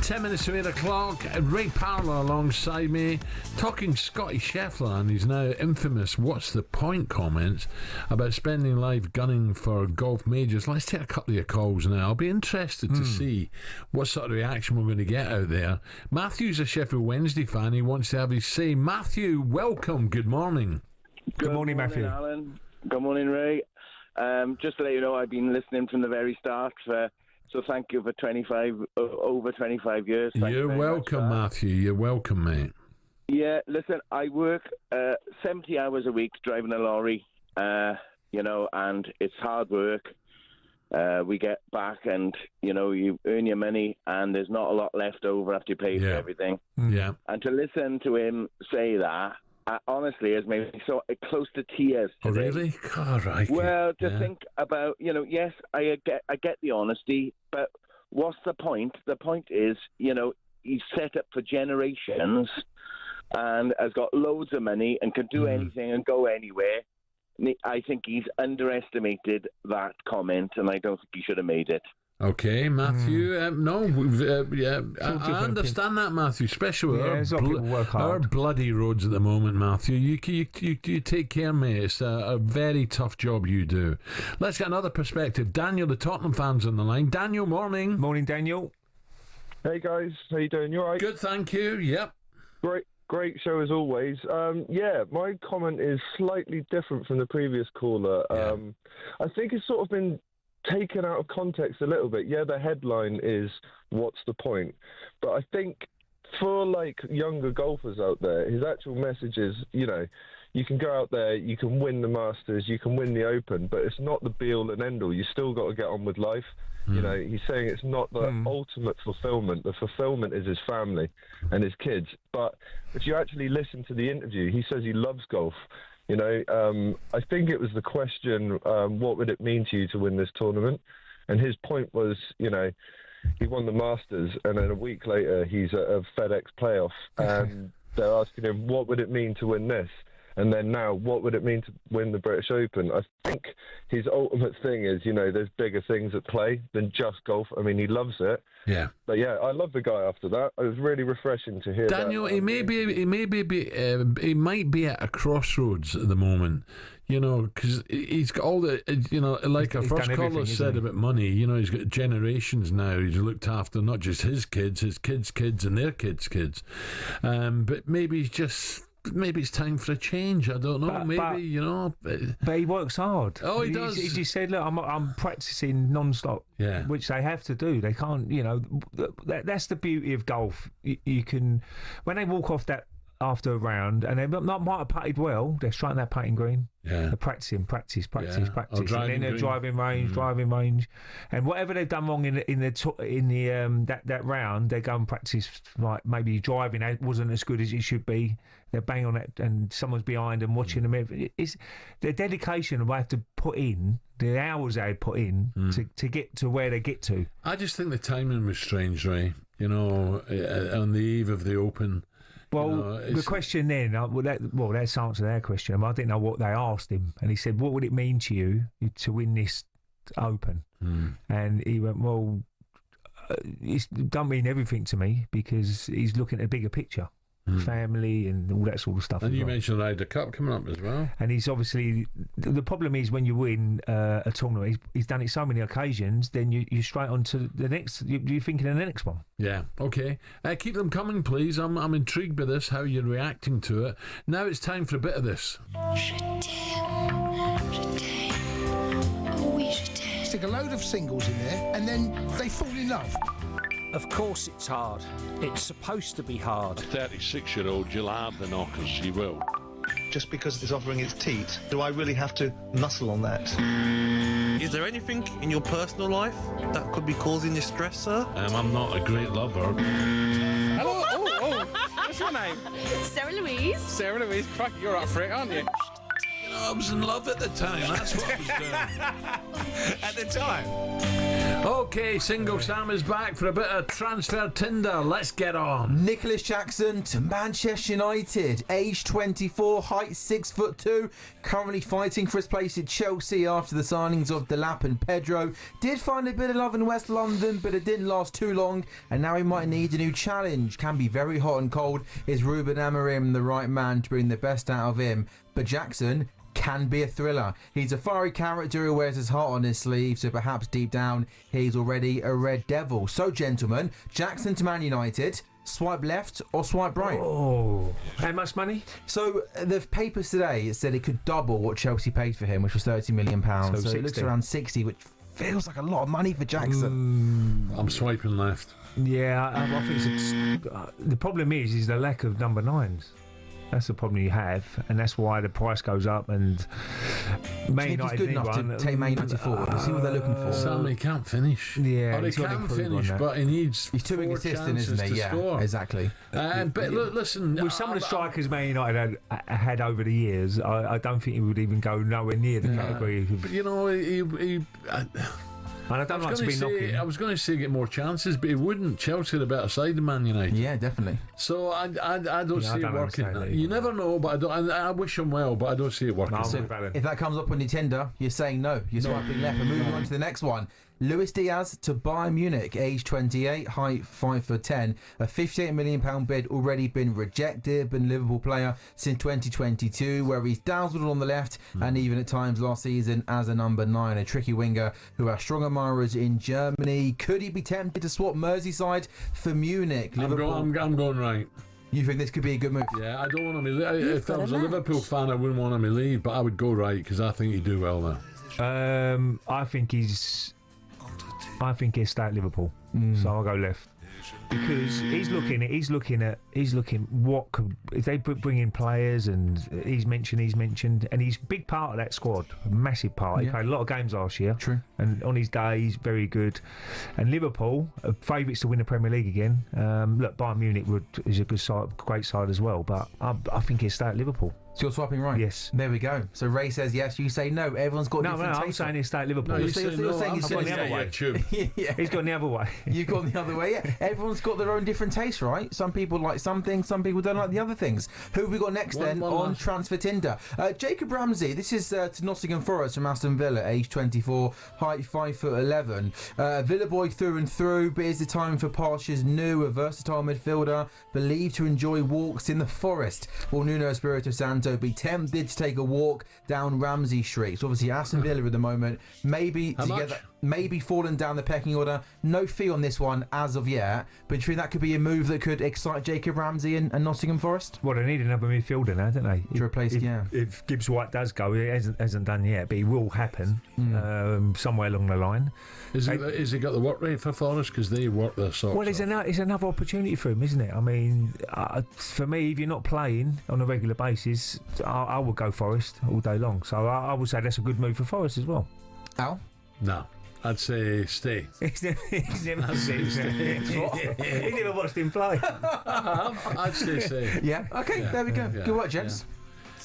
10 minutes to 8 o'clock. Ray Parlour alongside me, talking Scottie Scheffler and his now infamous "What's the point?" comments about spending life gunning for golf majors. Let's take a couple of your calls now. I'll be interested to see what sort of reaction we're going to get out there. Matthew's a Sheffield Wednesday fan. He wants to have his say. Matthew, welcome. Good morning. Good morning, Matthew. Alan. Good morning, Ray. Just to let you know, I've been listening from the very start. So thank you for over 25 years. You're welcome, Matthew. You're welcome, mate. Yeah, listen, I work 70 hours a week driving a lorry, and it's hard work. We get back and, you earn your money and there's not a lot left over after you pay for everything. Yeah. And to listen to him say that, honestly, has made me so close to tears today. Oh, really? God, right. Well, to think about, yes, I get the honesty, but what's the point? The point is, he's set up for generations and has got loads of money and can do anything and go anywhere. I think he's underestimated that comment, and I don't think he should have made it. Okay, Matthew. I understand that, Matthew. Especially with our bloody roads at the moment, Matthew. You take care, mate. It's a very tough job you do. Let's get another perspective. Daniel, the Tottenham fans on the line. Daniel, morning. Morning, Daniel. Hey guys, how you doing? You all right? Good, thank you. Yep. Great show as always. My comment is slightly different from the previous caller. I think it's sort of been taken out of context a little bit. Yeah, the headline is "What's the point?" But I think for younger golfers out there, his actual message is, you can go out there, you can win the Masters, you can win the Open, but it's not the be-all and end-all. You still got to get on with life. He's saying it's not the ultimate fulfillment. The fulfillment is his family and his kids. But if you actually listen to the interview, he says he loves golf. I think it was the question, what would it mean to you to win this tournament? And his point was, he won the Masters, and then a week later he's at a FedEx playoff, and they're asking him, what would it mean to win this? And then now, what would it mean to win the British Open? I think his ultimate thing is, there's bigger things at play than just golf. I mean, he loves it. Yeah. But yeah, I love the guy after that. It was really refreshing to hear Daniel, that. he might be at a crossroads at the moment, because he's got all the, like our first caller said about money, he's got generations now. He's looked after not just his kids' kids, and their kids' kids. But maybe it's time for a change. I don't know. But he works hard. Oh, he does. He just said, "Look, I'm practicing non-stop," which they have to do. They can't, that's the beauty of golf. You can, when they walk off that after a round, and they might have putted well, they're striking that putting green. Yeah. They're practicing, practice. And then they're green. driving range, and whatever they've done wrong in that round, they go and practice. Like maybe driving wasn't as good as it should be. They're bang on it, and someone's behind them watching them. It's the dedication they have to put in, the hours they put in to get to where they get to. I just think the timing was strange, Ray. On the eve of the Open. Well, the question then, let's answer their question. I didn't know what they asked him, and he said, "What would it mean to you to win this Open?" And he went, "Well, it don't mean everything to me because he's looking at a bigger picture." Family and all that sort of stuff. And you mentioned the Ryder Cup coming up as well. And he's obviously, the problem is when you win a tournament, he's done it so many occasions, then you straight on to the next, you're thinking of the next one. Yeah, okay. Keep them coming, please. I'm intrigued by this, how you're reacting to it. Now it's time for a bit of this. Stick a load of singles in there and then they fall in love. Of course it's hard. It's supposed to be hard. A 36-year-old, you'll have the knockers, you will. Just because it's offering its teat, do I really have to muscle on that? Is there anything in your personal life that could be causing you stress, sir? I'm not a great lover. Hello? Oh, what's your name? Sarah Louise. Sarah Louise, you're up for it, aren't you? I was in love at the time. That's what I was doing. At the time. Okay, Single Sam is back for a bit of transfer tinder. Let's get on. Nicholas Jackson to Manchester United, age 24, height 6'2", currently fighting for his place at Chelsea after the signings of Delap and Pedro. Did find a bit of love in West London, but it didn't last too long, and now he might need a new challenge. Can be very hot and cold. Is Ruben Amorim the right man to bring the best out of him? But Jackson can be a thriller. He's a fiery character who wears his heart on his sleeve, so perhaps deep down he's already a Red Devil. So, gentlemen, Jackson to Man United, swipe left or swipe right? Oh, how much money? So, the papers today said it could double what Chelsea paid for him, which was £30 million. So it looks around 60, which feels like a lot of money for Jackson. I'm swiping left. Yeah, I think it's the problem is the lack of number 9s. That's the problem you have, and that's why the price goes up. And Man United he's good enough to take Man United forward. See what they're looking for. Sam, he can't finish. Yeah, or he can finish, but he needs. He's too inconsistent, isn't he? Yeah, score. Exactly. But look, listen, with some of the strikers Man United had over the years, I don't think he would even go nowhere near the category. But you know, and I don't like to be knocking. I was going to say get more chances, but he wouldn't. Chelsea are a better side than Man United. Yeah, definitely. So I don't see it working. You never know, but I wish him well, but I don't see it working. If that comes up on your Tinder, you're saying no. You're swiping left and moving on to the next one. Luis Diaz to Bayern Munich, age 28, height 5'10", a £58 million bid already been rejected. Been a Liverpool player since 2022, where he's dazzled on the left and even at times last season as a number 9, a tricky winger who has strong admirers in Germany. Could he be tempted to swap Merseyside for Munich? I'm going right. You think this could be a good move? Yeah, I don't want him to leave. If I was a Liverpool fan, I wouldn't want him to leave, but I would go right because I think he'd do well there. I think he'll stay at Liverpool, so I'll go left because he's looking what could if they bring in players, and he's mentioned, and he's a big part of that squad, a massive part. He played a lot of games last year, true, and on his day he's very good. And Liverpool are favourites to win the Premier League again. Look, Bayern Munich is a good side, great side as well, but I think he'll stay at Liverpool. So you're swapping right? Yes. There we go. So Ray says yes, you say no. Everyone's got different taste. I'm saying he'll stay at Liverpool. No, you're saying he's gone the other way. Yeah. He's gone the other way. You've gone the other way, yeah. Everyone's got their own different taste, right? Some people like some things, some people don't like the other things. Who have we got next on Transfer Tinder? Jacob Ramsey, this is to Nottingham Forest from Aston Villa, age 24, height 5'11". Villa boy through and through, but is the time for pastures new, a versatile midfielder, believed to enjoy walks in the forest. Will Nuno Espirito Santo be tempted to take a walk down Ramsey Street? So obviously Aston Villa at the moment, maybe falling down the pecking order. No fee on this one as of yet, but do you think that could be a move that could excite Jacob Ramsey and Nottingham Forest? Well, they need another midfielder now, don't they? To replace, if Gibbs White does go, it hasn't done yet, but it will happen somewhere along the line. Has he got the work rate for Forest? Because they work their socks off. It's another opportunity for him, isn't it? I mean, for me, if you're not playing on a regular basis, I would go Forest all day long. So I would say that's a good move for Forest as well. Al? No. I'd say stay. He's never watched him play. I'd say stay. Yeah, okay, there we go. Good work, gents.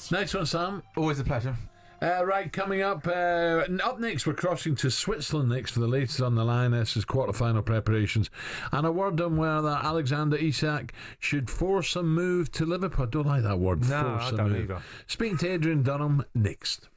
Yeah. Next one, Sam. Always a pleasure. Right, coming up next, we're crossing to Switzerland next for the latest on the line. This is quarter-final preparations. And a word on whether Alexander Isak should force a move to Liverpool. I don't like that word, no, force I don't either. Speaking to Adrian Dunham next.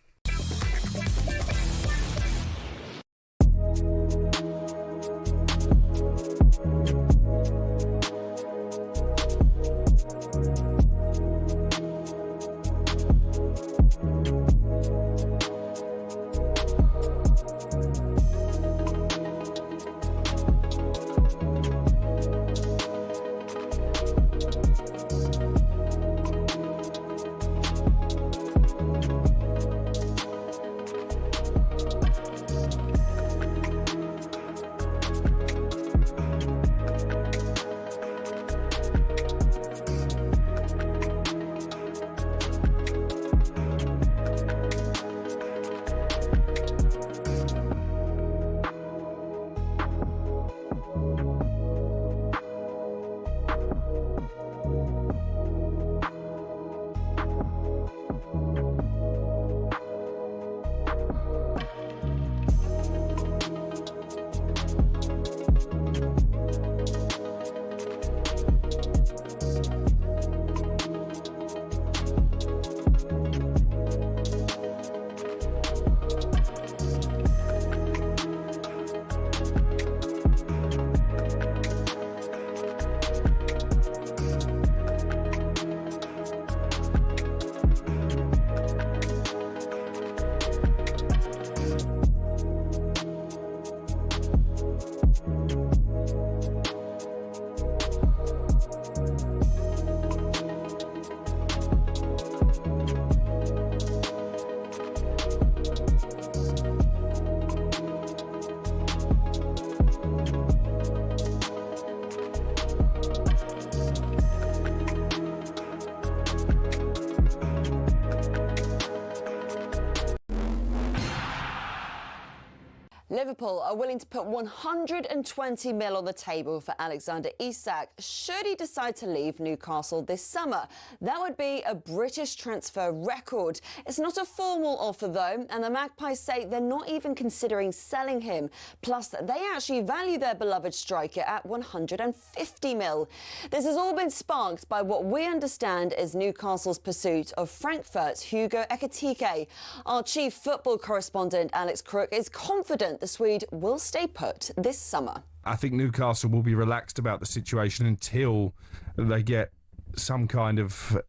Liverpool are willing to put 120 mil on the table for Alexander Isak should he decide to leave Newcastle this summer. That would be a British transfer record. It's not a formal offer though, and the Magpies say they're not even considering selling him. Plus, they actually value their beloved striker at 150 mil. This has all been sparked by what we understand is Newcastle's pursuit of Frankfurt's Hugo Ekitike. Our chief football correspondent Alex Crook is confident the Swede will stay put this summer. I think Newcastle will be relaxed about the situation until they get some kind of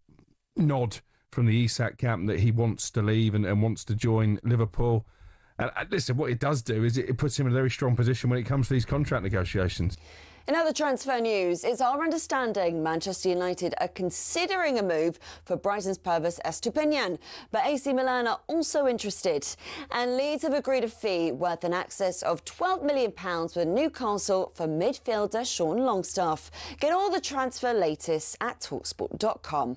nod from the Isak camp that he wants to leave and wants to join Liverpool. And listen, what it does do is it puts him in a very strong position when it comes to these contract negotiations. In other transfer news, it's our understanding Manchester United are considering a move for Brighton's Pervis Estupiñán, but AC Milan are also interested. And Leeds have agreed a fee worth an excess of £12 million with Newcastle for midfielder Sean Longstaff. Get all the transfer latest at talkSPORT.com.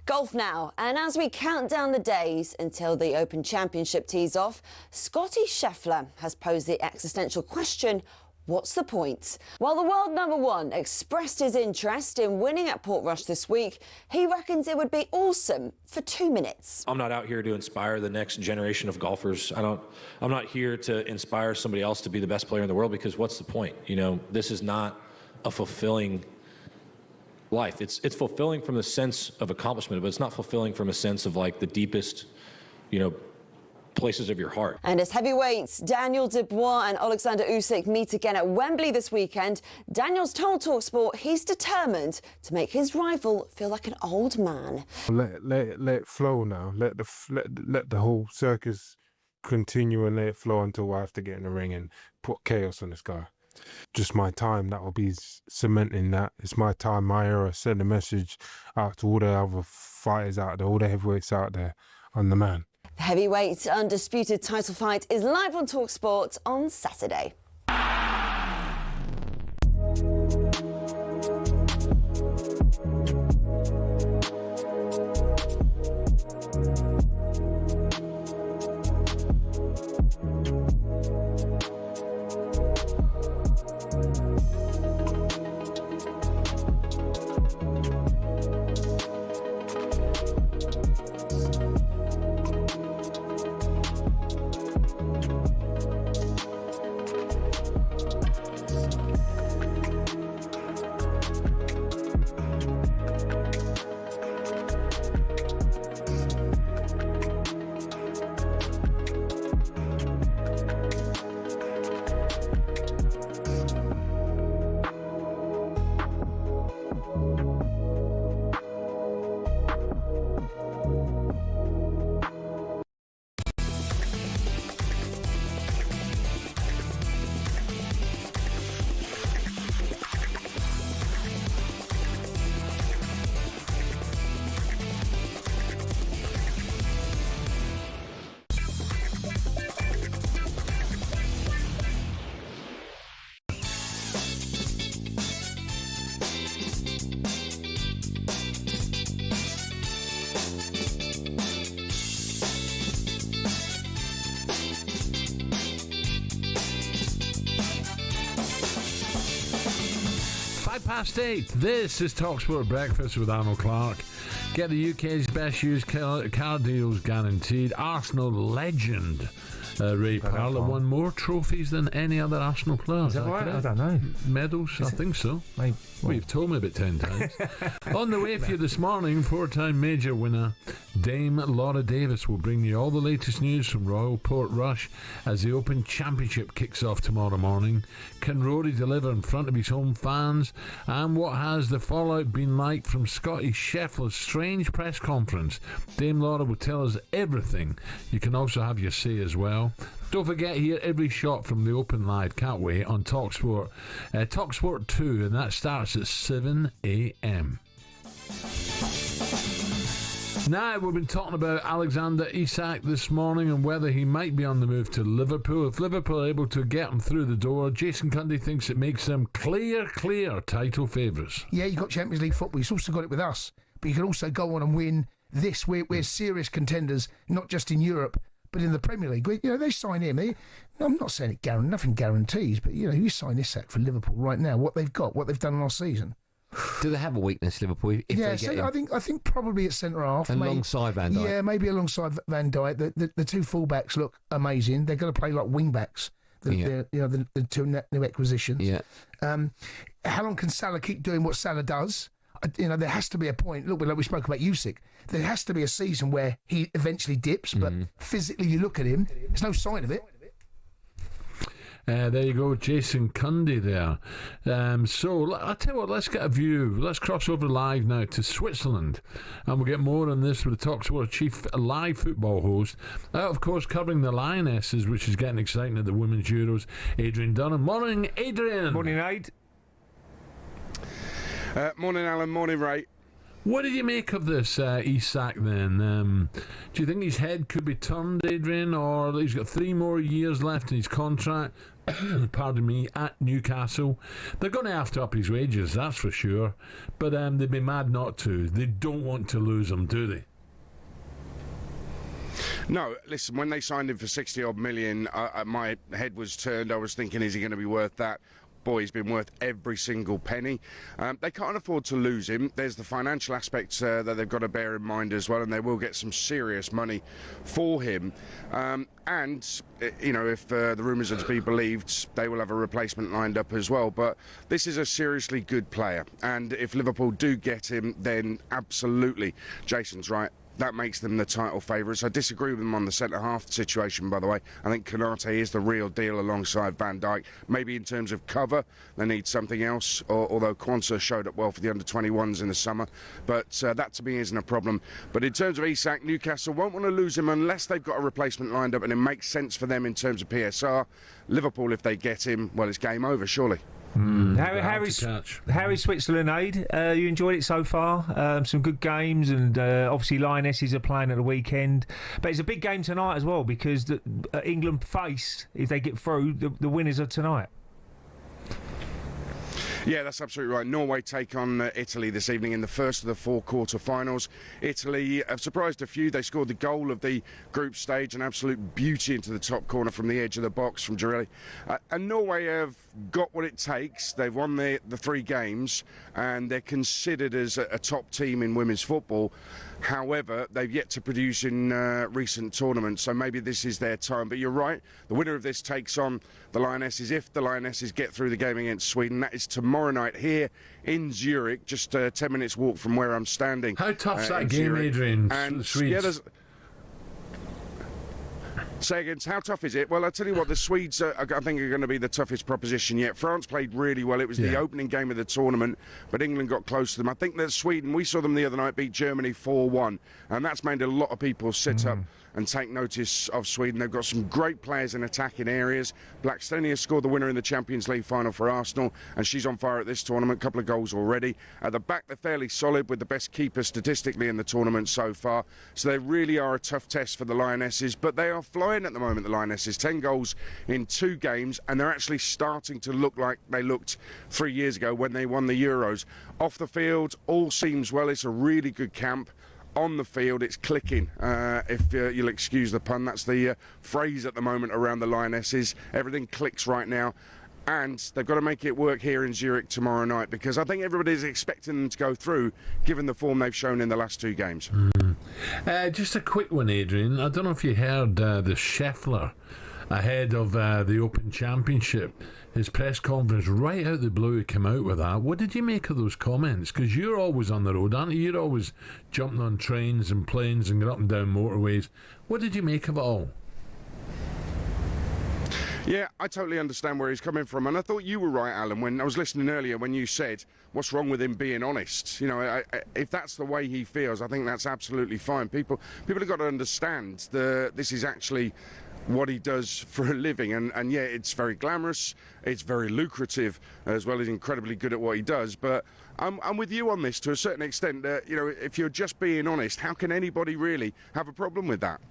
Golf now, and as we count down the days until the Open Championship tees off, Scottie Scheffler has posed the existential question, what's the point? While the world number one expressed his interest in winning at Portrush this week, he reckons it would be awesome for 2 minutes. I'm not out here to inspire the next generation of golfers. I'm not here to inspire somebody else to be the best player in the world, because what's the point? You know, this is not a fulfilling life. It's fulfilling from the sense of accomplishment, but it's not fulfilling from a sense of like the deepest, places of your heart. And as heavyweights Daniel Dubois and Alexander Usyk meet again at Wembley this weekend, Daniel's told talkSPORT he's determined to make his rival feel like an old man. Let it flow now. Let the whole circus continue and let it flow until I have to get in the ring and put chaos on this guy. Just my time, that will be cementing that. It's my time, my era. Send a message out to all the other fighters out there, all the heavyweights out there. I'm the man. The heavyweight undisputed title fight is live on talkSPORT on Saturday. 8:05. This is talkSPORT Breakfast with Arnold Clark. Get the UK's best used car deals guaranteed. Arsenal legend Ray Parlour won more trophies than any other Arsenal player. Is that right? I don't know. Medals? I think so. Maybe. Well, you've told me about 10 times. On the way for you this morning, 4-time major winner Dame Laura Davis will bring you all the latest news from Royal Portrush as the Open Championship kicks off tomorrow morning. Can Rory deliver in front of his home fans? And what has the fallout been like from Scottie Scheffler's strange press conference? Dame Laura will tell us everything. You can also have your say as well. Don't forget, hear every shot from the Open live, can't wait, on talkSPORT. talkSPORT 2, and that starts at 7 a.m. Now, we've been talking about Alexander Isak this morning and whether he might be on the move to Liverpool. If Liverpool are able to get him through the door, Jason Cundy thinks it makes them clear title favourites. Yeah, you got Champions League football. You've also got it with us. But you can also go on and win this. We're serious contenders, not just in Europe, But in the Premier League, they sign him. I'm not saying nothing guarantees, but you sign Isak for Liverpool right now. What they've got, what they've done last season. Do they have a weakness, Liverpool? If they get him? I think probably at centre half, alongside Van Dijk. Yeah, maybe alongside Van Dijk. The two fullbacks look amazing. They're going to play like wing backs. The two new acquisitions. Yeah. How long can Salah keep doing what Salah does? There has to be a point. Look, like we spoke about Isak, there has to be a season where he eventually dips. But physically, you look at him, there's no sign of it. There you go, Jason Cundy there. So I'll tell you what, let's get a view. Let's cross over live now to Switzerland, and we'll get more on this with the talkSPORT chief live football host. Of course, covering the Lionesses, which is getting exciting at the Women's Euros, Adrian Dunham. Morning, Adrian. Morning, Aid. Morning, Alan. Morning, Ray. What did you make of this Isak then? Do you think his head could be turned, Adrian, or he's got 3 more years left in his contract? Pardon me, at Newcastle. They're going to have to up his wages, that's for sure. But they'd be mad not to. They don't want to lose him, do they? No, listen, when they signed him for 60-odd million, my head was turned. I was thinking, is he going to be worth that? Boy, he's been worth every single penny. They can't afford to lose him. There's the financial aspects that they've got to bear in mind as well, and they will get some serious money for him. If the rumours are to be believed, they will have a replacement lined up as well. But this is a seriously good player, and if Liverpool do get him, then absolutely, Jason's right. That makes them the title favourites. I disagree with them on the centre-half situation, by the way. I think Konate is the real deal alongside Van Dijk. Maybe in terms of cover, they need something else, although Kwanzaa showed up well for the under-21s in the summer. But that, to me, isn't a problem. But in terms of Isak, Newcastle won't want to lose him unless they've got a replacement lined up, and it makes sense for them in terms of PSR. Liverpool, if they get him, well, it's game over, surely. How is Switzerland, Aid? You enjoyed it so far? Some good games, and obviously Lionesses are playing at the weekend. But it's a big game tonight as well, because England face, if they get through, the winners of tonight. Yeah, that's absolutely right. Norway take on Italy this evening in the first of the 4 quarter-finals. Italy have surprised a few. They scored the goal of the group stage, an absolute beauty into the top corner from the edge of the box from Girelli. And Norway have got what it takes. They've won the 3 games, and they're considered as a top team in women's football. However, they've yet to produce in recent tournaments, so maybe this is their time. But you're right, the winner of this takes on the Lionesses. If the Lionesses get through the game against Sweden, that is tomorrow night here in Zurich, just 10 minutes walk from where I'm standing. How tough's that game, Zurich. Adrian? And Swedes. Say again, how tough is it? Well, I'll tell you what, the Swedes, I think, are going to be the toughest proposition yet. France played really well. It was the opening game of the tournament, but England got close to them. I think that Sweden, we saw them the other night beat Germany 4-1, and that's made a lot of people sit up and take notice of Sweden. They've got some great players in attacking areas. Blackstenia scored the winner in the Champions League final for Arsenal, and she's on fire at this tournament. A couple of goals already. At the back, they're fairly solid, with the best keeper statistically in the tournament so far. So they really are a tough test for the Lionesses, but they are flying at the moment, the Lionesses. 10 goals in 2 games, and they're actually starting to look like they looked 3 years ago when they won the Euros. Off the field, all seems well. It's a really good camp. On the field, it's clicking, if you'll excuse the pun. That's the phrase at the moment around the Lionesses. Everything clicks right now, and they've got to make it work here in Zurich tomorrow night, because I think everybody's expecting them to go through, given the form they've shown in the last 2 games. Just a quick one, Adrian. I don't know if you heard the Scheffler ahead of the Open Championship. His press conference, right out the blue, came out with that. What did you make of those comments? Because you're always on the road, aren't you? You're always jumping on trains and planes and going up and down motorways. What did you make of it all? Yeah, I totally understand where he's coming from, and I thought you were right, Alan, when I was listening earlier when you said, what's wrong with him being honest? You know, if that's the way he feels, I think that's absolutely fine. People have got to understand this is actually what he does for a living, and yeah, it's very glamorous, it's very lucrative, as well as incredibly good at what he does. But I'm with you on this to a certain extent. You know, if you're just being honest, how can anybody really have a problem with that?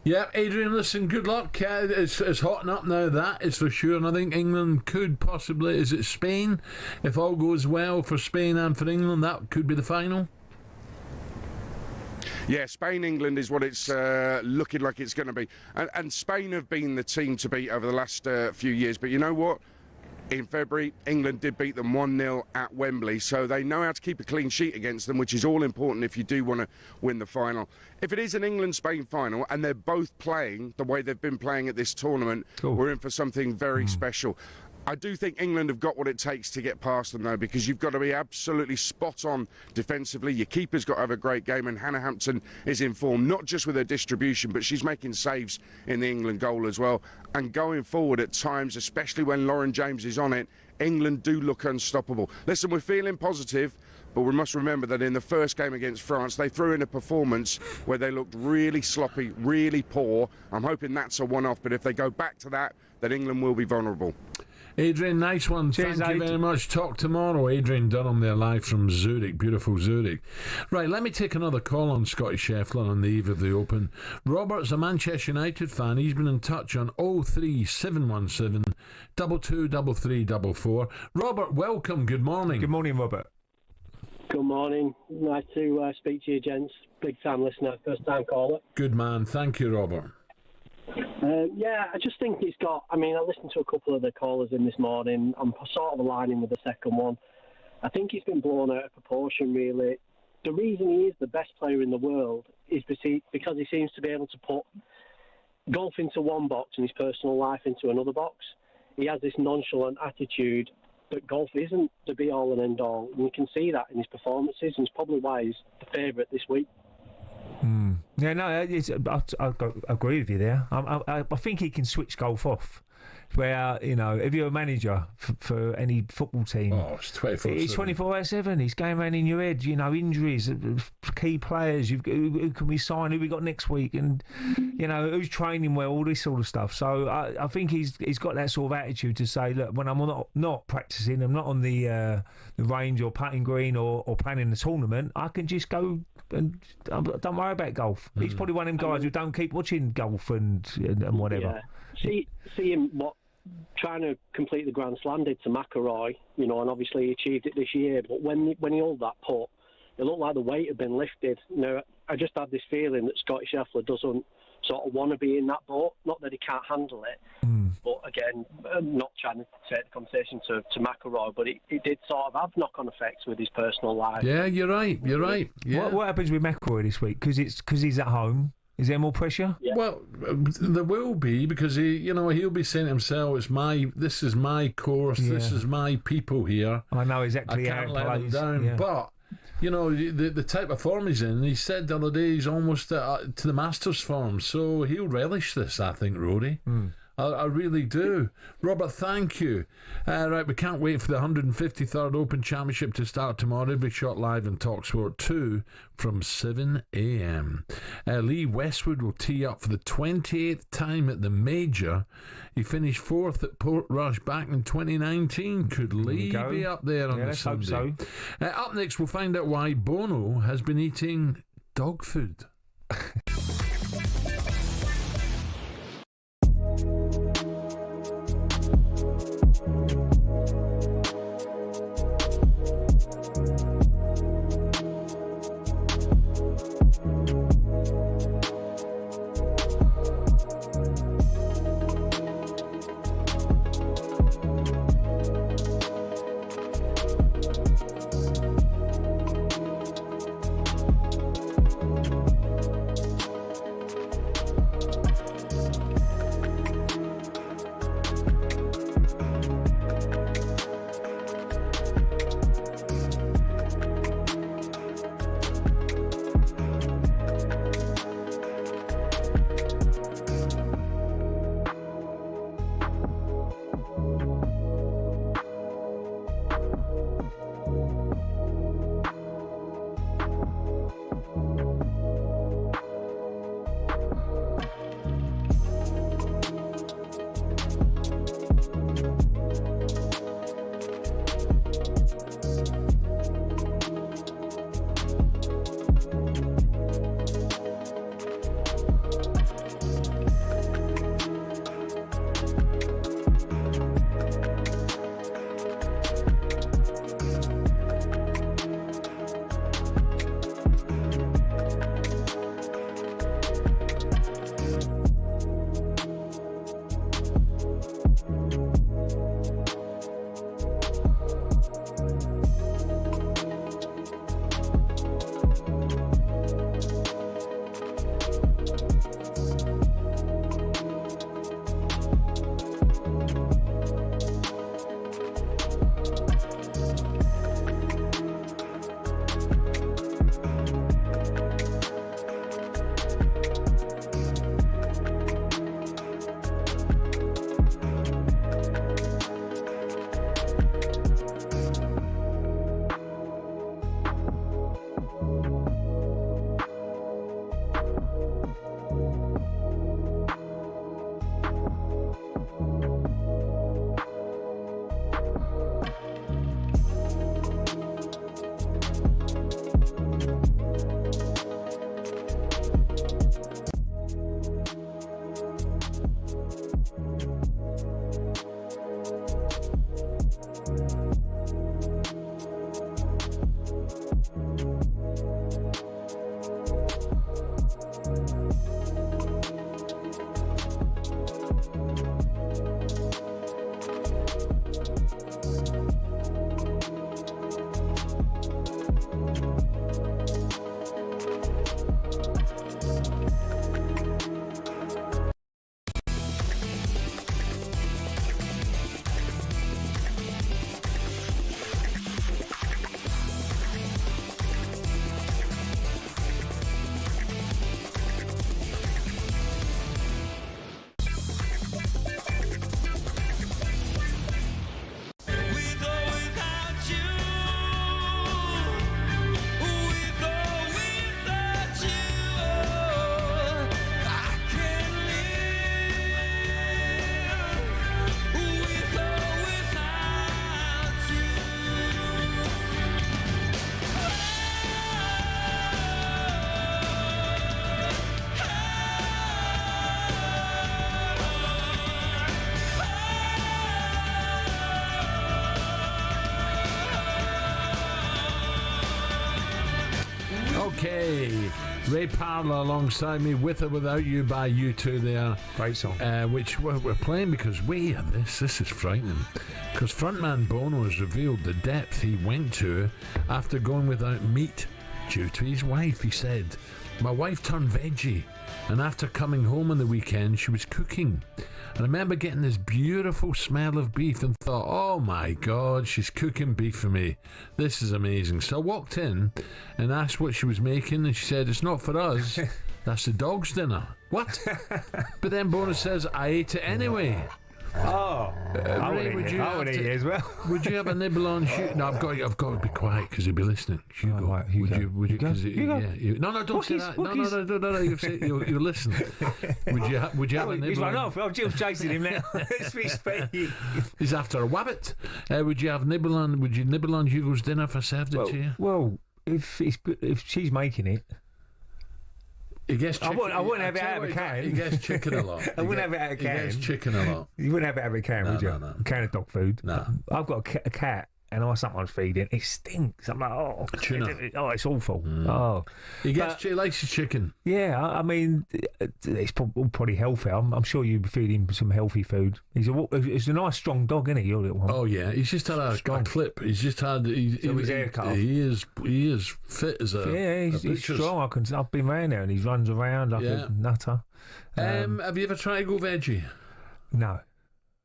Yeah, Adrian, listen, good luck. It's hotting up now, that is for sure, and I think England could possibly, is it Spain? If all goes well for Spain and for England, that could be the final. Yeah, Spain-England is what it's looking like it's going to be. And Spain have been the team to beat over the last few years. But you know what? In February, England did beat them 1-0 at Wembley, so they know how to keep a clean sheet against them, which is all important if you do want to win the final. If it is an England-Spain final and they're both playing the way they've been playing at this tournament, we're in for something very special. I do think England have got what it takes to get past them, though, because you've got to be absolutely spot on defensively. Your keeper's got to have a great game, and Hannah Hampton is in form, not just with her distribution, but she's making saves in the England goal as well. And going forward at times, especially when Lauren James is on it, England do look unstoppable. Listen, we're feeling positive, but we must remember that in the first game against France, they threw in a performance where they looked really sloppy, really poor. I'm hoping that's a one-off, but if they go back to that, then England will be vulnerable. Adrian, nice one. Cheers, Thank you very much. Talk tomorrow. Adrian Dunham there live from Zurich. Beautiful Zurich. Right, let me take another call on Scottie Scheffler on the eve of the Open. Robert's a Manchester United fan. He's been in touch on 03717 223344. Robert, welcome. Good morning. Good morning, Robert. Good morning. Nice to speak to you, gents. Big time listener, first time caller. Good man. Thank you, Robert. Yeah, I just think it's got... I mean, I listened to a couple of the callers in this morning. I'm sort of aligning with the second one. I think he's been blown out of proportion, really. The reason he is the best player in the world is because he seems to be able to put golf into one box and his personal life into another box. He has this nonchalant attitude that golf isn't the be-all and end-all. And you can see that in his performances, and it's probably why he's the favourite this week. Yeah, no, I agree with you there. I think he can switch golf off. Where, you know, if you're a manager for any football team, it's 24/7. It's 24/7. He's going around in your head, you know, injuries, key players, who can we sign, who we got next week, and, you know, who's training well, all this sort of stuff. So I think he's got that sort of attitude to say, look, when I'm not practising, I'm not on the range or putting green or playing in the tournament, I can just go and don't worry about golf. He's probably one of them guys who don't keep watching golf and whatever. Yeah. See him trying to complete the Grand Slam did to McIlroy, you know, and obviously he achieved it this year. But when he held that putt, it looked like the weight had been lifted. You know, I just had this feeling that Scottie Scheffler doesn't sort of want to be in that boat. Not that he can't handle it, but again, I'm not trying to take the conversation to McIlroy, but it did sort of have knock-on effects with his personal life. Yeah, you're right. You're right. Yeah. What happens with McIlroy this week? Because he's at home. Is there more pressure? Yeah. Well, there will be, because he'll be saying to himself, this is my course, this is my people here. I know exactly I how can't it let them plays. down. Yeah. But, you know, the type of form he's in, he said the other day he's almost to the Masters form, so he'll relish this, I think, Rory. I really do. Robert, thank you. Right, we can't wait for the 153rd Open Championship to start tomorrow. Every shot live on talkSPORT 2 from 7 a.m. Lee Westwood will tee up for the 28th time at the Major. He finished 4th at Portrush back in 2019. Could Lee be up there on the Sunday? Hope so. Up next, we'll find out why Bono has been eating dog food. Okay, Ray Parlour alongside me, With or Without You by U2 there. Great song. Which we're playing because this is frightening. Because frontman Bono has revealed the depth he went to after going without meat due to his wife. He said, "My wife turned veggie, and after coming home on the weekend, she was cooking. And I remember getting this beautiful smell of beef and thought, oh my God, she's cooking beef for me. This is amazing." So I walked in and asked what she was making, and she said, "It's not for us. That's the dog's dinner." What? But then Bono says, "I ate it anyway." Oh, Ray, would you eat it as well. Would you have a nibble on Hugo? No, I've got to be quiet because he'll be listening. Hugo, would you? No, don't say that. No. You listen. Would you have a nibble? He's run off. Jill's chasing him now. He's after a wabbit. Would you nibble on Hugo's dinner if I served it to you? Well, if she's making it. He gets chicken. I wouldn't have it out of a can. He gets chicken a lot. I wouldn't have it out of a can. He gets chicken a lot. You wouldn't have it out of a can, would you? No. A can of dog food. No. I've got a cat, and I sometimes feed it. It stinks. I'm like, oh, tuna. It's awful. Oh, he likes his chicken. Yeah, I mean, it's probably healthy. I'm sure you feed him some healthy food. He's a nice strong dog, isn't he? Your little one. Oh yeah, he's just had a clip. He's just had his haircut. He is fit as a. He's strong. I've been around there, and he runs around like a nutter. Have you ever tried to go veggie? No.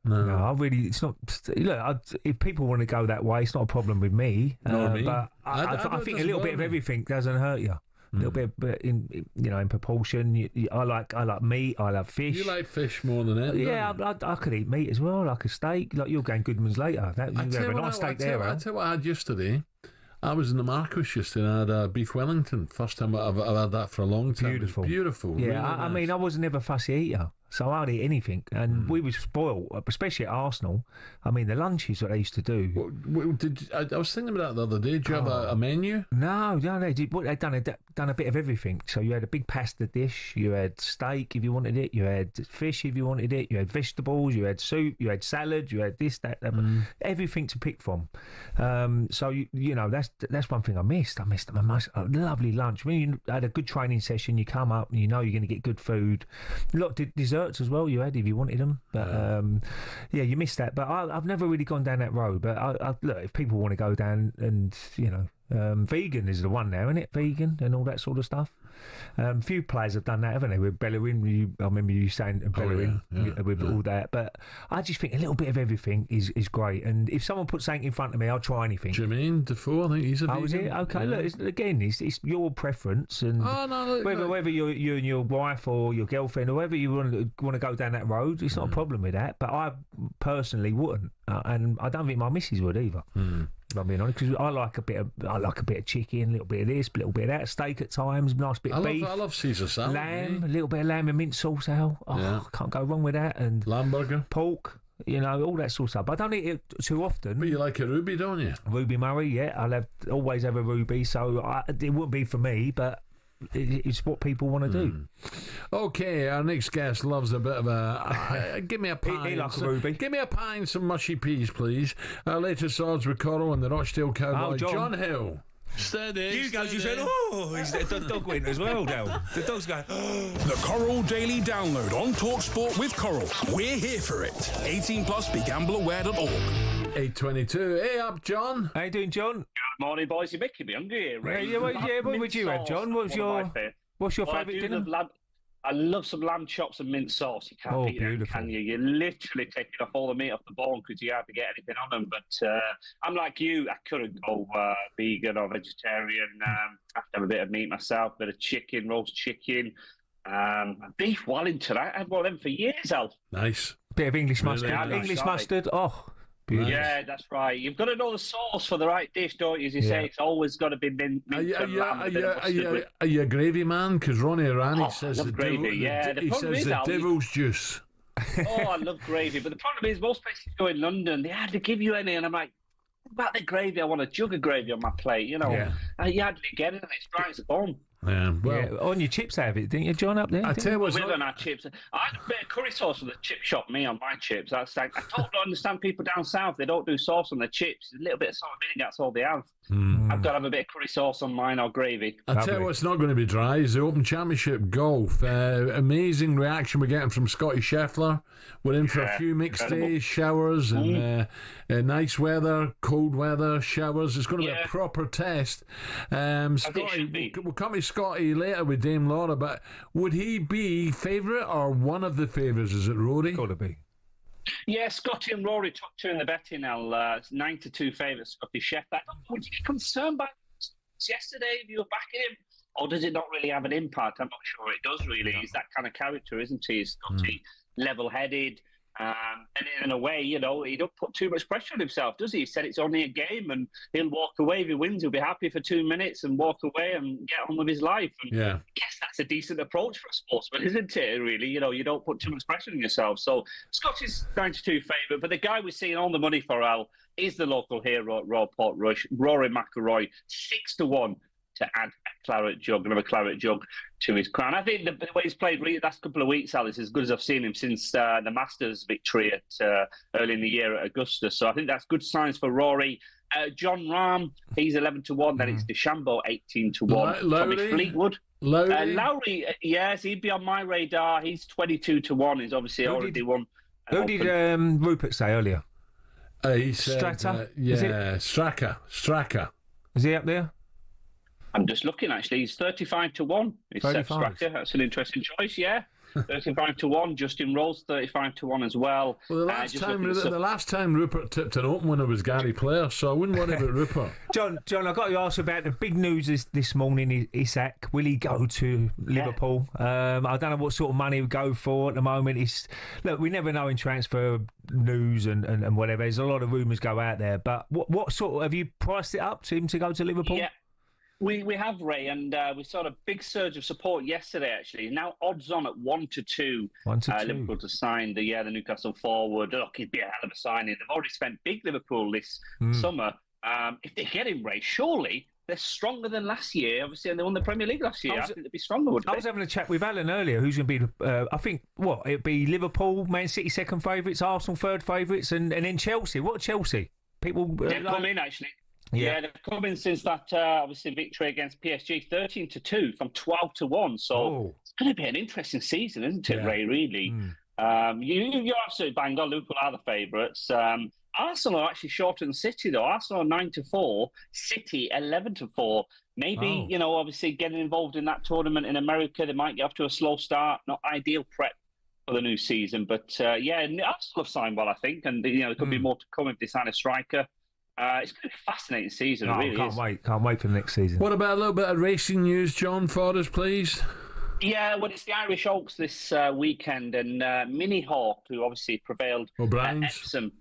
No, it's not. Look, if people want to go that way, it's not a problem with me. But I think a little bit of everything doesn't hurt you. A little bit in proportion. I like meat. I love fish. You like fish more than anything. Yeah, I could eat meat as well, like a steak. Like you're going Goodman's later. You have a nice steak there. I tell you what I had yesterday. I was in the Marquis yesterday and I had beef Wellington. First time I've had that for a long time. Beautiful. Yeah, really I mean, I was never a fussy eater, so I'd eat anything. And we were spoiled, especially at Arsenal. I mean, the lunches that they used to do. I was thinking about that the other day. Did you have a menu? No, they did. They'd done a bit of everything. So you had a big pasta dish, you had steak if you wanted it, you had fish if you wanted it, you had vegetables, you had soup, you had salad, you had this, that, everything to pick from. So that's one thing I missed. I missed a lovely lunch. When you had a good training session, you come up and you know you're going to get good food. A lot of desserts as well you had if you wanted them. But you missed that. But I've never really gone down that road. But look, if people want to go down and vegan is the one now, isn't it? Vegan and all that sort of stuff. A few players have done that, haven't they? With Bellerin, I remember you saying Bellerin with all that. But I just think a little bit of everything is great. And if someone puts something in front of me, I'll try anything. Jermaine Defoe, I think he's a vegan. Oh, is it? Okay, look, it's your preference, and whether you and your wife or your girlfriend or whoever you want to go down that road, it's not a problem with that. But I personally wouldn't, and I don't think my missus would either. I'm being honest, because I like a bit of chicken, a little bit of this, a little bit of that, steak at times, nice bit of beef. I love Caesar salad. Lamb, a little bit of lamb and mint sauce, Al. Can't go wrong with that. And lamb burger, pork, all that sort of stuff. I don't eat it too often. But you like a ruby, don't you? Ruby Murray, yeah. I'll always have a ruby, so it wouldn't be for me, but it's what people want to do. Okay, our next guest loves a bit of a. Give me a pie. He likes a ruby. Give me a pie and some mushy peas, please. Our latest odds with Coral and the Rochdale Cowboy, John Hill. Steady. You guys, you said, he's the dog went as well, Dale. The dog's going, The Coral Daily Download on talkSPORT with Coral. We're here for it. 18 plus, begambleaware.org. 8:22. Hey up, John. How you doing, John? Good morning, boys. You're making me hungry here, Ray. What would you have, John? What's your favourite dinner? I love some lamb chops and mint sauce. You can't beat that, can you? You're literally taking off all the meat off the bone because you hardly get anything on them. But I'm like you. I couldn't go vegan or vegetarian. I have to have a bit of meat myself, a bit of chicken, roast chicken. Beef Wellington. I had one of them for years, Al. Nice. Bit of English mustard. English mustard. Oh. Beautiful. Yeah, that's right. You've got to know the sauce for the right dish, don't you? As you say, it's always got to be mint and lamb. Are you a gravy man? Because Ronnie Irani says the gravy. He says the devil's juice. I love gravy, but the problem is most places you go in London, they hardly give you any, and I'm like, what about the gravy? I want a jug of gravy on my plate. You hardly get it, and it's dry as a bone. Yeah, well, on your chips have it, didn't you, John, up there? I tell you what's we don't have chips. I had a bit of curry sauce from the chip shop, me, on my chips. That's like, I don't understand people down south. They don't do sauce on their chips. A little bit of salt and vinegar, that's all they have. I've got to have a bit of curry sauce on mine or gravy. I tell you what's not going to be dry is the Open Championship golf. Amazing reaction we're getting from Scottie Scheffler. We're in for a few mixed days, showers, and nice weather, cold weather, showers. It's going to be a proper test. Scottie, we'll come to Scottie later with Dame Laura, but would he be favourite or one of the favourites? Is it Rory? Got to be. Yeah, Scottie and Rory took two in the betting. It's 9-2 favourite Scottie Scheffler. I don't know, would you be concerned by yesterday if you were backing him? Or does it not really have an impact? I'm not sure it does really. He's that kind of character, isn't he? Scottie, level-headed. And in a way, you know, he don't put too much pressure on himself, does he? He said it's only a game and he'll walk away. If he wins, he'll be happy for 2 minutes and walk away and get on with his life. And I guess that's a decent approach for a sportsman, isn't it, really? You know, you don't put too much pressure on yourself. So Scottie's 92 favourite, but the guy we're seeing all the money for, Al, is the local hero at Royal Portrush, Rory McIlroy, 6-1 to add another claret jug to his crown. I think the way he's played the last couple of weeks, Alice, is as good as I've seen him since the Masters victory at early in the year at Augusta. So I think that's good signs for Rory. John Rahm, he's 11-1. Then it's DeChambeau, 18-1. Tommy Fleetwood. Lowry, yes, he'd be on my radar. He's 22-1. He's obviously already won. Who did Rupert say earlier? He said, Strata? Straka. Is he up there? I'm just looking, actually. He's 35-1. It's Seth Straka. That's an interesting choice, yeah. 35-1. Justin Rose, 35-1 as well. Well, the last time Rupert tipped an open winner was Gary Player, so I wouldn't worry about Rupert. John, I've got to ask about the big news this morning. Isak, will he go to Liverpool? I don't know what sort of money he would go for at the moment. Look, we never know in transfer news and whatever. There's a lot of rumours go out there, but what sort of, have you priced it up to him to go to Liverpool? Yeah. We have, Ray, and we saw a big surge of support yesterday, actually. Now odds on at 1-2. Liverpool to sign the Newcastle forward. Look, he'd be a hell of a signing. They've already spent big Liverpool this summer. If they get him, Ray, surely they're stronger than last year. Obviously, and they won the Premier League last year. I think they'd be stronger, wouldn't they? I was having a chat with Alan earlier, who's going to be, I think, it'd be Liverpool, Man City second favourites, Arsenal third favourites, and then Chelsea. What Chelsea? People... They've come in, actually. Yeah, they've come in since that obviously victory against PSG, 13-2 from 12-1. So it's going to be an interesting season, isn't it, Ray? Really, you're absolutely bang on. Liverpool are the favourites. Arsenal are actually shorter than City, though. Arsenal are 9-4, City 11-4. Maybe obviously getting involved in that tournament in America, they might get off to a slow start. Not ideal prep for the new season, but Arsenal have signed well, I think, and there could be more to come if they sign a striker. It's going to be a fascinating season. It really can't wait for the next season. What about a little bit of racing news, John, for us, please? Yeah, well, it's the Irish Oaks this weekend, and Mini Hawk, who obviously prevailed at Epsom.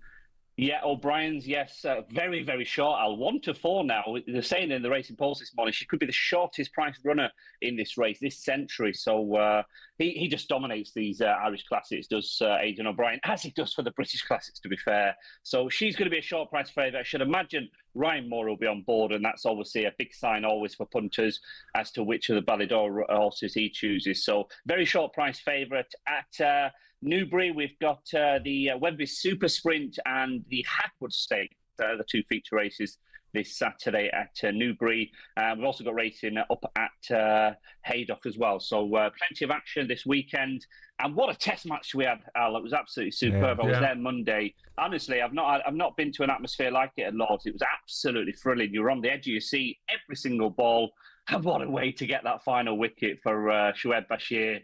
Yeah, O'Brien's, yes. Very, very short, Al. 1-4 now. They're saying in the Racing Post this morning she could be the shortest priced runner in this race this century. So he just dominates these Irish Classics, does Aidan O'Brien, as he does for the British Classics, to be fair. So she's going to be a short price favourite. I should imagine Ryan Moore will be on board, and that's obviously a big sign always for punters as to which of the Ballydor horses he chooses. So very short price favourite. At Newbury, we've got the Wembley Super Sprint and the Hackwood Stakes, the two feature races this Saturday at Newbury. We've also got racing up at Haydock as well. So plenty of action this weekend. And what a test match we had, Al. It was absolutely superb. I was there Monday. Honestly, I've not been to an atmosphere like it at Lord's. It was absolutely thrilling. You were on the edge of your seat every single ball. And what a way to get that final wicket for Shoaib Bashir.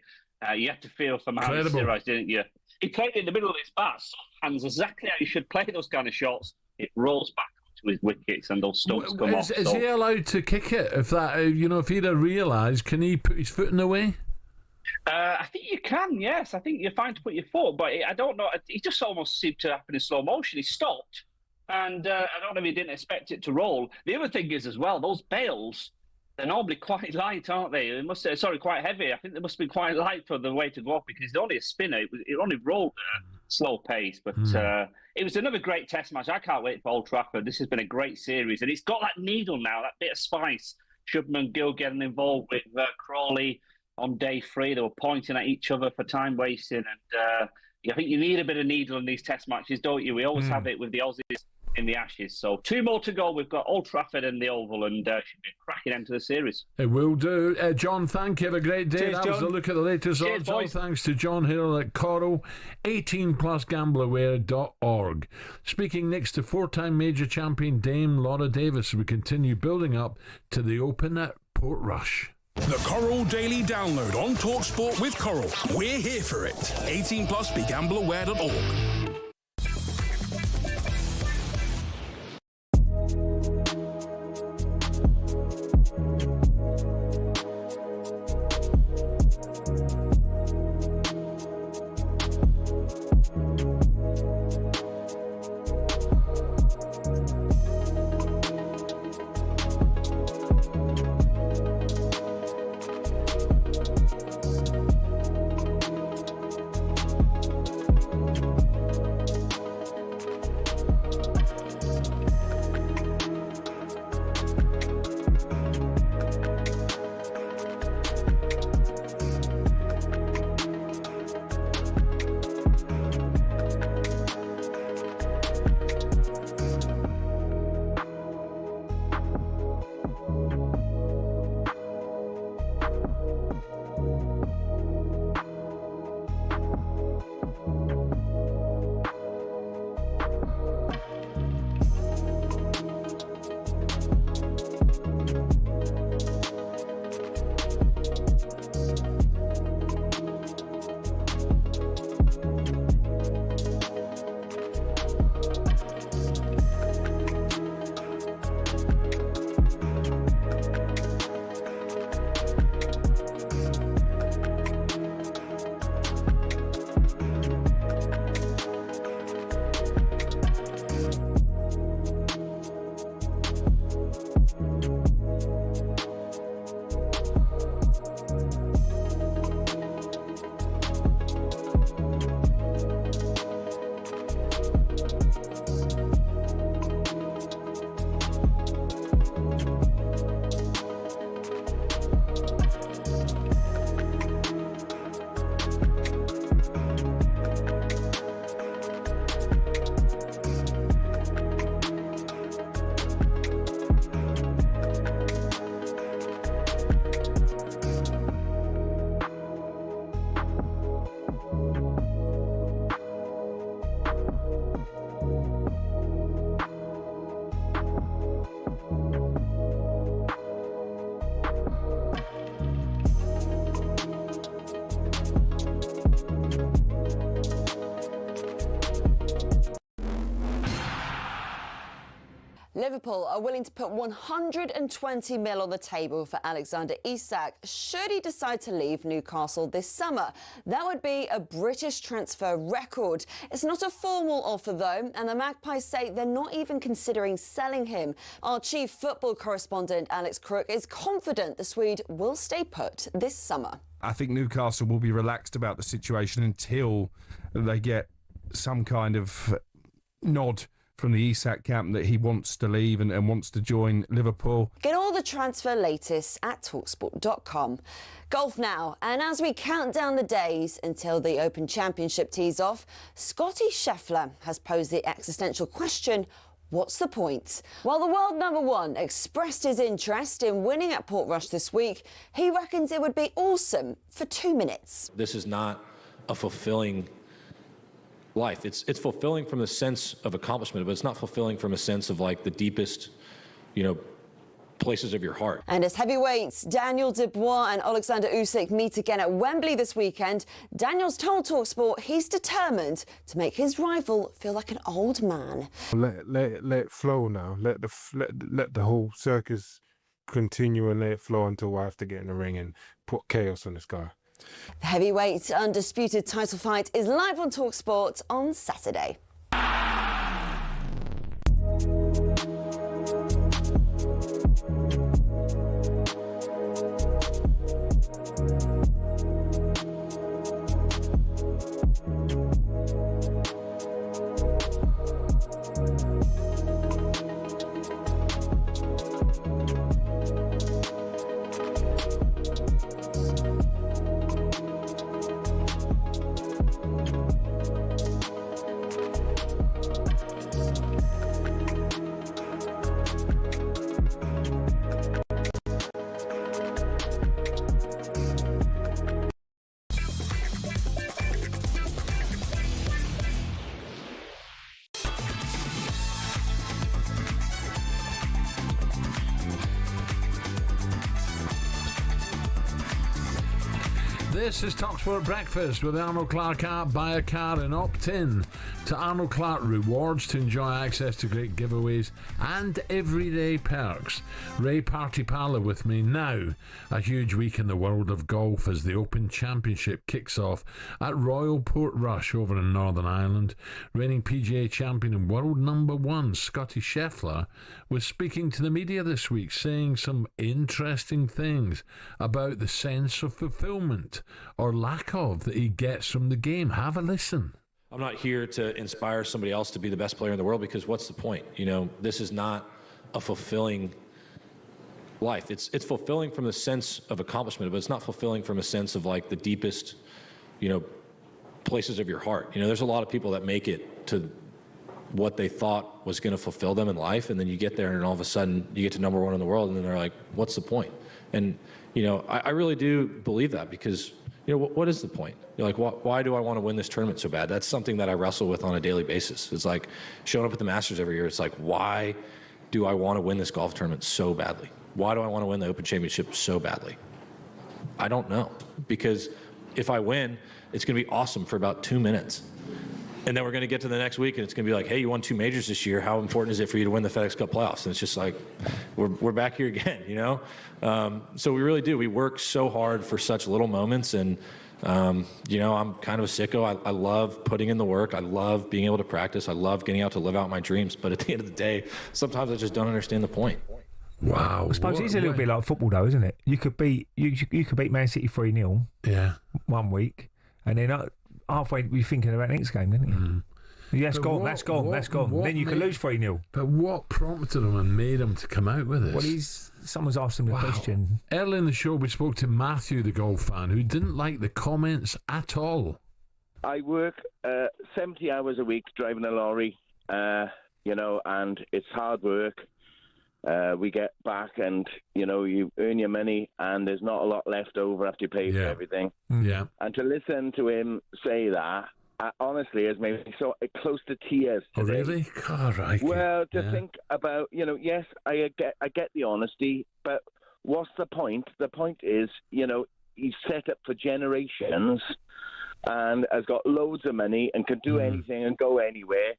You had to feel for Mohamed Siraj, didn't you? He played in the middle of his bat, soft hands, exactly how you should play those kind of shots. It rolls back to his wickets and those stumps come off. Is he allowed to kick it? If that, if he'd have realised, can he put his foot in the way? I think you can, yes. I think you're fine to put your foot, but I don't know. It just almost seemed to happen in slow motion. He stopped, and I don't know if he didn't expect it to roll. The other thing is as well, those bails, they're normally quite light, aren't they? Quite heavy. I think they must be quite light for the way to go off because it's only a spinner. It only rolled at a slow pace. But it was another great test match. I can't wait for Old Trafford. This has been a great series. And it's got that needle now, that bit of spice Shubman Gill getting involved with Crawley on day 3. They were pointing at each other for time wasting, and I think you need a bit of needle in these Test matches, don't you? We always have it with the Aussies in the Ashes. So 2 more to go. We've got Old Trafford and the Oval, and should be a cracking end to the series. It will do. John, thank you. Have a great day. Cheers, that was John. a look at the latest Cheers, odds. All boys. thanks to John Hill at Coral. 18plusgambleaware.org. Speaking next to 4-time major champion Dame Laura Davis, we continue building up to the Open at Portrush. The Coral Daily Download on talkSPORT with Coral. We're here for it. 18 plus, begambleaware.org. Liverpool are willing to put 120 mil on the table for Alexander Isak should he decide to leave Newcastle this summer. That would be a British transfer record. It's not a formal offer though, and the Magpies say they're not even considering selling him. Our chief football correspondent Alex Crook is confident the Swede will stay put this summer. I think Newcastle will be relaxed about the situation until they get some kind of nod from the Isak camp that he wants to leave and wants to join Liverpool. Get all the transfer latest at talksport.com. Golf now, and as we count down the days until the Open Championship tees off, Scottie Scheffler has posed the existential question, what's the point? While the world number 1 expressed his interest in winning at Portrush this week, he reckons it would be awesome for 2 minutes. This is not a fulfilling life. It's fulfilling from the sense of accomplishment, but it's not fulfilling from a sense of like the deepest, places of your heart. And as heavyweights Daniel Dubois and Alexander Usyk meet again at Wembley this weekend, Daniel's told talkSPORT he's determined to make his rival feel like an old man. Let it flow now. Let the whole circus continue and let it flow until I have to get in the ring and put chaos on this guy. The heavyweight undisputed title fight is live on talkSPORT on Saturday. This is talkSPORT Breakfast with Arnold Clark app. Buy a car and opt in to Arnold Clark Rewards to enjoy access to great giveaways and everyday perks. Ray Parlour with me now. A huge week in the world of golf as the Open Championship kicks off at Royal Portrush over in Northern Ireland. Reigning PGA champion and world number one Scottie Scheffler was speaking to the media this week, saying some interesting things about the sense of fulfillment or lack of that he gets from the game. Have a listen. I'm not here to inspire somebody else to be the best player in the world, because what's the point? You know, this is not a fulfilling life. It's fulfilling from the sense of accomplishment, but it's not fulfilling from a sense of like the deepest, you know, places of your heart. You know, there's a lot of people that make it to what they thought was going to fulfill them in life, and then you get there and all of a sudden you get to number one in the world, and then they're like, what's the point? And, you know, I really do believe that, because, you know, what is the point? You're like, why do I want to win this tournament so bad? That's something that I wrestle with on a daily basis. It's like showing up at the Masters every year. It's like, why do I want to win this golf tournament so badly? Why do I want to win the Open Championship so badly? I don't know. Because if I win, it's going to be awesome for about 2 minutes. And then we're going to get to the next week, and it's going to be like, hey, you won 2 majors this year. How important is it for you to win the FedEx Cup playoffs? And it's just like, we're back here again, you know? So we really do. We work so hard for such little moments. And, you know, I'm kind of a sicko. I love putting in the work. I love being able to practice. I love getting out to live out my dreams. But at the end of the day, sometimes I just don't understand the point. Wow. I suppose it's a little bit like football, though, isn't it? You could beat Man City 3-0 one week, and then halfway you're thinking about the next game, didn't you? Mm. Yeah, that's gone. Then you could lose 3-0. But what prompted him and made him to come out with this? Well, someone's asked him the question. Early in the show, we spoke to Matthew, the golf fan, who didn't like the comments at all. I work 70 hours a week driving a lorry, you know, and it's hard work. We get back and, you know, you earn your money and there's not a lot left over after you pay for everything. Yeah. And to listen to him say that, honestly, has made me so close to tears today. Oh, really? God, right. Well, to think about, you know, yes, I get the honesty, but what's the point? The point is, you know, he's set up for generations and has got loads of money and can do anything and go anywhere.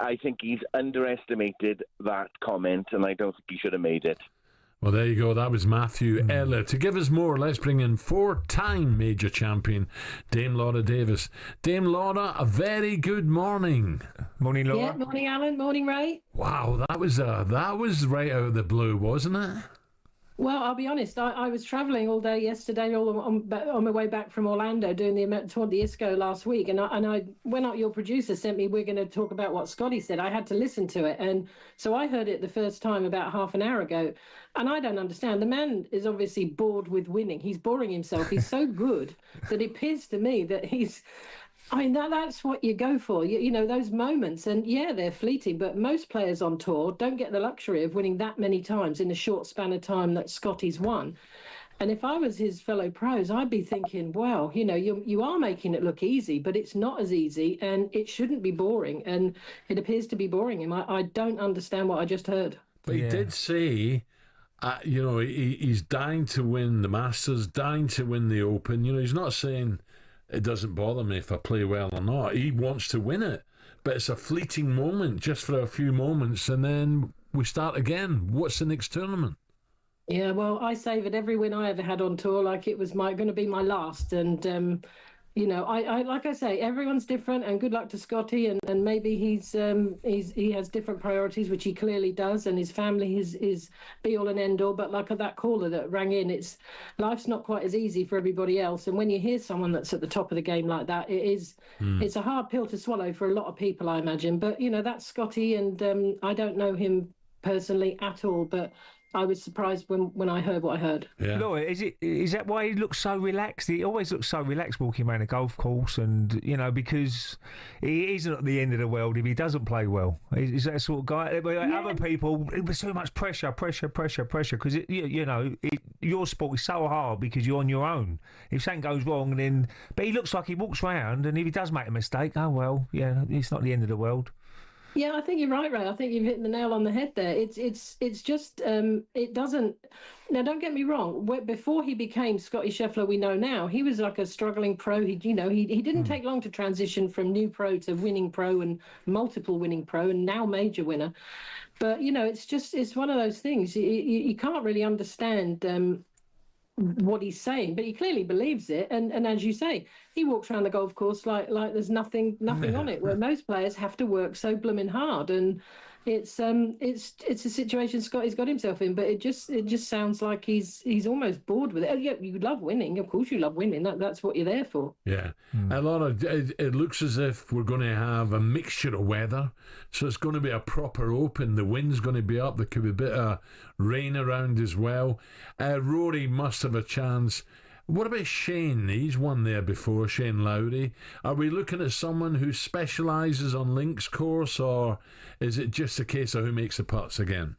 I think he's underestimated that comment, and I don't think he should have made it. Well, there you go. That was Matthew Ella. To give us more, let's bring in four-time major champion Dame Laura Davis. Dame Laura, a very good morning. Morning, Laura. Yeah, morning, Alan. Morning, Ray. Wow, that was right out of the blue, wasn't it? Well, I'll be honest. I was travelling all day yesterday, on my way back from Orlando, doing the Tour de Isco last week, and I when your producer sent me, we're going to talk about what Scottie said. I had to listen to it, and so I heard it the first time about half an hour ago, and I don't understand. The man is obviously bored with winning. He's boring himself. He's so good that it appears to me that he's. I mean, that's what you go for, you know, those moments. And, yeah, they're fleeting, but most players on tour don't get the luxury of winning that many times in a short span of time that Scottie's won. And if I was his fellow pros, I'd be thinking, well, you know, you are making it look easy, but it's not as easy and it shouldn't be boring. And it appears to be boring him. I don't understand what I just heard. But he did say, you know, he's dying to win the Masters, dying to win the Open. You know, he's not saying it doesn't bother me if I play well or not. He wants to win it, but it's a fleeting moment, just for a few moments, and then we start again. What's the next tournament? Yeah, well, I savoured every win I ever had on tour like it was going to be my last, and you know, I like I say, everyone's different, and good luck to Scottie, and maybe he has different priorities, which he clearly does, and his family is be all and end all. But like that caller that rang in, life's not quite as easy for everybody else, and when you hear someone that's at the top of the game like that, it's a hard pill to swallow for a lot of people, I imagine. But you know, that's Scottie, and I don't know him personally at all, but I was surprised when I heard what I heard. Yeah. Laura, is that why he looks so relaxed? He always looks so relaxed walking around a golf course, and because he isn't at the end of the world if he doesn't play well. Is that sort of guy? Other people, it was so much pressure, because your sport is so hard because you're on your own. If something goes wrong, but he looks like he walks around, and if he does make a mistake, oh well, yeah, it's not the end of the world. Yeah, I think you're right, Ray. I think you've hit the nail on the head there. It's just it doesn't. Now, don't get me wrong. Before he became Scottie Scheffler, we know now he was like a struggling pro. He didn't take long to transition from new pro to winning pro and multiple winning pro and now major winner. But it's one of those things. You can't really understand what he's saying, but he clearly believes it, and as you say, he walks around the golf course like there's nothing on it, where most players have to work so blooming hard, and it's a situation Scottie's got himself in, but it just sounds like he's almost bored with it. Oh, yeah, you love winning, of course you love winning, that's what you're there for. Yeah. It looks as if we're going to have a mixture of weather, so it's going to be a proper Open. The wind's going to be up, there could be a bit of rain around as well. Rory must have a chance. What about Shane? He's won there before, Shane Lowry. Are we looking at someone who specialises on links course, or is it just a case of who makes the putts again?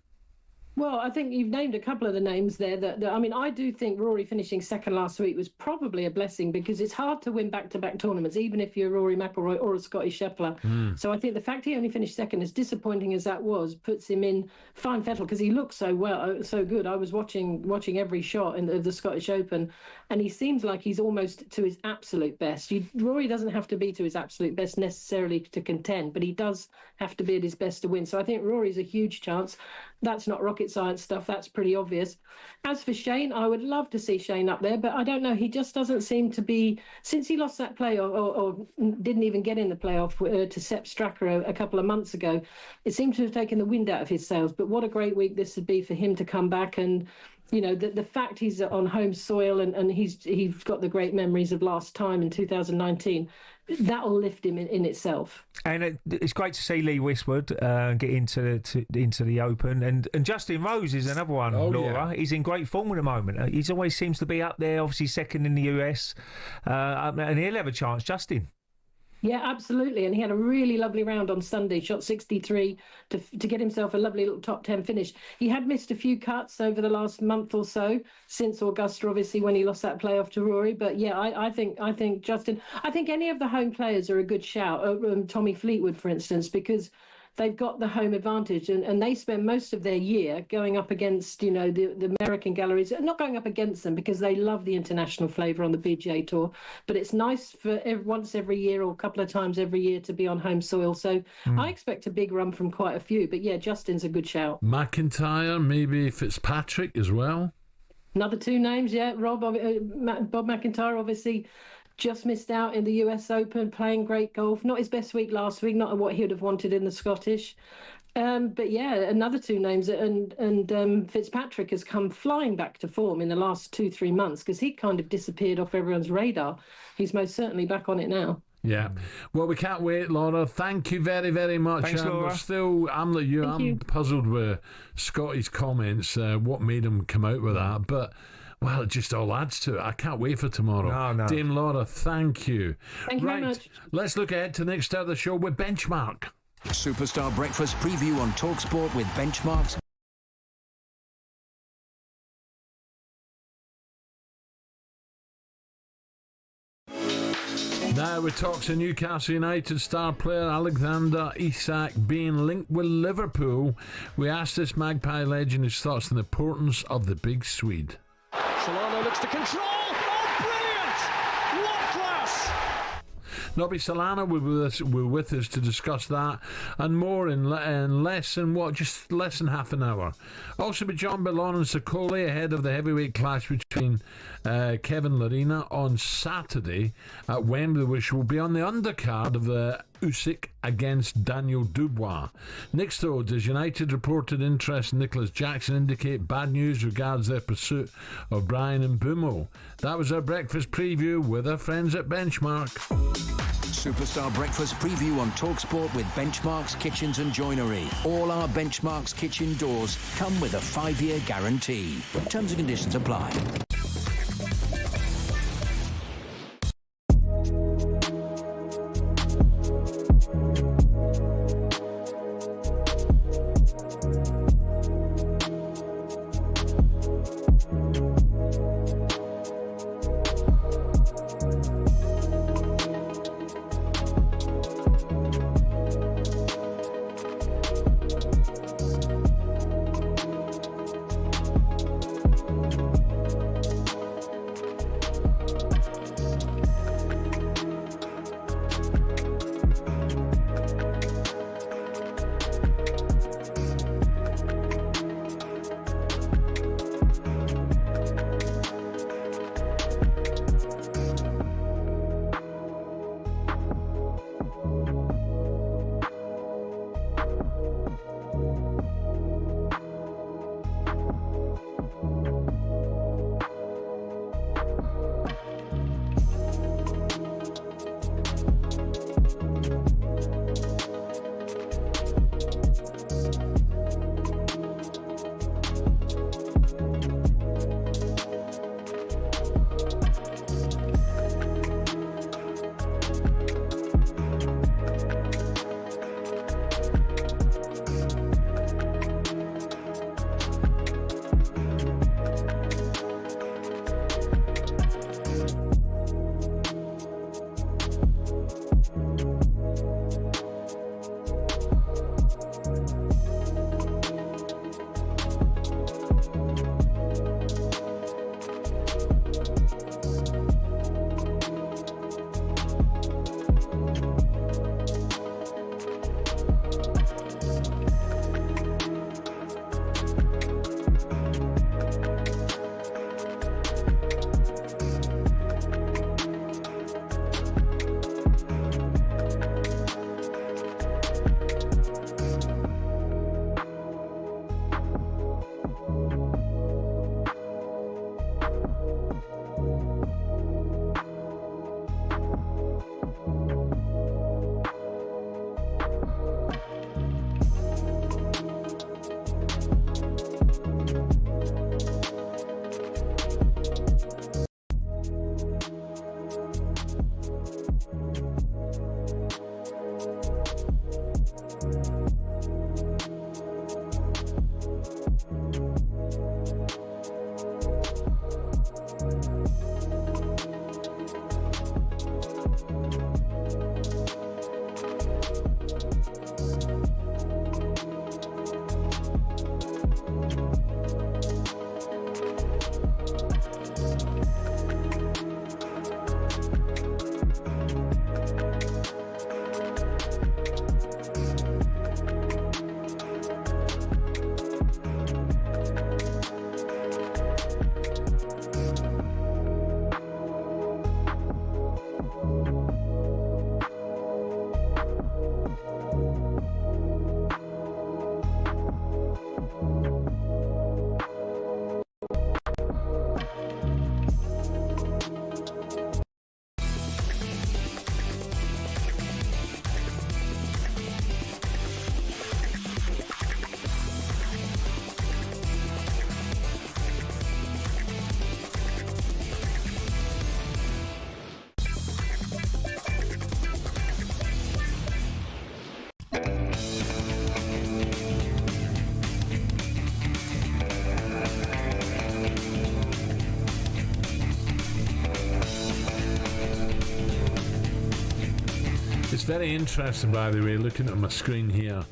Well, I think you've named a couple of the names there. I do think Rory finishing second last week was probably a blessing, because it's hard to win back-to-back tournaments, even if you're Rory McIlroy or a Scottie Scheffler. So I think the fact he only finished second, as disappointing as that was, puts him in fine fettle, because he looks so good. I was watching every shot of the Scottish Open, and he seems like he's almost to his absolute best. Rory doesn't have to be to his absolute best necessarily to contend, but he does have to be at his best to win. So I think Rory's a huge chance. That's not rocket science stuff. That's pretty obvious. As for Shane, I would love to see Shane up there, but I don't know. He just doesn't seem to be, since he lost that playoff or didn't even get in the playoff to Sepp Straka a couple of months ago. It seemed to have taken the wind out of his sails. But what a great week this would be for him to come back, and the fact he's on home soil and he's got the great memories of last time in 2019. That'll lift him in itself. And it's great to see Lee Westwood get into the Open, and Justin Rose is another one. Laura, yeah. He's in great form at the moment. He always seems to be up there. Obviously second in the US, and he'll have a chance. Justin. Yeah, absolutely. And he had a really lovely round on Sunday, shot 63 to get himself a lovely little top 10 finish. He had missed a few cuts over the last month or so, since Augusta, obviously, when he lost that playoff to Rory. But yeah, I think Justin, I think any of the home players are a good shout. Tommy Fleetwood, for instance, because they've got the home advantage, and they spend most of their year going up against, the American galleries. Not going up against them, because they love the international flavour on the PGA Tour, but it's nice for once every year or a couple of times every year to be on home soil. So I expect a big run from quite a few. But yeah, Justin's a good shout. McIntyre, maybe Fitzpatrick as well. Another two names, yeah. Bob McIntyre, obviously. Just missed out in the US Open, playing great golf. Not his best week last week, not what he would have wanted in the Scottish. But yeah, another two names. And Fitzpatrick has come flying back to form in the last 2-3 months, because he kind of disappeared off everyone's radar. He's most certainly back on it now. Yeah. Well, we can't wait, Laura. Thank you very, very much. Thanks, Laura. I'm like you. I'm puzzled with Scotty's comments, what made him come out with that. But well, it just all adds to it. I can't wait for tomorrow. No. Dame Laura, thank you. Thank you very much. Let's look ahead to the next start of the show with Benchmark. Superstar Breakfast preview on talkSPORT with Benchmark's. Now we talk to Newcastle United star player Alexander Isak being linked with Liverpool. We asked this Magpie legend his thoughts on the importance of the big Swede. Solano looks to control. Oh, brilliant! What class! Nobby Solano will be with us to discuss that and more in less than half an hour. Also be joined by Lauren Sokoli ahead of the heavyweight clash between Kevin Lerena on Saturday at Wembley, which will be on the undercard of the Usyk against Daniel Dubois. Next, though, does United reported interest in Nicholas Jackson indicate bad news regards their pursuit of Brian Mbumo? That was our breakfast preview with our friends at Benchmark. Superstar Breakfast preview on talkSPORT with Benchmarks Kitchens and Joinery. All our Benchmarks kitchen doors come with a 5-year guarantee. Terms and conditions apply. It's very interesting, by the way, looking at my screen here.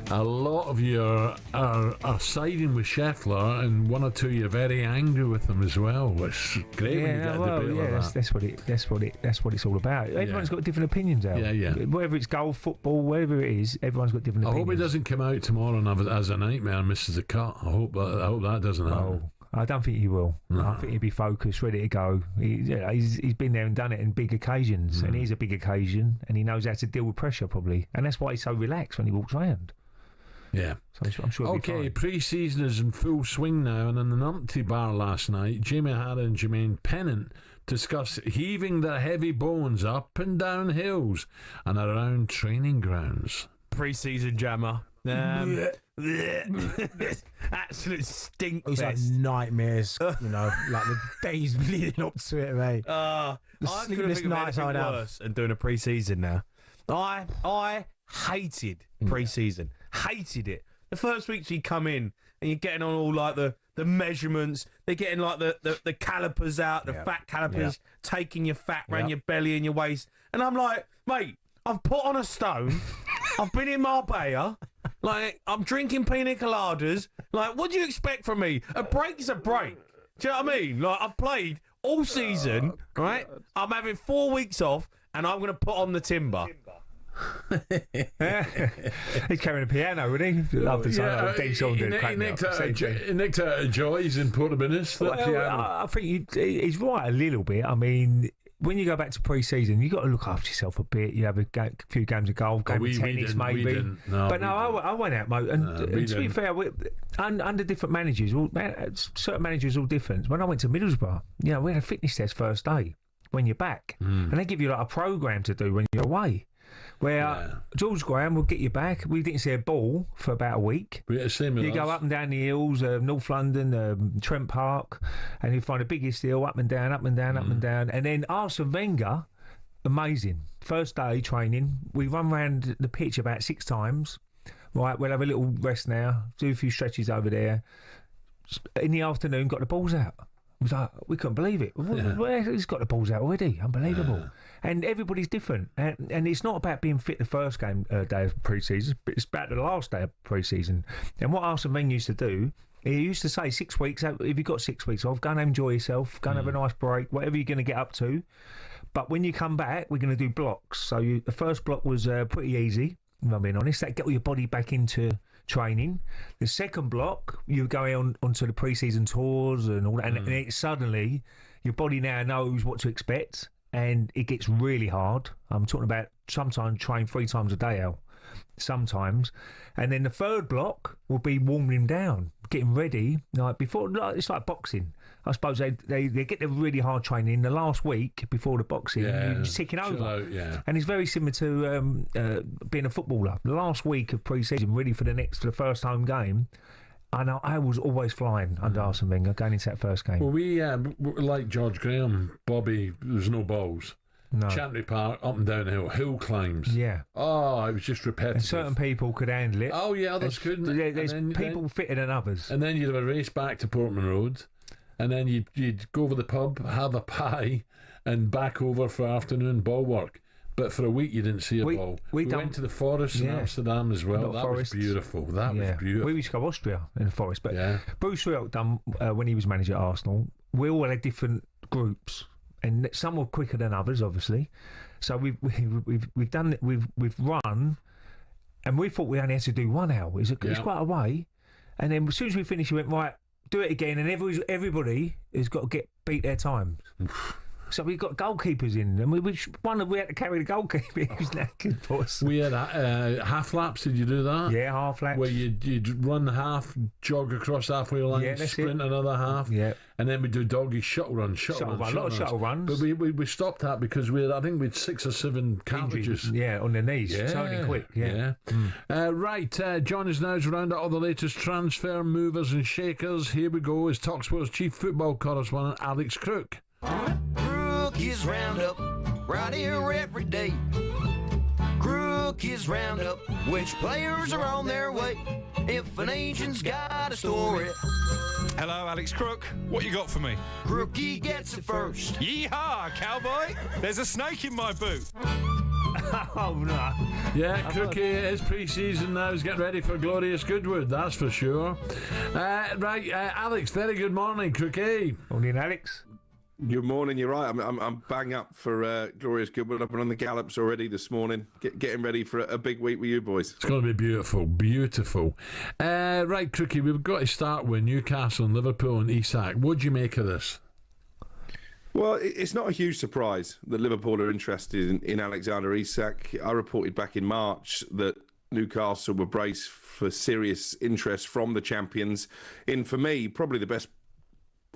A lot of you are siding with Scheffler, and one or two you're very angry with him as well. It's great when you get a debate like that. That's what it's all about. Everyone's got different opinions out. Yeah. Whether it's golf, football, whatever it is, everyone's got different opinions. I hope he doesn't come out tomorrow and have it as a nightmare and misses the cut. I hope that doesn't happen. I don't think he will. No. I think he'll be focused, ready to go. He's been there and done it in big occasions, and he's a big occasion, and he knows how to deal with pressure probably, and that's why he's so relaxed when he walks around. Yeah. So I'm sure he'll be fine. Pre-season is in full swing now, and in the Numpty Bar last night, Jamie Harder and Jermaine Pennant discuss heaving their heavy bones up and down hills and around training grounds. Pre-season jammer. Absolute stink. It's like nightmares, like the days leading up to it, mate. The sleepless nights I'd have. Worse and doing a pre-season now. I hated pre-season. Hated it. The first weeks you come in and you're getting on all like the measurements. They're getting like the calipers out, the fat calipers, taking your fat around your belly and your waist. And I'm like, mate, I've put on a stone. I've been in Marbella. Like, I'm drinking pina coladas. Like, what do you expect from me? A break is a break. Do you know what I mean? Like, I've played all season, right? I'm having 4 weeks off, and I'm going to put on the timber. He's carrying a piano, wouldn't he? Love the song. He nicked out a Joy's in Portobello. I think he's right a little bit. I mean, when you go back to pre-season, you've got to look after yourself a bit. You have a few games of golf, game of tennis, maybe. I went out, mate. And to be fair, under different managers, certain managers all different. When I went to Middlesbrough, we had a fitness test first day when you're back, and they give you like a programme to do when you're away. Where George Graham will get you back. We didn't see a ball for about a week. You go up and down the hills, North London, Trent Park, and you find the biggest hill, up and down, up and down, up and down. And then Arsene Wenger, amazing. First day training, we run around the pitch about 6 times. Right, we'll have a little rest now, do a few stretches over there. In the afternoon, got the balls out. It was like, we couldn't believe it. He's got the balls out already. Unbelievable. And everybody's different. And it's not about being fit the first day of pre-season, but it's about the last day of pre-season. And what Arsene Wenger used to do, he used to say 6 weeks, if you've got 6 weeks off, go and enjoy yourself, go and have a nice break, whatever you're going to get up to. But when you come back, we're going to do blocks. So the first block was pretty easy, if I'm being honest. That get all your body back into training. The second block, you're going onto the pre-season tours and all that, and suddenly your body now knows what to expect, and it gets really hard. I'm talking about sometimes train 3 times a day, Al. Sometimes. And then the third block will be warming down, getting ready. Like before, it's like boxing. I suppose they get the really hard training in the last week before the boxing. You're just ticking over. And it's very similar to being a footballer. The last week of pre-season, ready for the first home game. And I was always flying under Arsene Wenger going into that first game. Well, we like George Graham, Bobby, there's no balls. No. Chantry Park, up and down hill climbs. Yeah. Oh, it was just repetitive. And certain people could handle it. Oh, yeah, others couldn't. There's people fitter than others. And then you'd have a race back to Portman Road, and then you'd go over the pub, have a pie, and back over for afternoon ball work. But for a week, you didn't see a ball. We went to the forest in Amsterdam as well. That was beautiful. That was beautiful. We used to go to Austria in the forest. But Bruce Rioch done when he was manager at Arsenal. We all had different groups. And some were quicker than others, obviously. So we've done it. We've run, and we thought we only had to do 1 hour. It's quite a way. And then as soon as we finished, we went right, do it again. And everybody has got to beat their times. So we got goalkeepers in, and we had to carry the goalkeeper. He was knackered for us. We had half laps. Did you do that? Yeah, half laps. Where you'd run half, jog across halfway line, sprint another half. Yeah. And then we do doggy shuttle run. A lot of shuttle runs. But we stopped that because I think we had 6 or 7 cartridges. On their knees. Turning quick. Yeah. Right. Join us now to round out all the latest transfer movers and shakers. Here we go. Is talkSPORT's chief football correspondent Alex Crook. Rookies Roundup, right here every day. Rookies Roundup, which players are on their way. If an agent's got a story. Hello, Alex Crook. What you got for me? Crookie gets it first. Yeehaw, cowboy! There's a snake in my boot. Oh, no. Yeah, Crookie is pre-season now. He's getting ready for Glorious Goodwood, that's for sure. Alex, very good morning, Crookie. Morning, Alex. Good morning. You're right. I'm bang up for Glorious Goodwood. I've been on the gallops already this morning, getting ready for a big week with you boys. It's going to be beautiful, beautiful. Right, Crookie, we've got to start with Newcastle and Liverpool and Isak. What do you make of this? Well, it's not a huge surprise that Liverpool are interested in Alexander Isak. I reported back in March that Newcastle were braced for serious interest from the champions in, for me, probably the best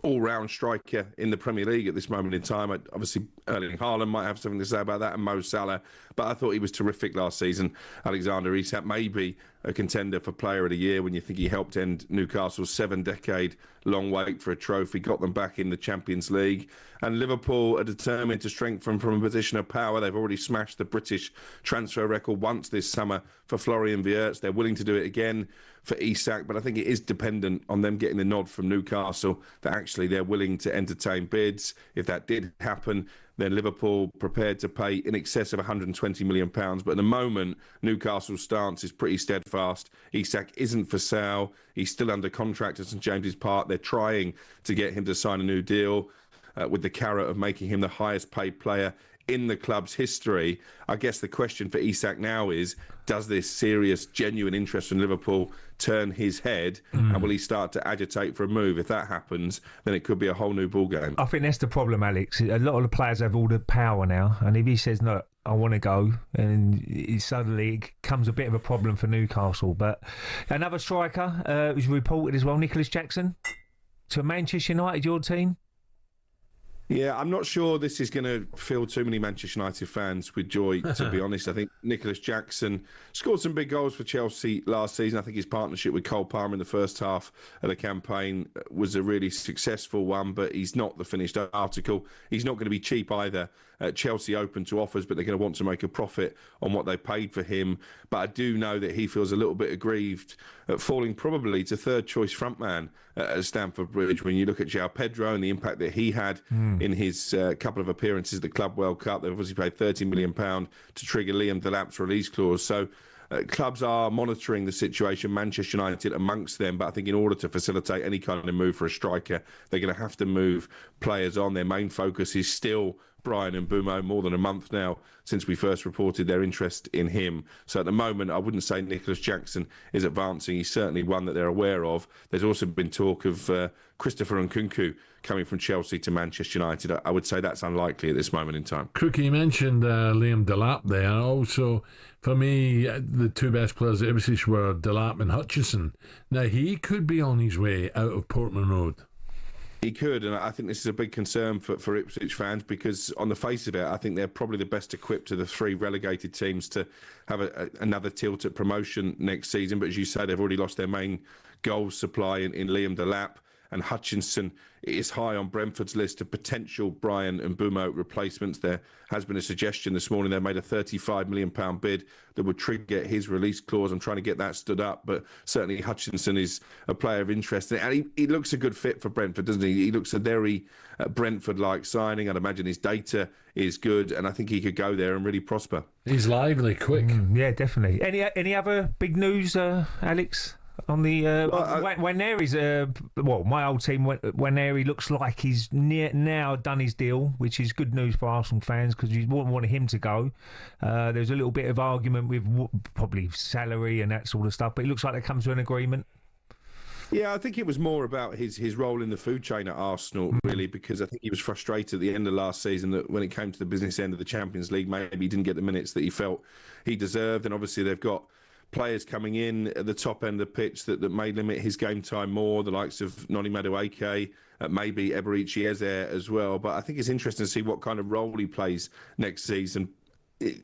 all-round striker in the Premier League at this moment in time. Obviously, Erling Haaland might have something to say about that, and Mo Salah, but I thought he was terrific last season. Alexander Isak may be a contender for Player of the Year when you think he helped end Newcastle's 7-decade-long wait for a trophy, got them back in the Champions League. And Liverpool are determined to strengthen from a position of power. They've already smashed the British transfer record once this summer for Florian Wirtz. They're willing to do it again for Isak, but I think it is dependent on them getting the nod from Newcastle that actually they're willing to entertain bids. If that did happen, then Liverpool prepared to pay in excess of £120 million. But at the moment, Newcastle's stance is pretty steadfast. Isak isn't for sale. He's still under contract at St James's Park. They're trying to get him to sign a new deal with the carrot of making him the highest paid player in the club's history. I guess the question for Isak now is, does this serious, genuine interest from Liverpool turn his head, and will he start to agitate for a move? If that happens, then it could be a whole new ballgame. I think that's the problem, Alex. A lot of the players have all the power now, and if he says, no, I want to go, and suddenly it becomes a bit of a problem for Newcastle. But another striker was reported as well, Nicholas Jackson, to Manchester United, your team. Yeah, I'm not sure this is going to fill too many Manchester United fans with joy, to be honest. I think Nicholas Jackson scored some big goals for Chelsea last season. I think his partnership with Cole Palmer in the first half of the campaign was a really successful one, but he's not the finished article. He's not going to be cheap either. Chelsea open to offers, but they're going to want to make a profit on what they paid for him. But I do know that he feels a little bit aggrieved at falling probably to third choice frontman at Stamford Bridge. When you look at João Pedro and the impact that he had in his couple of appearances at the Club World Cup, they've obviously paid £30 million to trigger Liam Delap's release clause. So clubs are monitoring the situation, Manchester United amongst them, but I think in order to facilitate any kind of move for a striker, they're going to have to move players on. Their main focus is still Brian and Bumo, more than a month now since we first reported their interest in him. So at the moment, I wouldn't say Nicholas Jackson is advancing. He's certainly one that they're aware of. There's also been talk of Christopher Nkunku coming from Chelsea to Manchester United. I would say that's unlikely at this moment in time. Crookie, you mentioned Liam Delap there. Also, for me, the two best players at Ipswich were Delap and Hutchinson. Now, he could be on his way out of Portman Road. He could, and I think this is a big concern for Ipswich fans, because on the face of it, I think they're probably the best equipped of the three relegated teams to have another tilt at promotion next season. But as you say, they've already lost their main goal supply in Liam Delap, and Hutchinson is high on Brentford's list of potential Brian and Bumo replacements. There has been a suggestion this morning they made a £35 million bid that would trigger his release clause. I'm trying to get that stood up, but certainly Hutchinson is a player of interest. And he looks a good fit for Brentford, doesn't he? He looks a very Brentford-like signing. I'd imagine his data is good, and I think he could go there and really prosper. He's lively, quick. Yeah, definitely. Any other big news, Alex? On the Waneri's, my old team, Waneri looks like he's now done his deal, which is good news for Arsenal fans because you wouldn't want him to go. There's a little bit of argument with probably salary and that sort of stuff, but it looks like they come to an agreement. Yeah, I think it was more about his role in the food chain at Arsenal, really, because I think he was frustrated at the end of last season that when it came to the business end of the Champions League, maybe he didn't get the minutes that he felt he deserved. And obviously they've got players coming in at the top end of the pitch that may limit his game time more, the likes of Noni Madueke, maybe Eberici Eze as well. But I think it's interesting to see what kind of role he plays next season.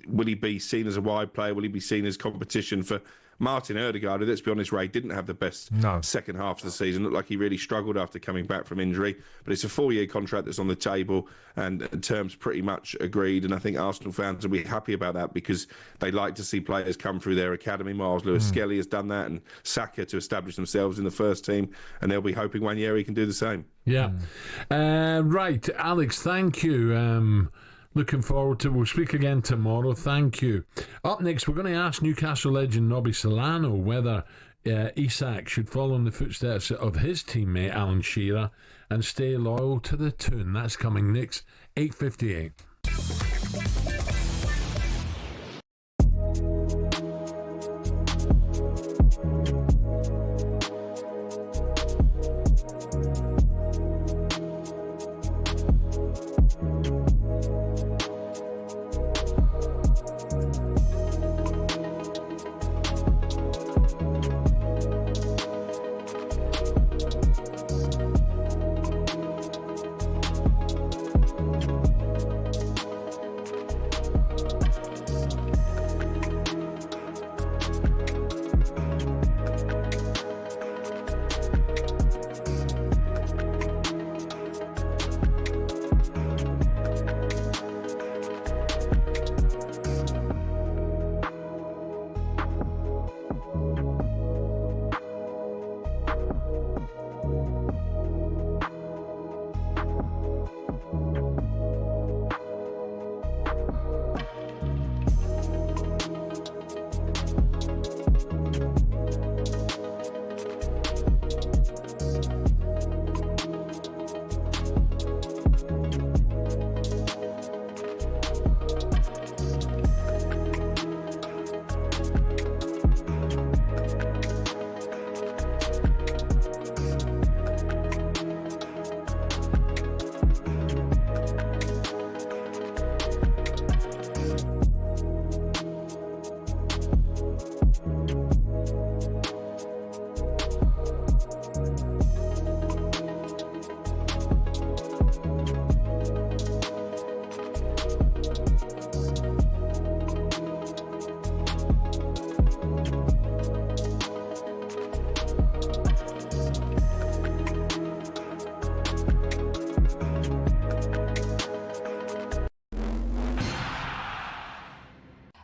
Will he be seen as a wide player? Will he be seen as competition for Martin Ødegaard, who, let's be honest, Ray, didn't have the best second half of the season. Looked like he really struggled after coming back from injury. But it's a 4-year contract that's on the table and terms pretty much agreed. And I think Arsenal fans will be happy about that because they like to see players come through their academy. Miles Lewis-Skelly has done that, and Saka to establish themselves in the first team. And they'll be hoping Waneri can do the same. Yeah. Right, Alex, thank you. Looking forward to it. We'll speak again tomorrow. Thank you. Up next, we're going to ask Newcastle legend Nobby Solano whether Isak should follow in the footsteps of his teammate Alan Shearer and stay loyal to the Toon. That's coming next, 8:58.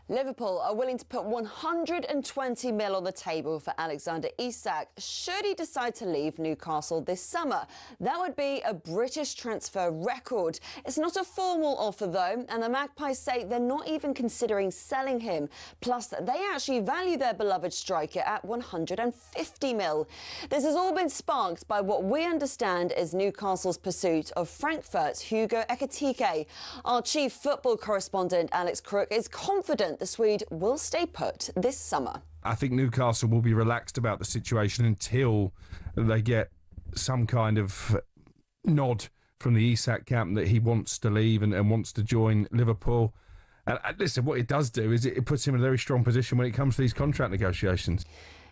Liverpool are willing to put 120 mil on the table for Alexander Isak should he decide to leave Newcastle this summer. That would be a British transfer record. It's not a formal offer though, and the Magpies say they're not even considering selling him. Plus, they actually value their beloved striker at 150 mil. This has all been sparked by what we understand is Newcastle's pursuit of Frankfurt's Hugo Ekitike. Our chief football correspondent Alex Crook is confident the Swede will stay put this summer. I think Newcastle will be relaxed about the situation until they get some kind of nod from the Isak camp that he wants to leave and wants to join Liverpool. And listen, what it does do is it puts him in a very strong position when it comes to these contract negotiations.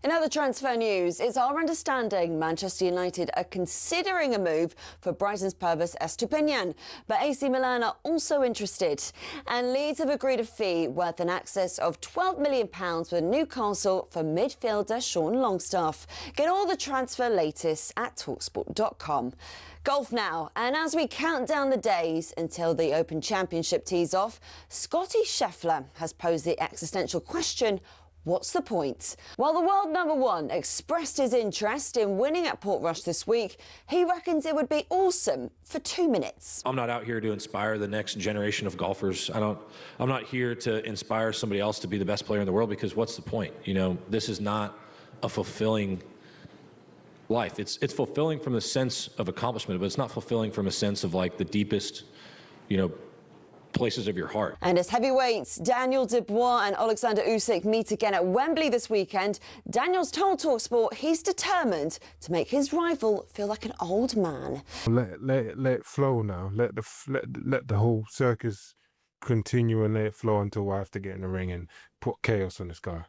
In other transfer news, it's our understanding Manchester United are considering a move for Brighton's Pervis Estupiñán, but AC Milan are also interested. And Leeds have agreed a fee worth an excess of £12 million with Newcastle for midfielder Sean Longstaff. Get all the transfer latest at talksport.com. Golf now, and as we count down the days until the Open Championship tees off, Scottie Scheffler has posed the existential question, what's the point? While the world number one expressed his interest in winning at Portrush this week, he reckons it would be awesome for 2 minutes. I'm not out here to inspire the next generation of golfers. I'm not here to inspire somebody else to be the best player in the world, because what's the point? You know, this is not a fulfilling life. It's fulfilling from the sense of accomplishment, but it's not fulfilling from a sense of like the deepest, places of your heart. And as heavyweights Daniel Dubois and Alexander Usyk meet again at Wembley this weekend, Daniel's told talkSPORT he's determined to make his rival feel like an old man. Let it flow now. Let the whole circus continue and let it flow until I have to get in the ring and put chaos on this guy.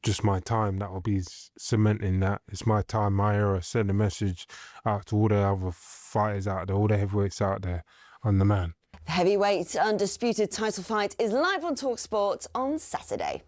Just my time that will be cementing that. It's my time, my era. Send a message out to all the other fighters out there, all the heavyweights out there. I'm the man. The heavyweight undisputed title fight is live on talkSPORT on Saturday.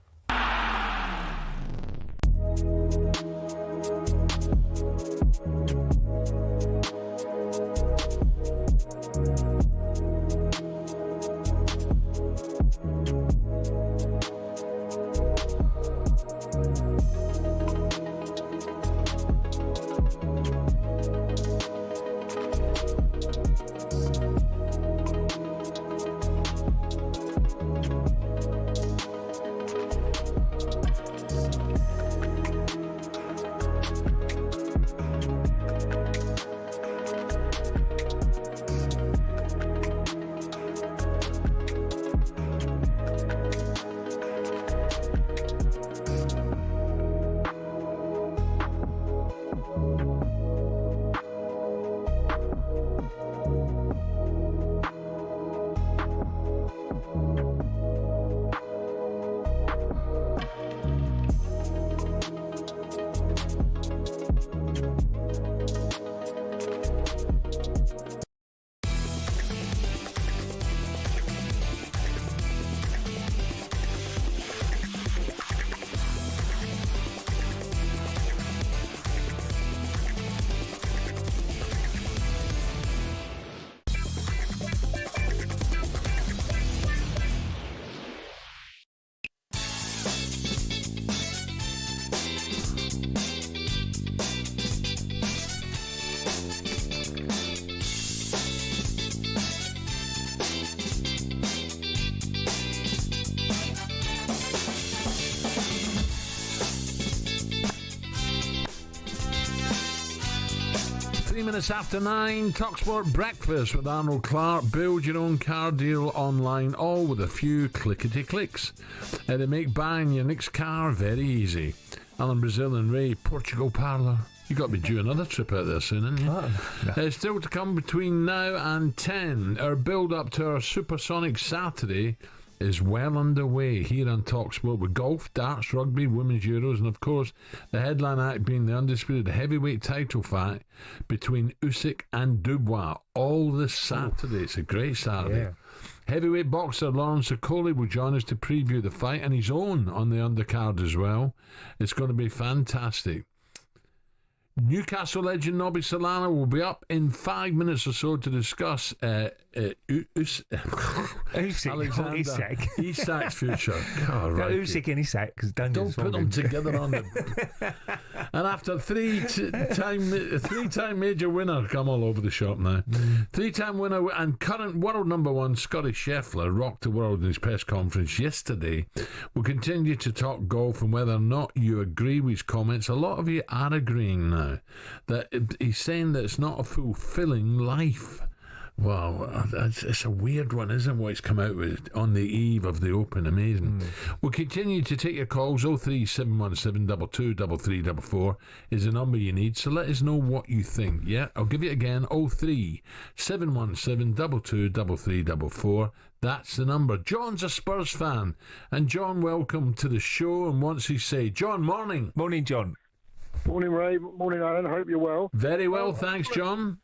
3 minutes after 9, talkSPORT Breakfast with Arnold Clark. Build your own car deal online, all with a few clickety-clicks. They make buying your next car very easy. Alan Brazil Ray Parlour. You've got to be due another trip out there soon, haven't you? No. Still to come between now and 10. Our build-up to our Supersonic Saturday is well underway here on talkSPORT with golf, darts, rugby, women's Euros, and of course the headline act being the undisputed heavyweight title fight between Usyk and Dubois all this Saturday. It's a great Saturday. Yeah. Heavyweight boxer Lawrence Okoli will join us to preview the fight and his own on the undercard as well. It's going to be fantastic. Newcastle legend Nobby Solano will be up in 5 minutes or so to discuss Isak's future. God, right. Isak and Isak, because don't put them together on them. And after three-time major winner, come all over the shop now. Three-time winner and current world number one Scottie Scheffler rocked the world in his press conference yesterday. We'll continue to talk golf and whether or not you agree with his comments. A lot of you are agreeing now that he's saying that it's not a fulfilling life. Wow, it's a weird one, isn't it, what he's come out with on the eve of the Open? Amazing. We'll continue to take your calls. 03717 223344 is the number you need, so let us know what you think. Yeah, I'll give it again. 03717 223344. That's the number. John's a Spurs fan, and John, welcome to the show. And what's he say? John, morning. Morning, John. Morning, Ray. Morning, Alan. I hope you're well. Very well, thanks, John.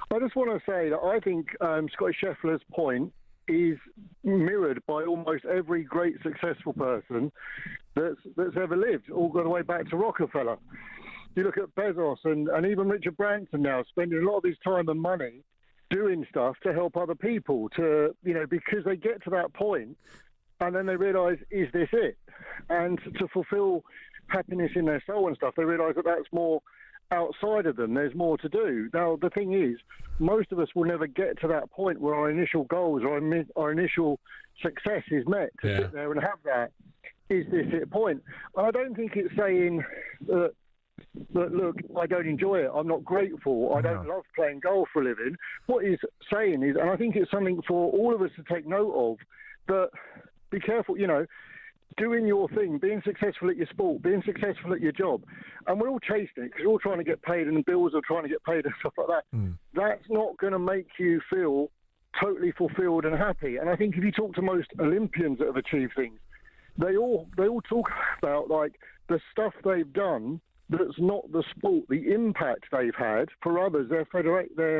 I just want to say that I think Scottie Scheffler's point is mirrored by almost every great successful person that's ever lived, all the way back to Rockefeller. You look at Bezos and even Richard Branson now spending a lot of his time and money doing stuff to help other people, to because they get to that point and then they realise, is this it? And to fulfil happiness in their soul and stuff, they realise that that's more outside of them. There's more to do. Now, the thing is, most of us will never get to that point where our initial goals or our initial success is met. To sit there and have that, is this it point? And I don't think it's saying that, look, I don't enjoy it, I'm not grateful, I don't love playing golf for a living. What he's saying is, and I think it's something for all of us to take note of, that be careful, doing your thing, being successful at your sport, being successful at your job, and we're all chasing it because we're all trying to get paid and bills are trying to get paid and stuff like that. That's not going to make you feel totally fulfilled and happy. And I think if you talk to most Olympians that have achieved things, they all talk about like the stuff they've done that's not the sport, the impact they've had for others, their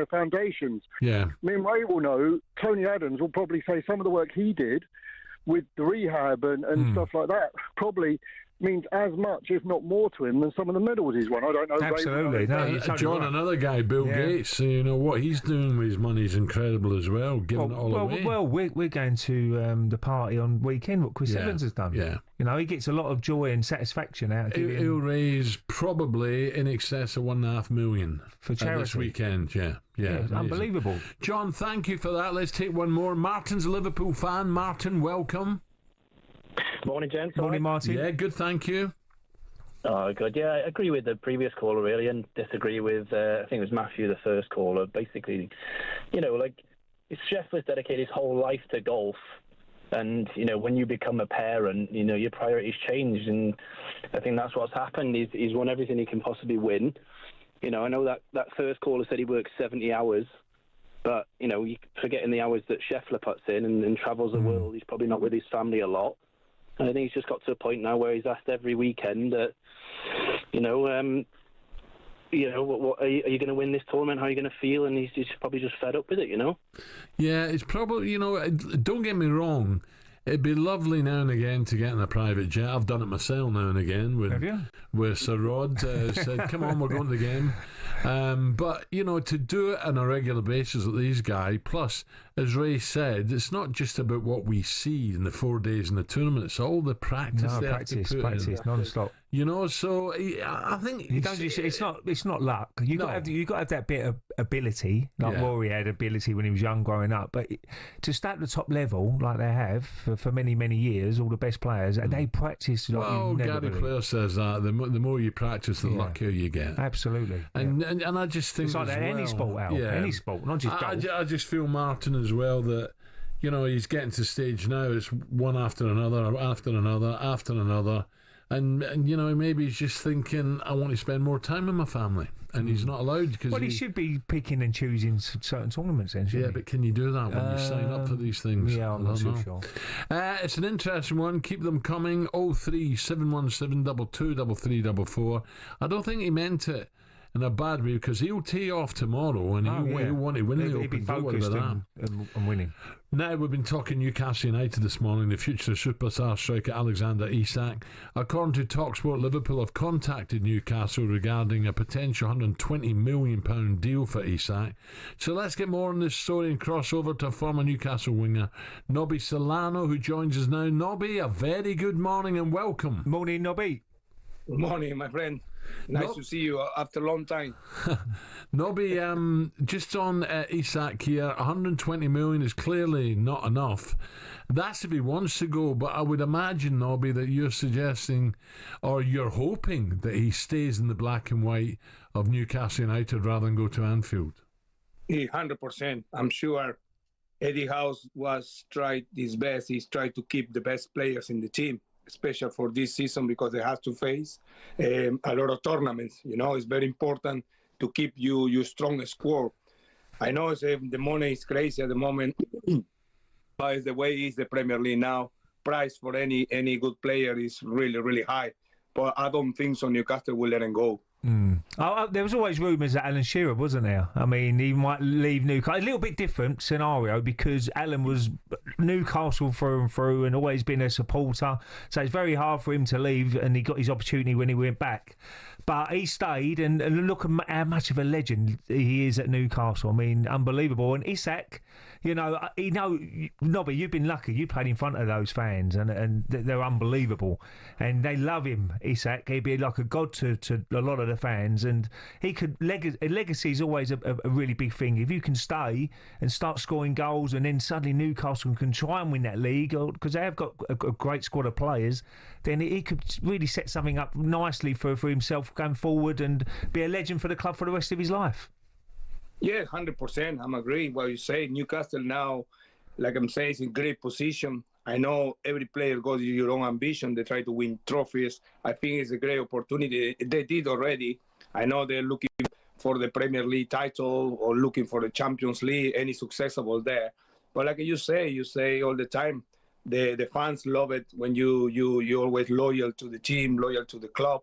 foundations. Yeah. Me and Ray will know, Tony Adams will probably say some of the work he did with the rehab and stuff like that probably means as much, if not more, to him than some of the medals he's won. I don't know. Absolutely. John, another guy, Bill Gates, what he's doing with his money is incredible as well, giving it all away. Well, we're going to the party on weekend, what Chris Evans has done. Yeah. He gets a lot of joy and satisfaction out of giving. He'll raise probably in excess of $1.5 million for charity this weekend. Yeah, unbelievable. John, thank you for that. Let's take one more. Martin's a Liverpool fan. Martin, welcome. Morning, gents. Morning, Martin. Yeah, good, thank you. Oh, good. Yeah, I agree with the previous caller, really, and disagree with, I think it was Matthew, the first caller. Basically, Scheffler's dedicated his whole life to golf, and, when you become a parent, your priorities change, and I think that's what's happened. He's won everything he can possibly win. I know that first caller said he works 70 hours, but, you're forgetting the hours that Scheffler puts in and travels the world. He's probably not with his family a lot. And I think he's just got to a point now where he's asked every weekend that, what are you going to win this tournament? How are you going to feel? And he's probably just fed up with it, Yeah, it's probably, don't get me wrong, it'd be lovely now and again to get in a private jet. I've done it myself now and again. Where Sir Rod said, come on, we're going to the game. But, to do it on a regular basis with these guys, plus, as Ray said, it's not just about what we see in the 4 days in the tournament, it's all the practice they have to put in. Non-stop. So I think it's not luck. You got to have that bit of ability, like Rory had ability when he was young growing up. But to start at the top level, like they have for many, many years, all the best players, and they practice. Gary Player says that the more you practice, the luckier you get. Absolutely. And I just think it's like any sport, Al. Yeah. Any sport, not just golf. I just feel Martin as well that he's getting to stage now. It's one after another, after another, after another. And maybe he's just thinking, I want to spend more time with my family. And he's not allowed because he should be picking and choosing certain tournaments then, shouldn't he? But can you do that when you sign up for these things? Yeah, I'm not so sure. It's an interesting one. Keep them coming. 03717 223344. I don't think he meant it in a bad way because he'll tee off tomorrow and he'll want to win the Open. He'll be focused and winning. Now, we've been talking Newcastle United this morning, the future superstar striker Alexander Isak. According to talkSPORT, Liverpool have contacted Newcastle regarding a potential £120 million deal for Isak. So let's get more on this story and cross over to former Newcastle winger Nobby Solano, who joins us now. Nobby, a very good morning and welcome. Morning, Nobby. Good morning, my friend. Nice to see you after a long time. Nobby, just on Isak here, 120 million is clearly not enough. That's if he wants to go, but I would imagine, Nobby, that you're suggesting or you're hoping that he stays in the black and white of Newcastle United rather than go to Anfield. 100%. I'm sure Eddie Howe tried his best. He's tried to keep the best players in the team, especially for this season because they have to face a lot of tournaments. You know, it's very important to keep your strongest squad. I know the money is crazy at the moment, but the way is the Premier League now. Price for any good player is really, really high. But I don't think so Newcastle will let him go. There was always rumours that Alan Shearer, wasn't there? I mean, he might leave Newcastle. A little bit different scenario because Alan was Newcastle through and through and always been a supporter. So it's very hard for him to leave, and he got his opportunity when he went back. But he stayed, and look at how much of a legend he is at Newcastle. I mean, unbelievable. And Isak, Nobby, you've been lucky. You played in front of those fans, and they're unbelievable. And they love him, Isak. He'd be like a god to a lot of the fans. And he could legacy is always a really big thing. If you can stay and start scoring goals, and then suddenly Newcastle can try and win that league, because they have got a great squad of players, then he could really set something up nicely for himself going forward and be a legend for the club for the rest of his life. Yeah, 100%. I'm agree what you say. Newcastle now, like I'm saying, is in great position. I know every player goes with your own ambition. They try to win trophies. I think it's a great opportunity. They did already. I know they're looking for the Premier League title or looking for the Champions League, any successful there. But like you say all the time, the fans love it when you're always loyal to the team, loyal to the club.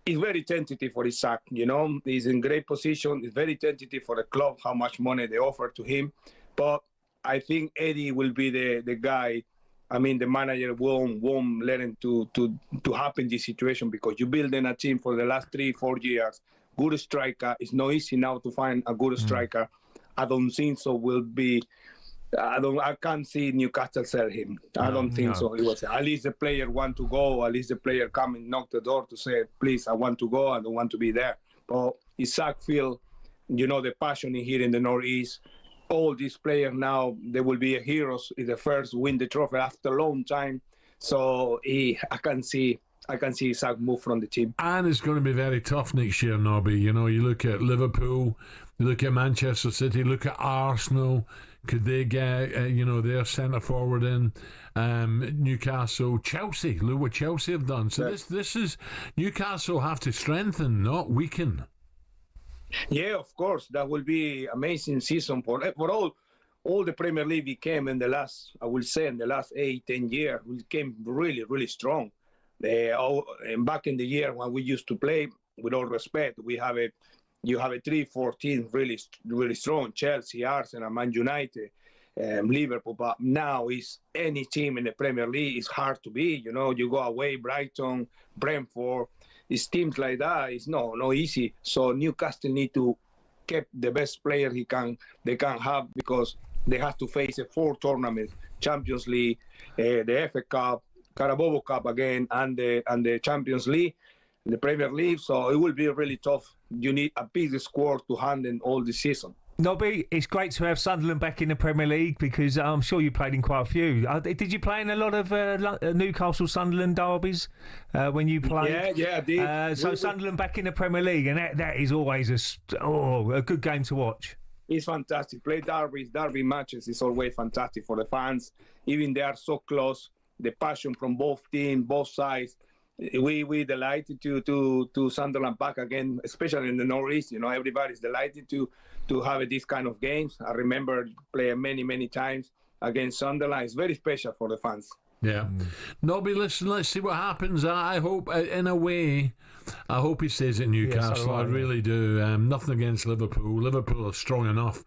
It's very tentative for Isak, He's in great position. It's very tentative for the club, how much money they offer to him. But I think Eddie will be the guy. I mean, the manager won't let him to happen this situation because you build in a team for the last 3-4 years. Good striker. It's not easy now to find a good striker. I don't think so will be... I can't see Newcastle sell him. I don't think so. It was at least the player want to go. At least the player come and knock the door to say, "Please, I want to go. I don't want to be there." But Isak feel, the passion in here in the Northeast. All these players now they will be heroes. Is the first win the trophy after a long time. So I can see Isak move from the team. And it's going to be very tough next year, Nobby. You look at Liverpool, you look at Manchester City, look at Arsenal. Could they get, their centre forward in? Newcastle, Chelsea. Look what Chelsea have done. So this is Newcastle have to strengthen, not weaken. Yeah, of course. That will be amazing season for all the Premier League became in the last 8-10 years. We became really, really strong. And back in the year when we used to play, with all respect, you have a 3-4 team really, really strong. Chelsea, Arsenal, Man United, Liverpool. But now is any team in the Premier League is hard to beat. You go away, Brighton, Brentford. It's teams like that. It's no easy. So Newcastle need to keep the best player they can have because they have to face 4 tournaments: Champions League, the FA Cup, Carabao Cup again, and the Champions League. The Premier League, so it will be really tough. You need a big squad to handle all the season. Nobby, it's great to have Sunderland back in the Premier League because I'm sure you played in quite a few. Did you play in a lot of Newcastle-Sunderland derbies when you played? Yeah, I did. So Sunderland back in the Premier League, and that is always a good game to watch. It's fantastic. Play derby matches is always fantastic for the fans. Even they are so close, the passion from both teams, both sides. We delighted to Sunderland back again, especially in the Northeast. Everybody's delighted to have these kind of games. I remember playing many times against Sunderland. It's very special for the fans. Yeah. Nobby, listen, let's see what happens. I hope, in a way, I hope he stays at Newcastle. I really do. Nothing against Liverpool. Liverpool are strong enough.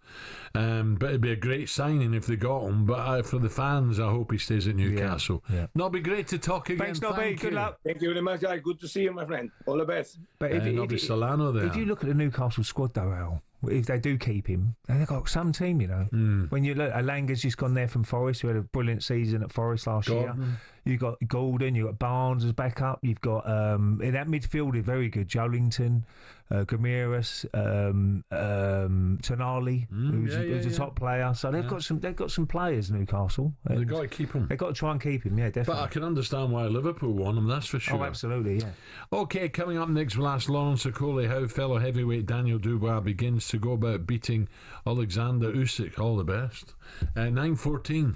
But it'd be a great signing if they got him. But for the fans, I hope he stays at Newcastle. Yeah. Nobby, great to talk again. Thanks, Nobby. Thank Good you. luck. Thank you very much, guys. Good to see you, my friend. All the best. But Nobby Solano there. If you look at the Newcastle squad, though, Al, if they do keep him, they've got some team, you know. When you look, Alanga's just gone there from Forest, who had a brilliant season at Forest last year. You've got Gordon, you've got Barnes as backup, you've got in that midfield is very good. Jolinton, Gamiris, Tonali, who's a top player. So they've got some players, Newcastle. They've got to keep him. They've got to try and keep him, yeah, definitely. But I can understand why Liverpool want him, that's for sure. Oh, absolutely, yeah. Okay, coming up next, we'll ask Lawrence Okoli how fellow heavyweight Daniel Dubois begins to go about beating Alexander Usyk. All the best. 9:14.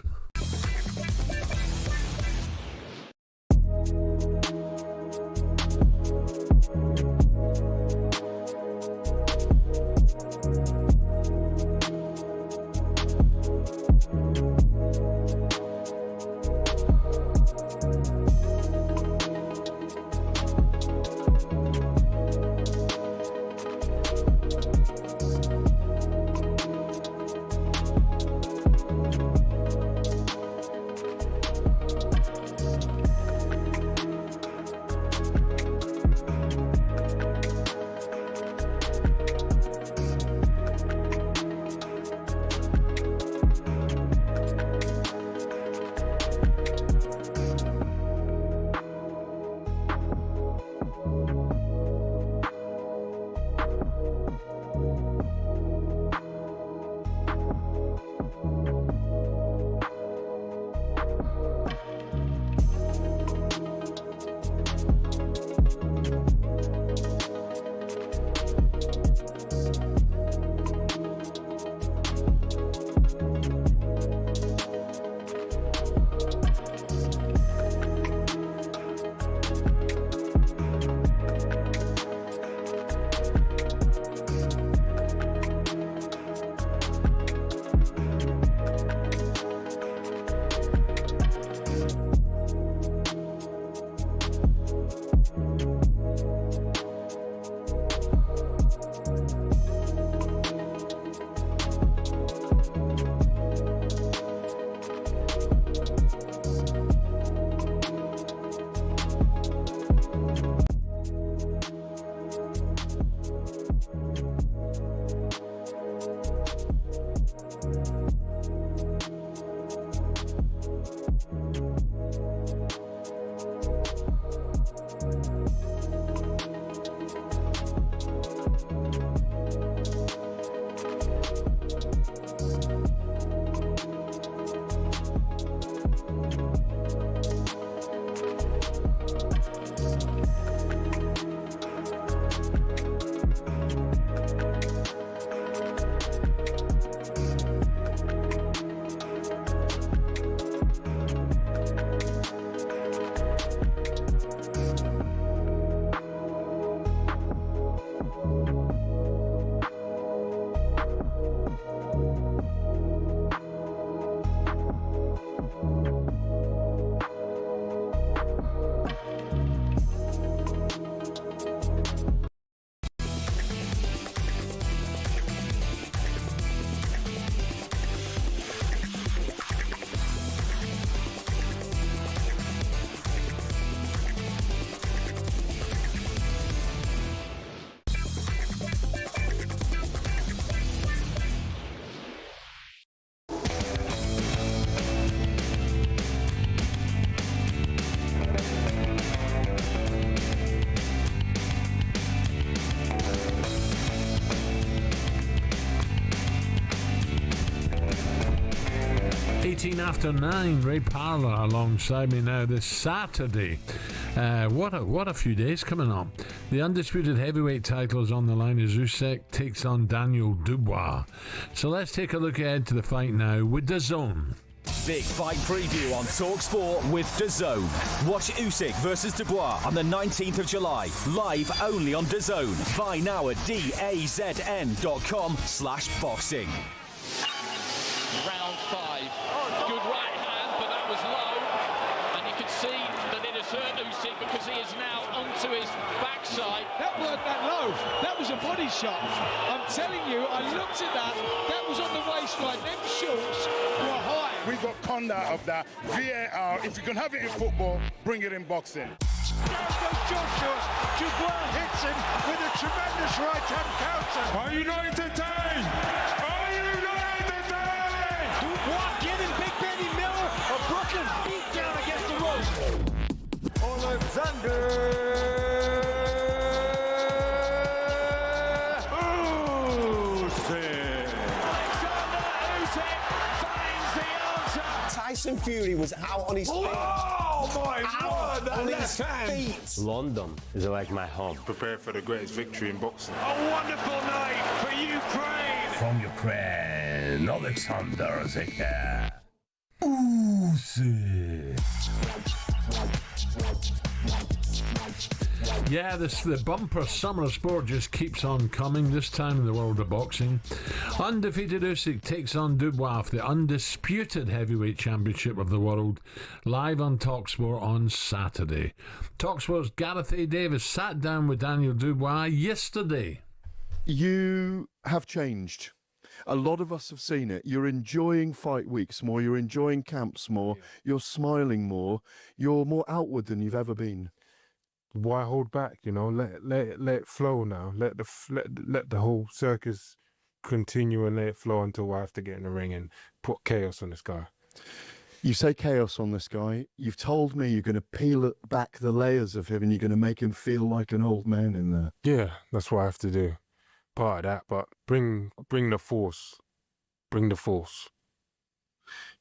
After 9, Ray Parlour alongside me now this Saturday. What a few days coming up. The undisputed heavyweight title is on the line as Usyk takes on Daniel Dubois. So let's take a look ahead to the fight now with DAZN. Big fight preview on talkSPORT with DAZN. Watch Usyk versus Dubois on the 19th of July. Live only on DAZN. Buy now at DAZN.com/boxing. Round 5. Good right hand, but that was low. hurt Usyk because he is now onto his backside. That weren't that low. That was a body shot. I'm telling you, I looked at that. That was on the waistline. Them shorts were high. We got conned out of that. VAR, if you can have it in football, bring it in boxing. Down goes Joshua. Dubois hits him with a tremendous right-hand counter. Are you not entertained? Are you not entertained? Dubois giving Big Benny Miller a Brooklyn beat down against the ropes. Alexander Usyk finds the answer. Tyson Fury was out on his feet. Oh my word, that left hand. London is like my home. Prepare for the greatest victory in boxing. A wonderful night for Ukraine. From Ukraine, Alexander Usyk. Yeah, the bumper summer of sport just keeps on coming, this time in the world of boxing. Undefeated Usyk takes on Dubois for the undisputed heavyweight championship of the world, live on talkSPORT on Saturday. talkSPORT's Gareth A. Davis sat down with Daniel Dubois yesterday. You have changed. A lot of us have seen it. You're enjoying fight weeks more, you're enjoying camps more, you're smiling more, you're more outward than you've ever been. Why hold back? You know, let it flow now. Let the whole circus continue and let it flow until I have to get in the ring and put chaos on this guy. You say chaos on this guy. You've told me you're going to peel back the layers of him and you're going to make him feel like an old man in there. Yeah, that's what I have to do. Part of that, but bring the force. Bring the force.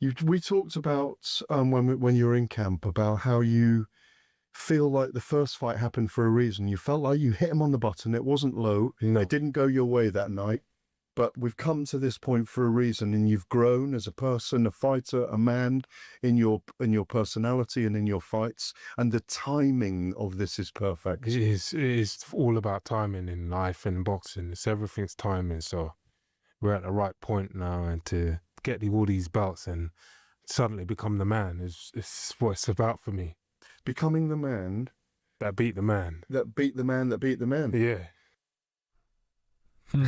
We talked about when you were in camp about how you feel like the first fight happened for a reason. You felt like you hit him on the button. It wasn't low. It didn't go your way that night. But we've come to this point for a reason, and you've grown as a person, a fighter, a man in your personality and in your fights. And the timing of this is perfect. It is all about timing in life and boxing. Everything's timing. So we're at the right point now, and to get all these belts and suddenly become the man is what it's about for me. Becoming the man that beat the man. That beat the man that beat the man. Yeah. Do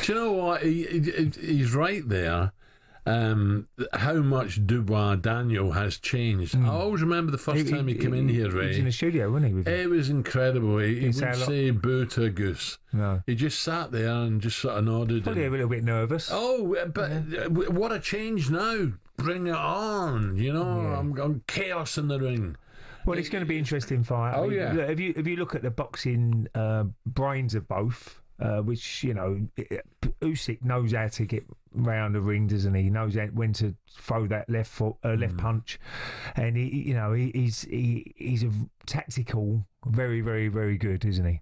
you know what? He's right there. How much Dubois Daniel has changed. I always remember the first time he came in here, Ray. He was in the studio, wasn't he? It was incredible. He wouldn't say boo to a goose. No. He just sat there and just sort of nodded. Probably a little bit nervous. Oh, but what a change now. Bring it on. You know, I'm chaos in the ring. Well, it's going to be an interesting fight. Oh, yeah. Look, if you look at the boxing brains of both, which, you know, Usyk knows how to get round the ring, doesn't he? He knows when to throw that left punch, and he's a tactical, very, very, very good, isn't he?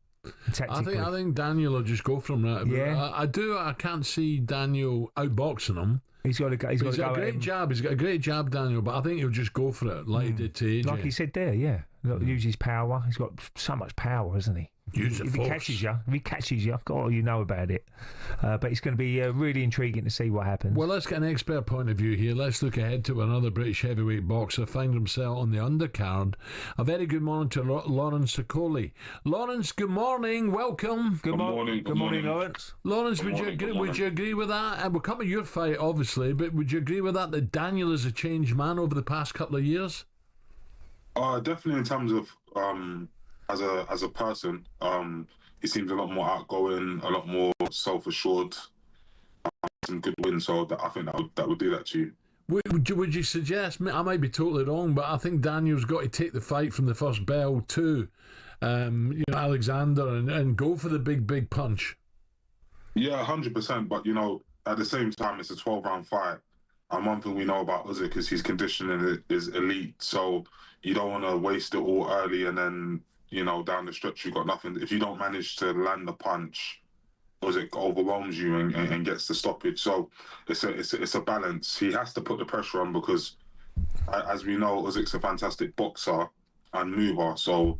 I think Daniel will just go from that. Yeah, I can't see Daniel outboxing him. He's got a great jab. He's got a great jab, Daniel. But I think he'll just go for it, like he did to AJ. Like he said there, yeah. Use his power. He's got so much power, hasn't he? If he catches you, God, you know about it. But it's going to be really intriguing to see what happens. Well, let's get an expert point of view here. Let's look ahead to another British heavyweight boxer finds himself on the undercard. A very good morning to Lawrence Sicoli. Lawrence, good morning. Welcome. Good morning. Good morning, Lawrence. Lawrence, would you agree with that? And we'll come to your fight, obviously, but would you agree with that Daniel is a changed man over the past couple of years? Definitely in terms of as a person, he seems a lot more outgoing, a lot more self-assured, some good wins. So I think that would do that to you. Would you suggest? I might be totally wrong, but I think Daniel's got to take the fight from the first bell to Alexander and go for the big punch. Yeah, 100%. But at the same time, it's a 12-round fight. And one thing we know about Usyk is his conditioning is elite. So you don't want to waste it all early and then, down the stretch you've got nothing. If you don't manage to land the punch, Usyk overwhelms you and gets the stoppage. So it's a balance. He has to put the pressure on because, as we know, Usyk's a fantastic boxer and mover. So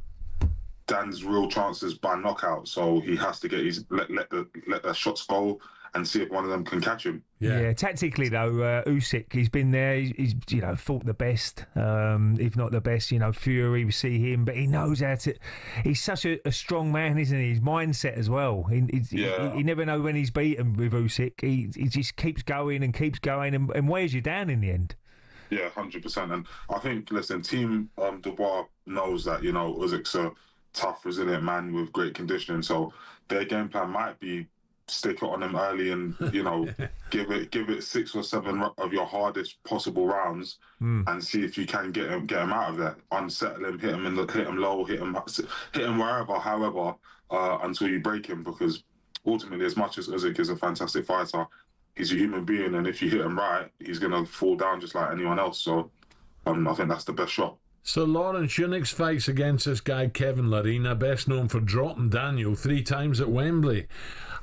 Dan's real chances by knockout. So he has to get let the shots go and see if one of them can catch him. Yeah, tactically though, Usyk, he's been there. He's fought the best, if not the best. Fury, we see him, but he knows how to. He's such a strong man, isn't he? His mindset as well. He never know when he's beaten with Usyk. He just keeps going and wears you down in the end. Yeah, 100%. And I think, listen, Team Dubois knows that Usyk's a tough, resilient man with great conditioning. So their game plan might be stick it on him early and give it 6 or 7 of your hardest possible rounds and see if you can get him out of there, unsettle him, hit him low, hit him wherever, however, until you break him. Because ultimately, as much as Usyk is a fantastic fighter, he's a human being, and if you hit him right, he's gonna fall down just like anyone else. So I think that's the best shot. So Lawrence Unick's fights against this guy Kevin Lerena, best known for dropping Daniel 3 times at Wembley.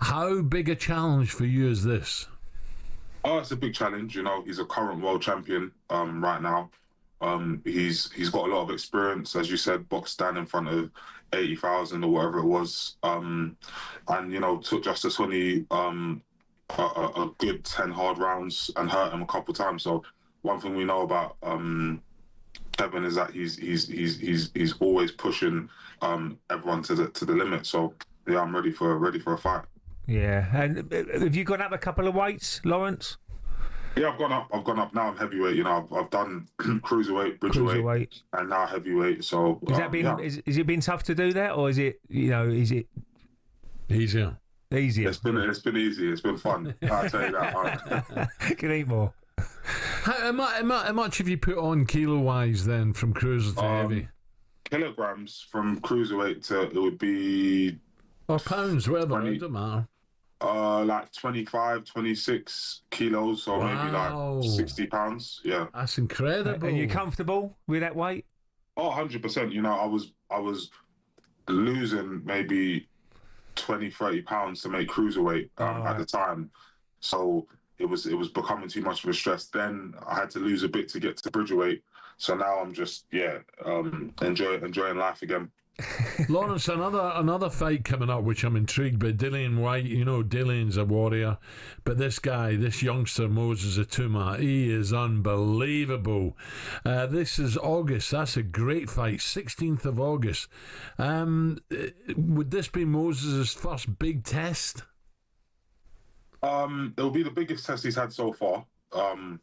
How big a challenge for you is this? Oh, it's a big challenge. He's a current world champion right now. He's got a lot of experience, as you said, boxed down in front of 80,000 or whatever it was, and took Justice Honey a good 10 hard rounds and hurt him a couple times. So one thing we know about Kevin is that he's always pushing everyone to the limit. So yeah, I'm ready for a fight. Yeah, and have you gone up a couple of weights, Lawrence? Yeah, I've gone up. Now I'm heavyweight. I've done cruiserweight, bridgerweight, and now heavyweight. So has that been? Yeah. Is it been tough to do that, or is it? Is it easier? Easier. It's been easy. It's been fun. I'll tell you that. Can eat more. How much have you put on kilo-wise then, from cruiser to heavy? Kilograms from cruiserweight to, it would be... Or pounds, whatever, it doesn't matter. Like 25, 26 kilos, so maybe like 60 pounds. Yeah. That's incredible. Are you comfortable with that weight? Oh, 100%. I was losing maybe 20, 30 pounds to make cruiserweight at the time. So it was becoming too much of a stress. Then I had to lose a bit to get to bridgerweight. So now I'm just enjoying life again. Lawrence, another fight coming up, which I'm intrigued by. Dillian White, Dillian's a warrior, but this youngster Moses Atuma, he is unbelievable. This is August. That's a great fight, 16th of August. Would this be Moses' first big test? It'll be the biggest test he's had so far. I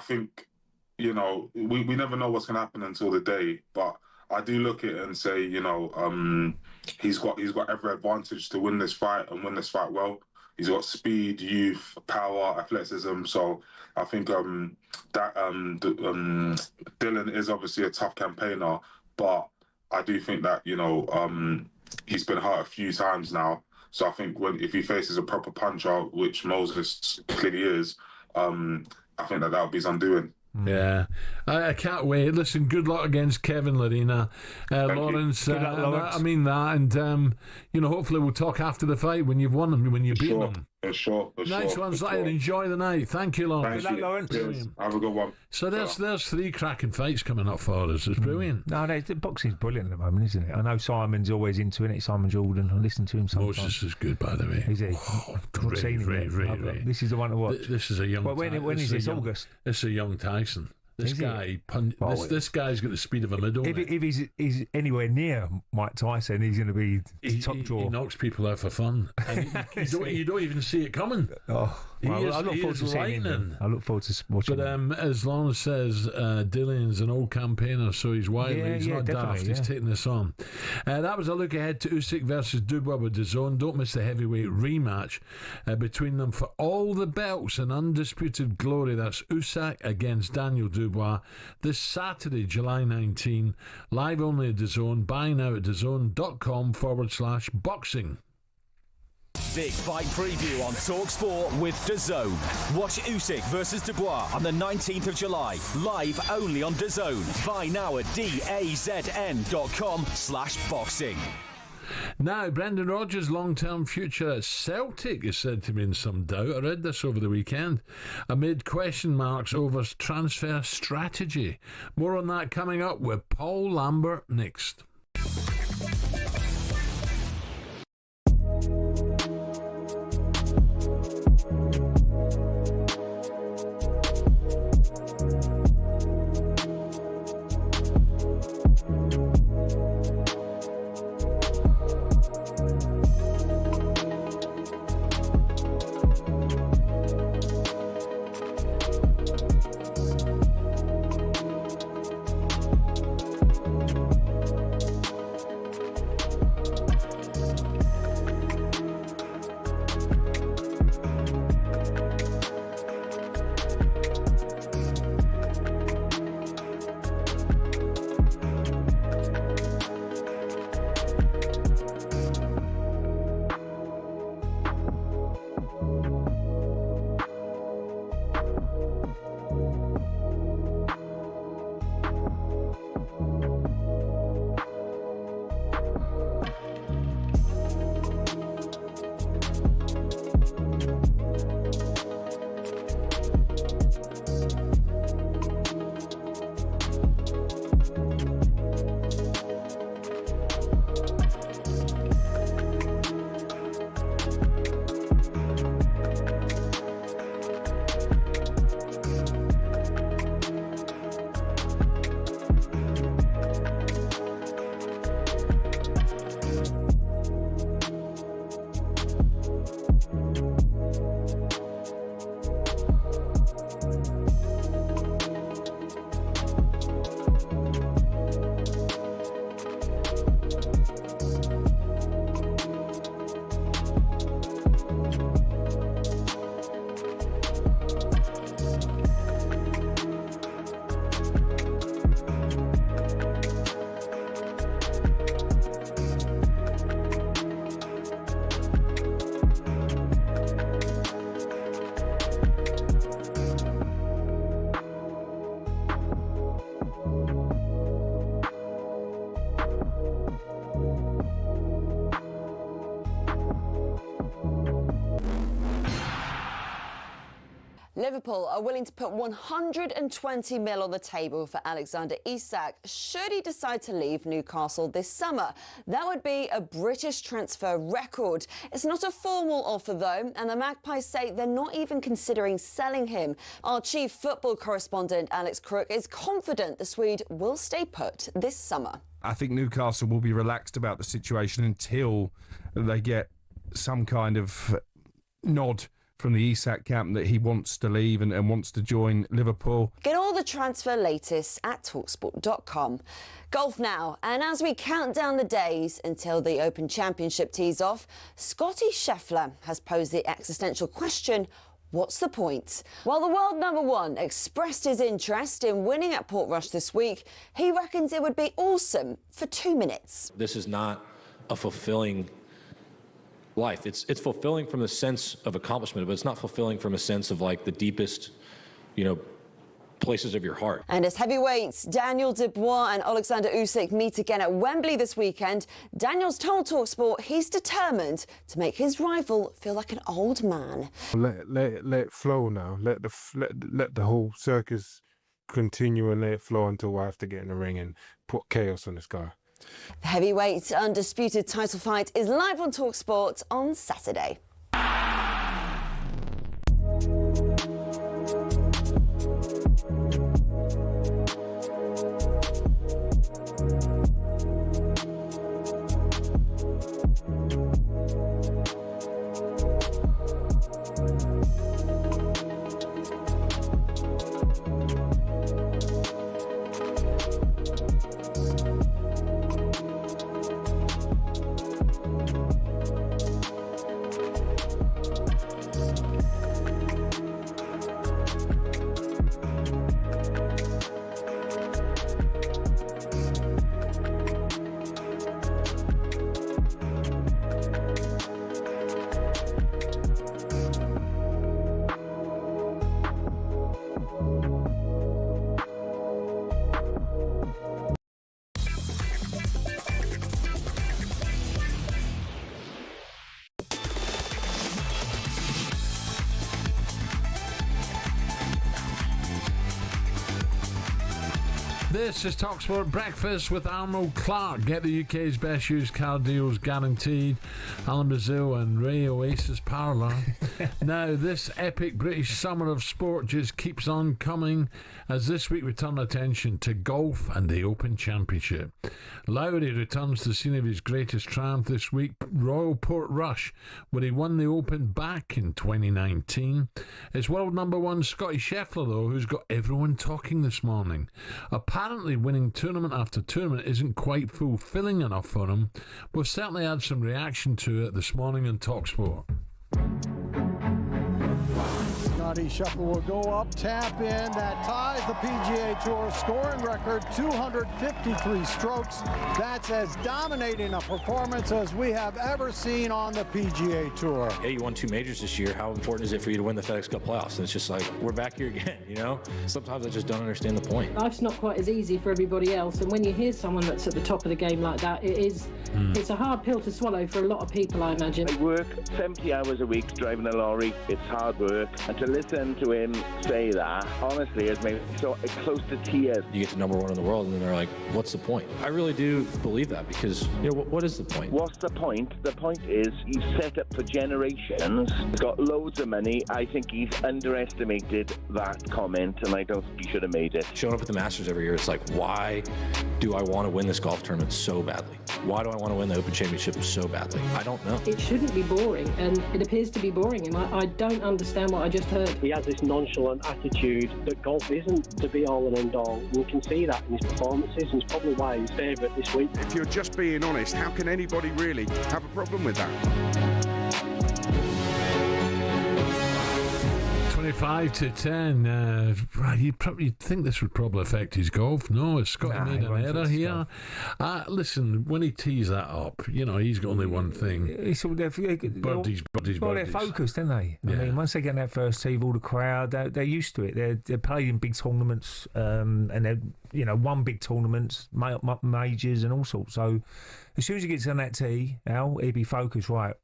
think, we never know what's going to happen until the day, but I do look at it and say, he's got every advantage to win this fight and win this fight well. He's got speed, youth, power, athleticism. So I think Dylan is obviously a tough campaigner, but I do think that he's been hurt a few times now. So I think if he faces a proper puncher, which Moses clearly is, I think that would be his undoing. Yeah, I can't wait. Listen, good luck against Kevin Lerena, Lawrence. Good luck, Lawrence. I mean that, and hopefully we'll talk after the fight when you've won them, when you've beaten them. For sure. Nice one, Zion. Enjoy the night. Thank you, Lawrence. Good luck, Lawrence. Have a good one. So there's 3 cracking fights coming up for us. It's brilliant. No, the boxing's brilliant at the moment, isn't it? I know Simon's always into it. Simon Jordan. I listen to him sometimes. Moses is good, by the way. Is he? Ray. This is the one to watch. This is a young. Well, when is this? August. This is a young Tyson. This guy's got the speed of a middle. If he's anywhere near Mike Tyson, he's going to be top draw. He knocks people out for fun. And you don't even see it coming. Oh, well, I look forward to seeing him. I look forward to watching him. But as Lawrence says, Dillian's an old campaigner, so he's wily. He's not daft. He's taking this on. That was a look ahead to Usyk versus Dubois with DAZN. Don't miss the heavyweight rematch between them for all the belts and undisputed glory. That's Usyk against Daniel Dubois. This Saturday, July 19, live only at DAZN. Buy now at DAZN.com/boxing. Big fight preview on talkSPORT with DAZN. Watch Usyk versus Dubois on the 19th of July, live only on DAZN. Buy now at DAZN.com/boxing. Now, Brendan Rodgers' long-term future at Celtic is said to be in some doubt. I read this over the weekend, amid question marks over transfer strategy. More on that coming up with Paul Lambert next. Liverpool are willing to put 120 mil on the table for Alexander Isak should he decide to leave Newcastle this summer. That would be a British transfer record. It's not a formal offer though, and the Magpies say they're not even considering selling him. Our chief football correspondent Alex Crook is confident the Swede will stay put this summer. I think Newcastle will be relaxed about the situation until they get some kind of nod from the Isak camp that he wants to leave and wants to join Liverpool. Get all the transfer latest at talksport.com. Golf now, and as we count down the days until the Open Championship tees off, Scottie Scheffler has posed the existential question, what's the point? While the world number one expressed his interest in winning at Portrush this week, he reckons it would be awesome for 2 minutes. This is not a fulfilling life. It's fulfilling from the sense of accomplishment, but it's not fulfilling from a sense of like the deepest, places of your heart. And as heavyweights Daniel Dubois and Alexander Usyk meet again at Wembley this weekend, Daniel's told talkSPORT he's determined to make his rival feel like an old man. Let it flow now. Let the whole circus continue and let it flow until I have to get in the ring and put chaos on this guy. The heavyweight undisputed title fight is live on talkSPORT on Saturday. This is talkSPORT Breakfast with Arnold Clark. Get the UK's best used car deals guaranteed. Alan Brazil and Ray Parlour. Now, this epic British summer of sport just keeps on coming as this week we turn attention to golf and the Open Championship. Lowry returns to the scene of his greatest triumph this week, Royal Portrush, where he won the Open back in 2019. It's world number one Scottie Scheffler, though, who's got everyone talking this morning. Apparently winning tournament after tournament isn't quite fulfilling enough for him. We've certainly had some reaction to it this morning on talkSPORT. Scottie Scheffler will go up, tap in. That ties the PGA Tour scoring record, 253 strokes. That's as dominating a performance as we have ever seen on the PGA Tour. Hey, you won 2 majors this year. How important is it for you to win the FedEx Cup playoffs? And it's just like, we're back here again, you know? Sometimes I just don't understand the point. Life's not quite as easy for everybody else. And when you hear someone that's at the top of the game like that, it's a hard pill to swallow for a lot of people, I imagine. I work 70 hours a week driving a lorry. It's hard work. And to listen to him say that, honestly, has made me so close to tears. You get to number one in the world, and then they're like, what's the point? I really do believe that because, you know, what is the point? What's the point? The point is he's set up for generations. He's got loads of money. I think he's underestimated that comment, and I don't think he should have made it. Showing up at the Masters every year, it's like, why do I want to win this golf tournament so badly? Why do I want to win the Open Championship so badly? I don't know. It shouldn't be boring, and it appears to be boring, and I don't understand what I just heard. He has this nonchalant attitude that golf isn't the be-all and end-all. We can see that in his performances, and it's probably why he's favourite this week. If you're just being honest, how can anybody really have a problem with that? 25-10. You'd think this would probably affect his golf. No, Scottie made an error here. Listen, when he tees that up, you know, he's got only one thing. Birdies. Well, they're focused, aren't they? I mean, once they get in that first tee with all the crowd, they're used to it. They're played in big tournaments, and they're, you know, won big tournaments, majors and all sorts. So as soon as he gets on that tee, Al, he'll be focused, right?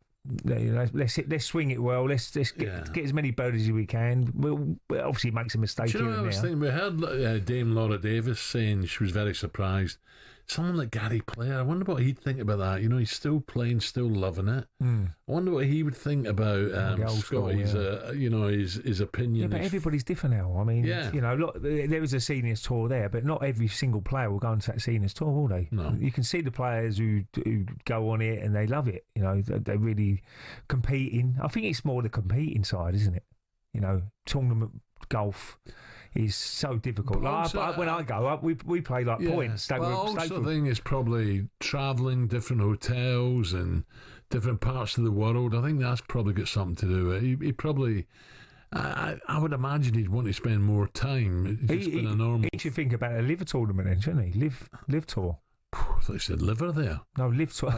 Let's swing it well. Let's get as many birdies as we can. We'll obviously make some mistakes. Do you know what I was thinking? We heard Dame Laura Davis saying she was very surprised. Someone like Gary Player, I wonder what he'd think about that. You know, he's still playing, still loving it. I wonder what he would think about Scottie's, his opinion. Yeah, but everybody's different now. I mean, you know, look, there is a seniors tour there, but not every single player will go on to that seniors tour, will they? No. You can see the players who go on it and they love it. You know, they're really competing. I think it's more the competing side, isn't it? You know, tournament golf is so difficult. When I go up, we play like points. Well, I also think it's probably travelling, different hotels and different parts of the world. I think that's probably got something to do with it. He probably, I would imagine he'd want to spend more time. It's been a normal. He should think about a liver tournament then, shouldn't he? Live tour. I thought you said liver there. No, live tour.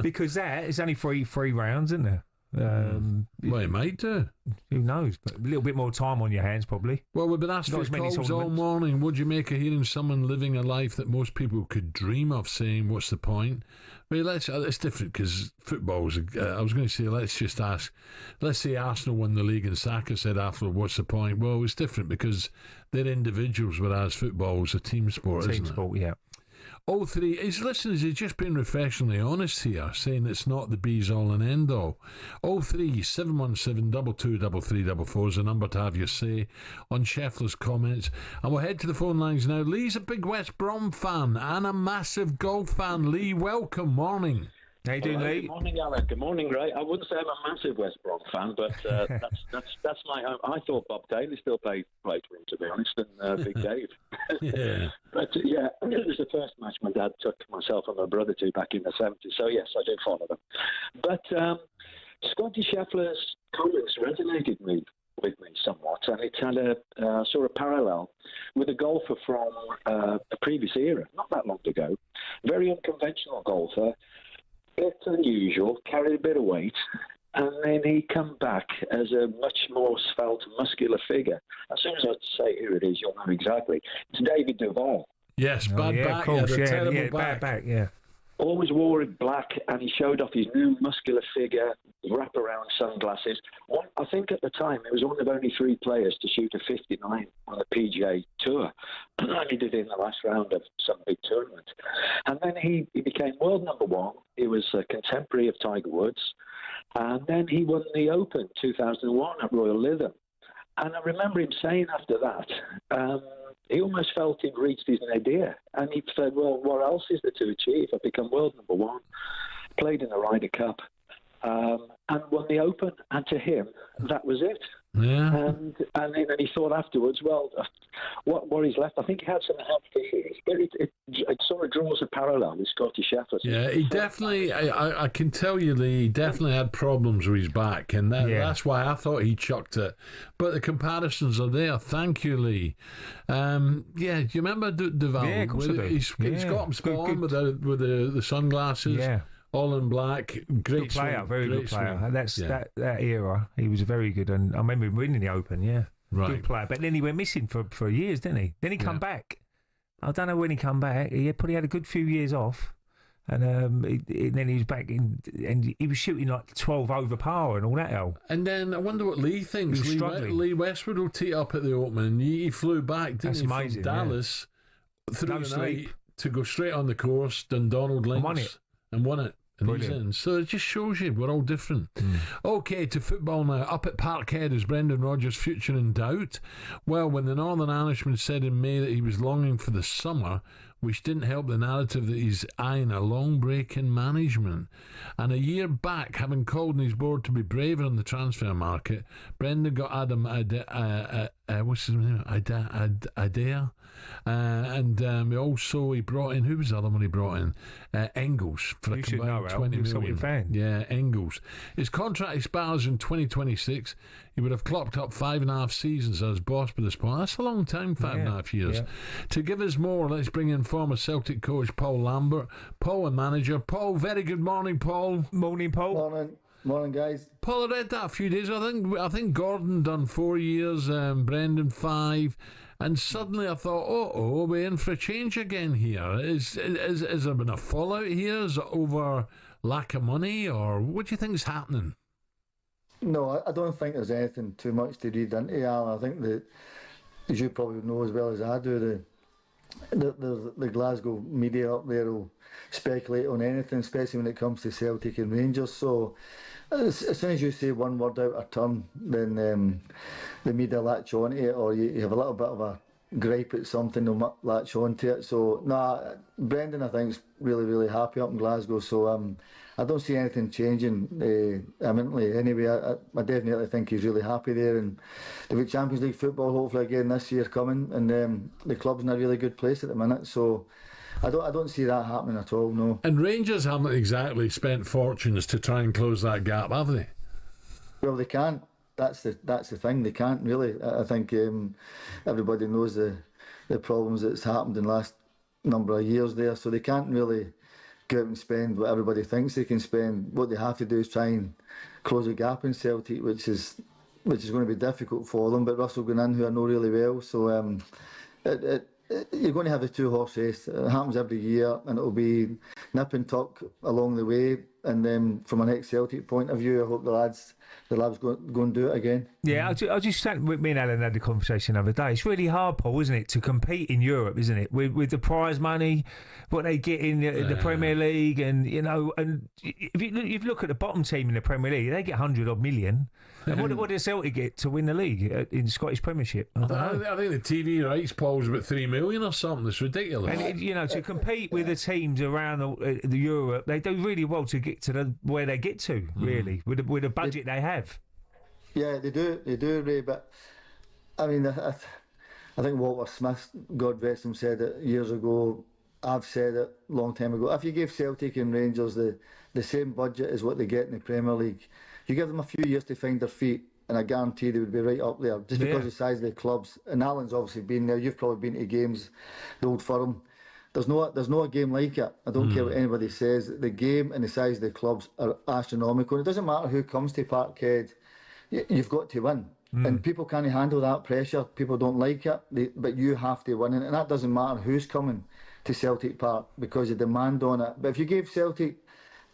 Because that is only three rounds, isn't there? Well, it might do. Who knows? But a little bit more time on your hands, probably. Well, we've been asked for calls all morning. Would you make of hearing someone living a life that most people could dream of, saying, what's the point? Well, it's different because football's... I was going to say, let's just ask... Let's say Arsenal won the league and Saka said after, what's the point? Well, it's different because they're individuals, whereas football's a team sport, isn't it? Team sport, yeah. All three, his listeners, he's just been refreshingly honest here, saying it's not the bees all and end all. 03717223344 is the number to have your say on Scheffler's comments. And we'll head to the phone lines now. Lee's a big West Brom fan and a massive golf fan. Lee, welcome. Morning. How you doing, Lee? Good morning, Alan. Good morning, Ray. I wouldn't say I'm a massive West Brom fan, but that's my home. I thought Bob Daly still played for him, to be honest, and Big Dave. Yeah. But it was the first match my dad took myself and my brother to back in the 70s. So yes, I do follow them. But Scottie Scheffler's comments resonated with me somewhat, and it had a sort of parallel with a golfer from a previous era, not that long ago. Very unconventional golfer. Bit unusual, carried a bit of weight, and then he come back as a much more svelte, muscular figure. As soon as I say who it is, you'll know exactly. It's David Duval. Yes, bad back. Of course, terrible back. But always wore it black, and he showed off his new muscular figure, wraparound sunglasses. I think at the time he was one of only 3 players to shoot a 59 on the PGA Tour. And he did it in the last round of some big tournament. And then he became world number 1. He was a contemporary of Tiger Woods. And then he won the Open 2001 at Royal Lytham. And I remember him saying after that, he almost felt he'd reached his nadir. And he said, well, what else is there to achieve? I've become world number 1, played in the Ryder Cup, and won the Open. And to him, that was it. Yeah. And then he thought afterwards, well, what is left? I think he had some health issues, but it sort of draws a parallel with Scottie Scheffler. Yeah, he definitely, I can tell you, Lee, he definitely had problems with his back, and that's why I thought he chucked it. But the comparisons are there. Thank you, Lee. Do you remember Duval? Yeah, of course I do. He's got him spot on with the sunglasses. Yeah. All in black, great good player, swing, very great good player. swing. And that's that era. He was very good, and I remember him winning the Open. Yeah, right. Good player. But then he went missing for years, didn't he? Then he come back. I don't know when he come back. He probably had a good few years off, and then he was back in, and he was shooting like 12 over par and all that hell. And then I wonder what Lee thinks. Lee Westwood will tee up at the Open, and he flew back, didn't he, amazing, from Dallas through No the sleep. night to go straight on the course, Dundonald Links, and won it. And he's in. So it just shows you we're all different. Okay, to football now. Up at Parkhead, is Brendan Rodgers' future in doubt? Well, when the Northern Irishman said in May that he was longing for the summer, which didn't help the narrative that he's eyeing a long break in management. And a year back, having called on his board to be braver in the transfer market, Brendan got Adam what's his name? Adair. And also he brought in, who was the other one he brought in? Engels for a combined 20 million. Fan. Yeah, Engels. His contract expires in 2026. He would have clocked up 5.5 seasons as boss by this point. That's a long time, 5.5 years. Yeah. To give us more, let's bring in former Celtic coach Paul Lambert. Paul and manager. Paul, very good morning, Paul. Morning, Paul. Morning, guys. Paul, I read that a few days ago. I think Gordon done 4 years, Brendan 5, and suddenly I thought, we're in for a change again here. Is there been a fallout here? Is it over lack of money, or what do you think is happening? No, I don't think there's anything too much to read into, Alan. I think that, as you probably know as well as I do, the Glasgow media up there will speculate on anything, especially when it comes to Celtic and Rangers. So as soon as you say one word out of turn, then the media latch onto it, or you have a little bit of a gripe at something, they'll latch onto it. So Brendan, I think, is really, really happy up in Glasgow. So I don't see anything changing imminently. Anyway, I definitely think he's really happy there, and they've got Champions League football hopefully again this year coming, and the club's in a really good place at the minute. So I don't see that happening at all. No. And Rangers haven't exactly spent fortunes to try and close that gap, have they? Well, they can't. That's the thing. They can't really. I think everybody knows the problems that's happened in the last number of years there. So they can't really go out and spend what everybody thinks they can spend. What they have to do is try and close the gap in Celtic, which is going to be difficult for them. But Russell going in, who I know really well, so you're going to have a 2-horse race. It happens every year, and it'll be nip and tuck along the way. And then, from an ex-Celtic point of view, I hope the lads go and do it again. Yeah, I just sat with me and Alan had the conversation the other day. It's really hard, Paul, isn't it, to compete in Europe, isn't it? With the prize money, what they get in the Premier League, and and if you look at the bottom team in the Premier League, they get 100-odd million. And what does Celtic get to win the league in the Scottish Premiership? I think the TV rights, Paul's about 3 million or something. It's ridiculous. And to compete with the teams around the Europe, they do really well to get to where they get to, really, with the budget they have. Yeah, they do, Ray. But I mean, I think Walter Smith, God rest him, said it years ago. I've said it a long time ago. If you give Celtic and Rangers the same budget as what they get in the Premier League, you give them a few years to find their feet, and I guarantee they would be right up there, just because of the size of the clubs. And Alan's obviously been there. You've probably been to games, the Old Firm. There's no a game like it. I don't care what anybody says. The game and the size of the clubs are astronomical. It doesn't matter who comes to Parkhead. You've got to win. And people can't handle that pressure. People don't like it, but you have to win it. And that doesn't matter who's coming to Celtic Park because of demand on it. But if you gave Celtic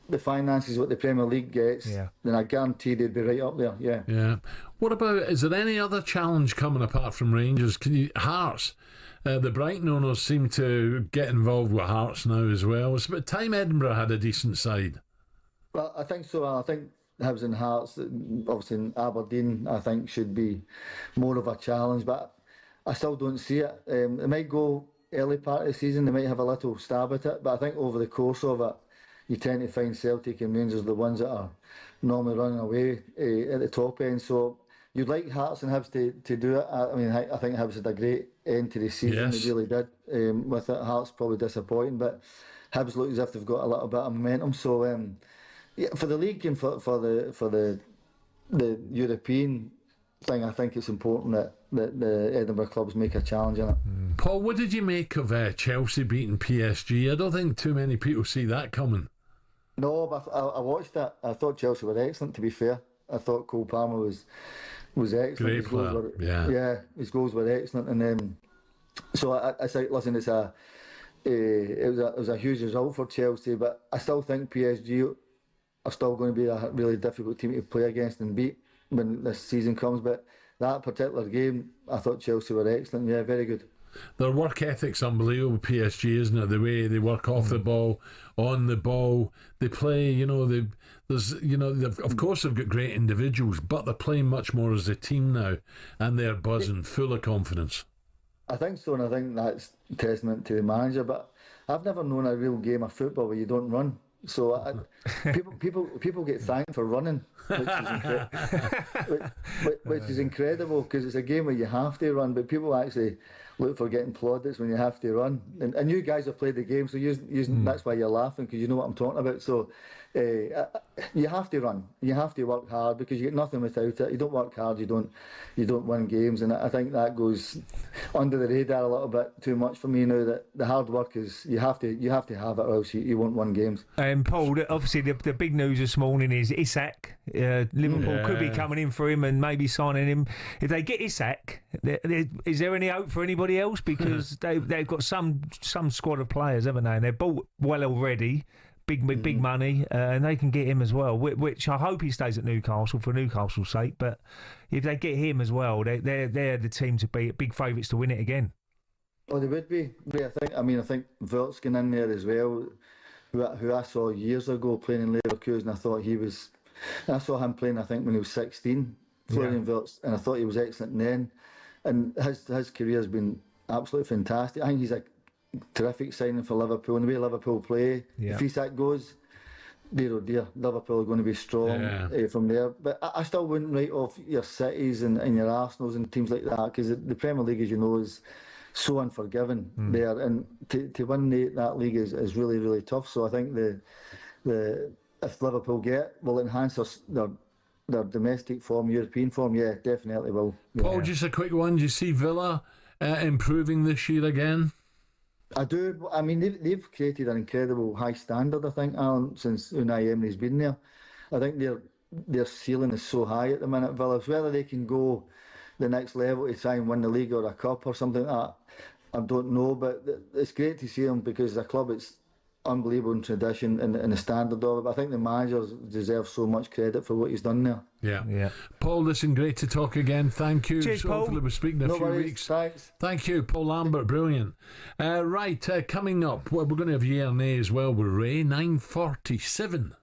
the finances what the Premier League gets, then I guarantee they'd be right up there. Yeah. What about, is there any other challenge coming apart from Rangers? Hearts? The Brighton owners seem to get involved with Hearts now as well. It's about time Edinburgh had a decent side. Well, I think so. I think Hibs and Hearts, obviously in Aberdeen, I think should be more of a challenge, but I still don't see it. They might go early part of the season, they might have a little stab at it, but I think over the course of it, you tend to find Celtic and Rangers the ones that are normally running away at the top end. So you'd like Hearts and Hibs to do it. I mean, I think Hibs had a great end to the season. They really did. With it, Hearts probably disappointing, but Hibs look as if they've got a little bit of momentum. So for the league and for the European thing, I think it's important that the Edinburgh clubs make a challenge in it. Paul, what did you make of Chelsea beating PSG? I don't think too many people see that coming. No, but I watched that. I thought Chelsea were excellent, to be fair. I thought Cole Palmer was excellent. Great player, his goals were excellent. And so I said, listen, it was a huge result for Chelsea, but I still think PSG are still going to be a really difficult team to play against and beat when this season comes. But that particular game, I thought Chelsea were excellent. Yeah, very good. Their work ethic's unbelievable, PSG, isn't it? The way they work off the ball, on the ball, they play. Of course they've got great individuals, but they're playing much more as a team now, and they're buzzing, full of confidence. I think so, and I think that's testament to the manager. But I've never known a real game of football where you don't run. So people get thanked for running, which is incredible because it's a game where you have to run, but people actually look for getting plaudits when you have to run. And you guys have played the game, so that's why you're laughing, because you know what I'm talking about. So you have to run, you have to work hard, because you get nothing without it. You don't work hard, you don't win games, and I think that goes under the radar a little bit too much for me now. That the hard work is you have to have it, or else you won't win games. Paul, obviously the big news this morning is Isak. Liverpool could be coming in for him and maybe signing him. If they get Isak, is there any hope for anybody else? Because they've got some squad of players, haven't they? And they're bought well already. Big money, and they can get him as well, which I hope he stays at Newcastle for Newcastle's sake. But if they get him as well, they're the team to be big favourites to win it again. Oh, they would be. I think Wirtz in there as well, who I saw years ago playing in Leverkusen. I saw him playing, I think, when he was 16, Florian Wirtz, and I thought he was excellent then. And his career has been absolutely fantastic. I think he's a terrific signing for Liverpool, and the way Liverpool play, if Isak goes, dear, Liverpool are going to be strong from there. But I still wouldn't write off your Cities and your Arsenals and teams like that, because the Premier League, as you know, is so unforgiving there, and to win that league is really, really tough. So I think if Liverpool will enhance their domestic form, European form, definitely will. Paul, just a quick one, do you see Villa improving this year again? I do. I mean, they've created an incredible high standard, I think, Alan, since Unai Emery's been there. I think their ceiling is so high at the minute, Villa. Whether they can go the next level to try and win the league or a cup or something like that, I don't know. But it's great to see them, because the club, it's unbelievable in tradition and the standard of it. But I think the manager deserves so much credit for what he's done there. Yeah. Paul, listen, great to talk again. Thank you. Cheers, Paul. Hopefully we'll speak in a few weeks. Thanks. Thank you, Paul Lambert. Brilliant. Coming up, we're going to have Year and A as well with Ray, 9:47.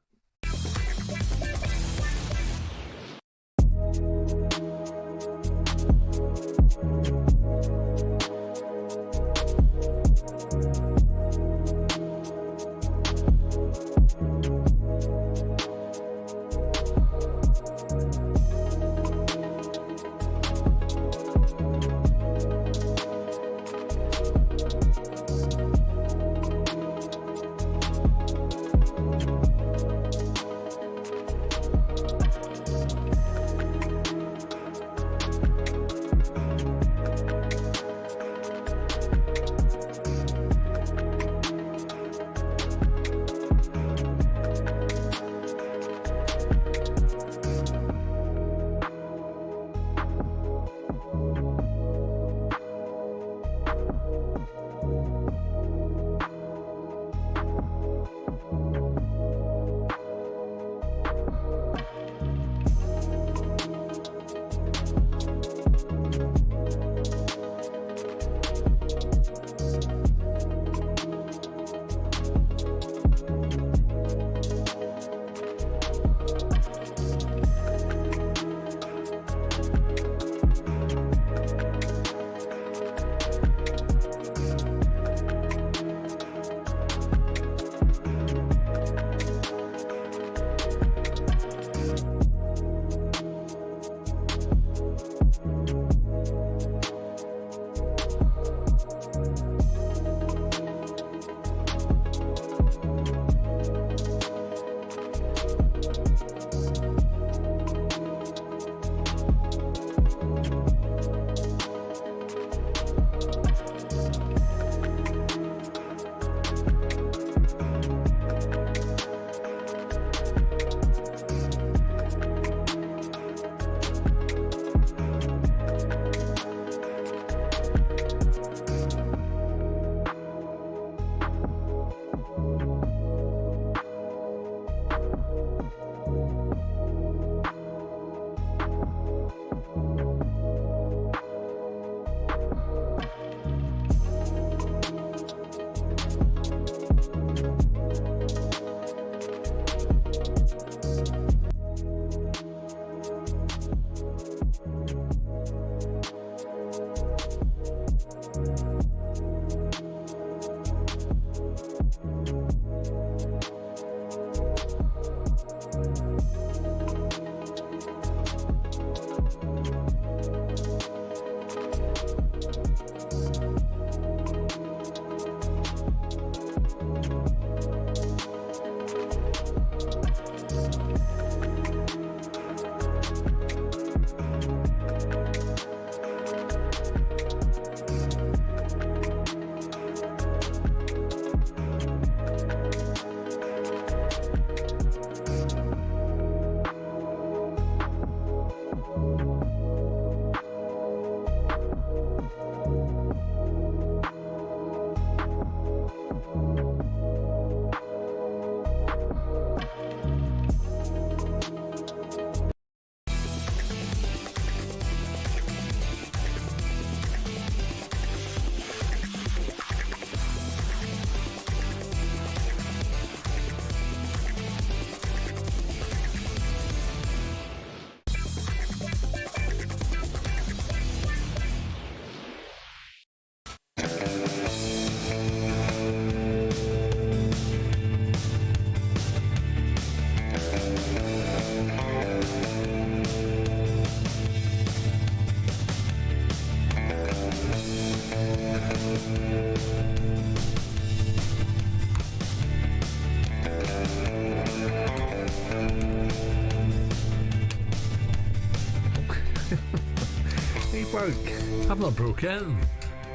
I've not broken.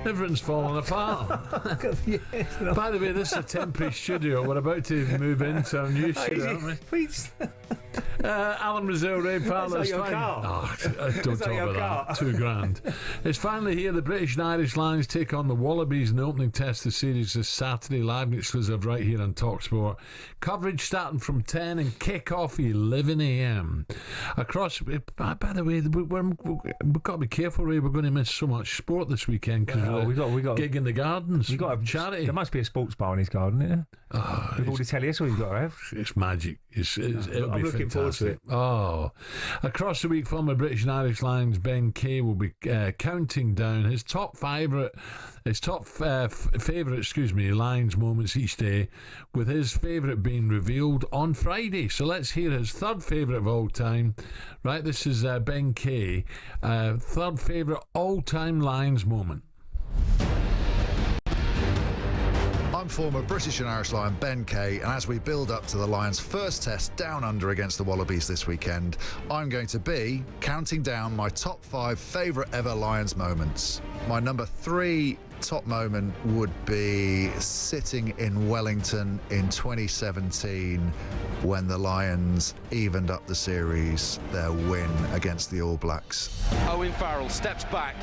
Everything's falling apart. By the way, this is a temporary studio. We're about to move into a new studio, aren't we? Alan Brazil Ray Parlour. Is that your car? Don't talk about that. £2,000. It's finally here. The British and Irish Lions take on the Wallabies in the opening test of the series this Saturday, live and exclusive right here on talkSPORT. Coverage starting from 10 and kick off 11 a.m. Across. By the way, we've got to be careful, Ray. We're going to miss so much sport this weekend because we got gig in the gardens. We've got a charity. There must be a sports bar in his garden, isn't there? With all the telly, that's all you've got to have. It's magic. It'll I'm be looking forward to it. Oh, across the week, former British and Irish Lions Ben Kay will be counting down his top favourite Lions moments each day, with his favourite being revealed on Friday. So let's hear his third favourite of all time. Right, this is Ben Kay, third favourite all-time Lions moment. I'm former British and Irish Lion Ben Kay, and as we build up to the Lions' first test down under against the Wallabies this weekend, I'm going to be counting down my top 5 favourite ever Lions moments. My number 3 top moment would be sitting in Wellington in 2017 when the Lions evened up the series, their win against the All Blacks. Owen Farrell steps back,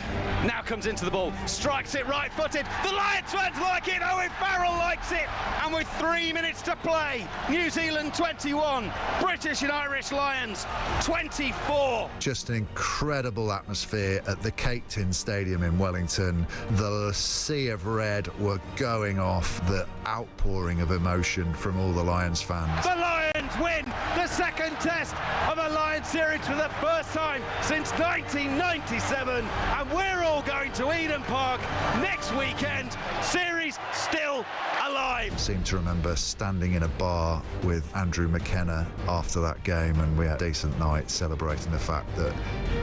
now comes into the ball, strikes it right-footed, the Lions fans like it, Owen Farrell likes it, and with 3 minutes to play, New Zealand 21, British and Irish Lions 24. Just an incredible atmosphere at the Cake Tin Stadium in Wellington. The sea of red were going off, the outpouring of emotion from all the Lions fans. The Lions win the second test of a Lions series for the first time since 1997, and we're all going to Eden Park next weekend. Series still alive. I seem to remember standing in a bar with Andrew McKenna after that game, and we had a decent night celebrating the fact that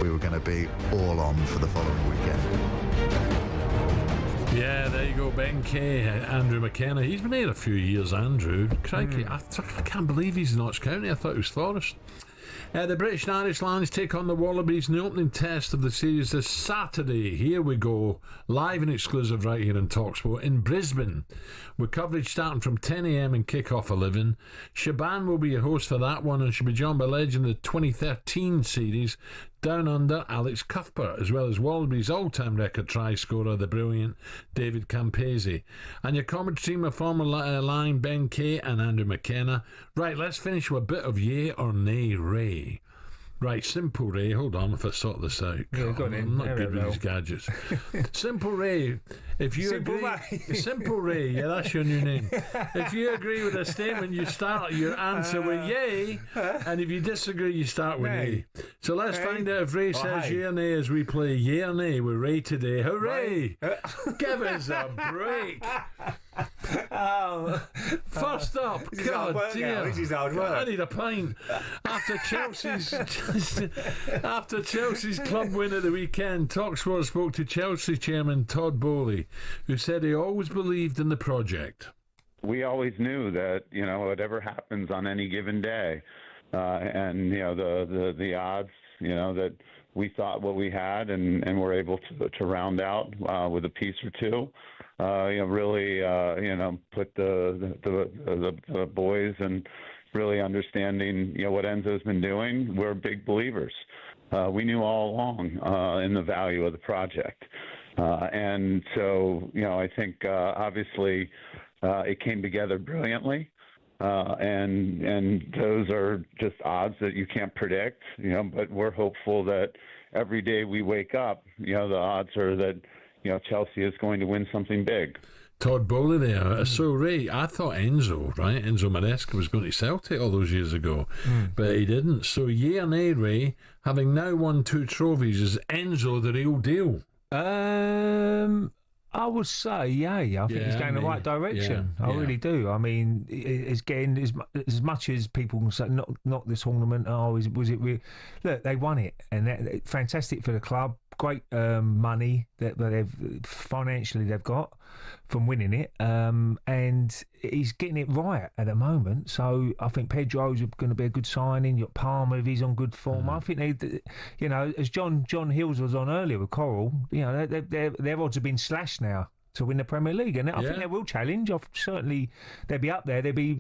we were going to be all on for the following weekend. Yeah, there you go, Ben Kay, Andrew McKenna. He's been here a few years, Andrew. Crikey, I can't believe he's in Notts County. I thought it was Forest. The British and Irish Lions take on the Wallabies in the opening test of the series this Saturday. Here we go, live and exclusive right here on talkSPORT in Brisbane, with coverage starting from 10 a.m. and kick-off 11. Shaban will be your host for that one, and she'll be joined by legend of the 2013 series, Down Under, Alex Cuthbert, as well as Wallabies' all-time record try scorer, the brilliant David Campese. And your commentary team of former Lion Ben Kay and Andrew McKenna. Right, let's finish with a bit of yay or nay, Ray. Right, Simple Ray, hold on if I sort this out. Yeah, go on in. I'm not good with these gadgets. Simple Ray, if you Simple agree... Ray. Simple Ray, yeah, that's your new name. If you agree with a statement, you start your answer with yay, and if you disagree, you start with nay. So let's find out if Ray says yay or nay as we play yay or nay with Ray today. Hooray! Give us a break. First up, God damn, this is hard work. I need a pint. After Chelsea's club win at the weekend, talkSPORT spoke to Chelsea chairman Todd Bowley, who said he always believed in the project. We always knew that, whatever happens on any given day, and the odds, that we thought what we had and were able to round out with a piece or two. Really, put the boys and really understanding, what Enzo's been doing. We're big believers. We knew all along in the value of the project. And so, I think obviously it came together brilliantly. And those are just odds that you can't predict, but we're hopeful that every day we wake up, the odds are that, Chelsea is going to win something big. Todd Bowley there. So, Ray, I thought Enzo Maresca was going to Celtic all those years ago, but he didn't. So, yea or nay, Ray, having now won 2 trophies, is Enzo the real deal? I would say, I think he's going in the right direction. I really do. I mean, it's getting as much as people can say, not the tournament. Was it real? Look, they won it, and fantastic for the club. Great money that they've got from winning it, and he's getting it right at the moment. So I think Pedro's going to be a good signing. You've got Palmer if he's on good form. I think they, as John Hills was on earlier with Coral, their odds have been slashed now to win the Premier League, and I think they will challenge. Certainly, they'll be up there. They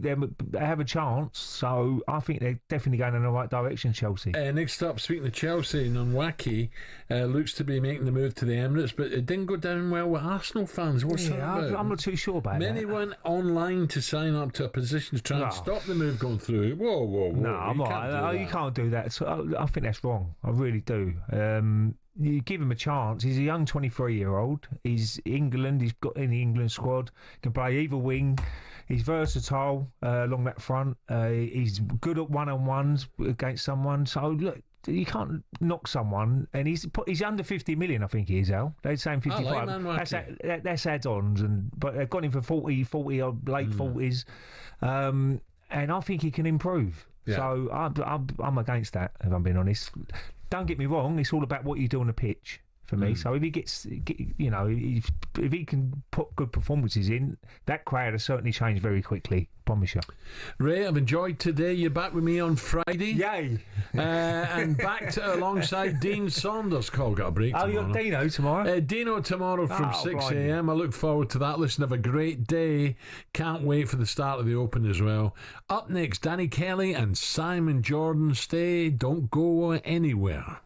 have a chance. So I think they're definitely going in the right direction, Chelsea. Next up, speaking of Chelsea, Nonwaki looks to be making the move to the Emirates, but it didn't go down well with Arsenal fans. What's that about? I'm not too sure about that. Many went online to sign up to a position to try and stop the move going through. Whoa. No, you can't do that. So I think that's wrong. I really do. You give him a chance. He's a young 23-year-old. He's England. He's got in the England squad. Can play either wing. He's versatile along that front. He's good at one-on-ones against someone. So look, you can't knock someone. And he's under 50 million, I think he is, Al. They're saying 55. That's add-ons, but they've got him for 40 or late 40s. And I think he can improve. Yeah. So I'm against that, if I'm being honest. Don't get me wrong, it's all about what you do on the pitch for me. So if he gets, if he can put good performances in, that crowd has certainly changed very quickly. Promise you. Ray, I've enjoyed today. You're back with me on Friday. Yay! And back to alongside Dean Saunders. Got a break tomorrow. You've got Dino tomorrow? Dino tomorrow from 6 a.m. I look forward to that. Listen, have a great day. Can't wait for the start of the Open as well. Up next, Danny Kelly and Simon Jordan. Stay, don't go anywhere.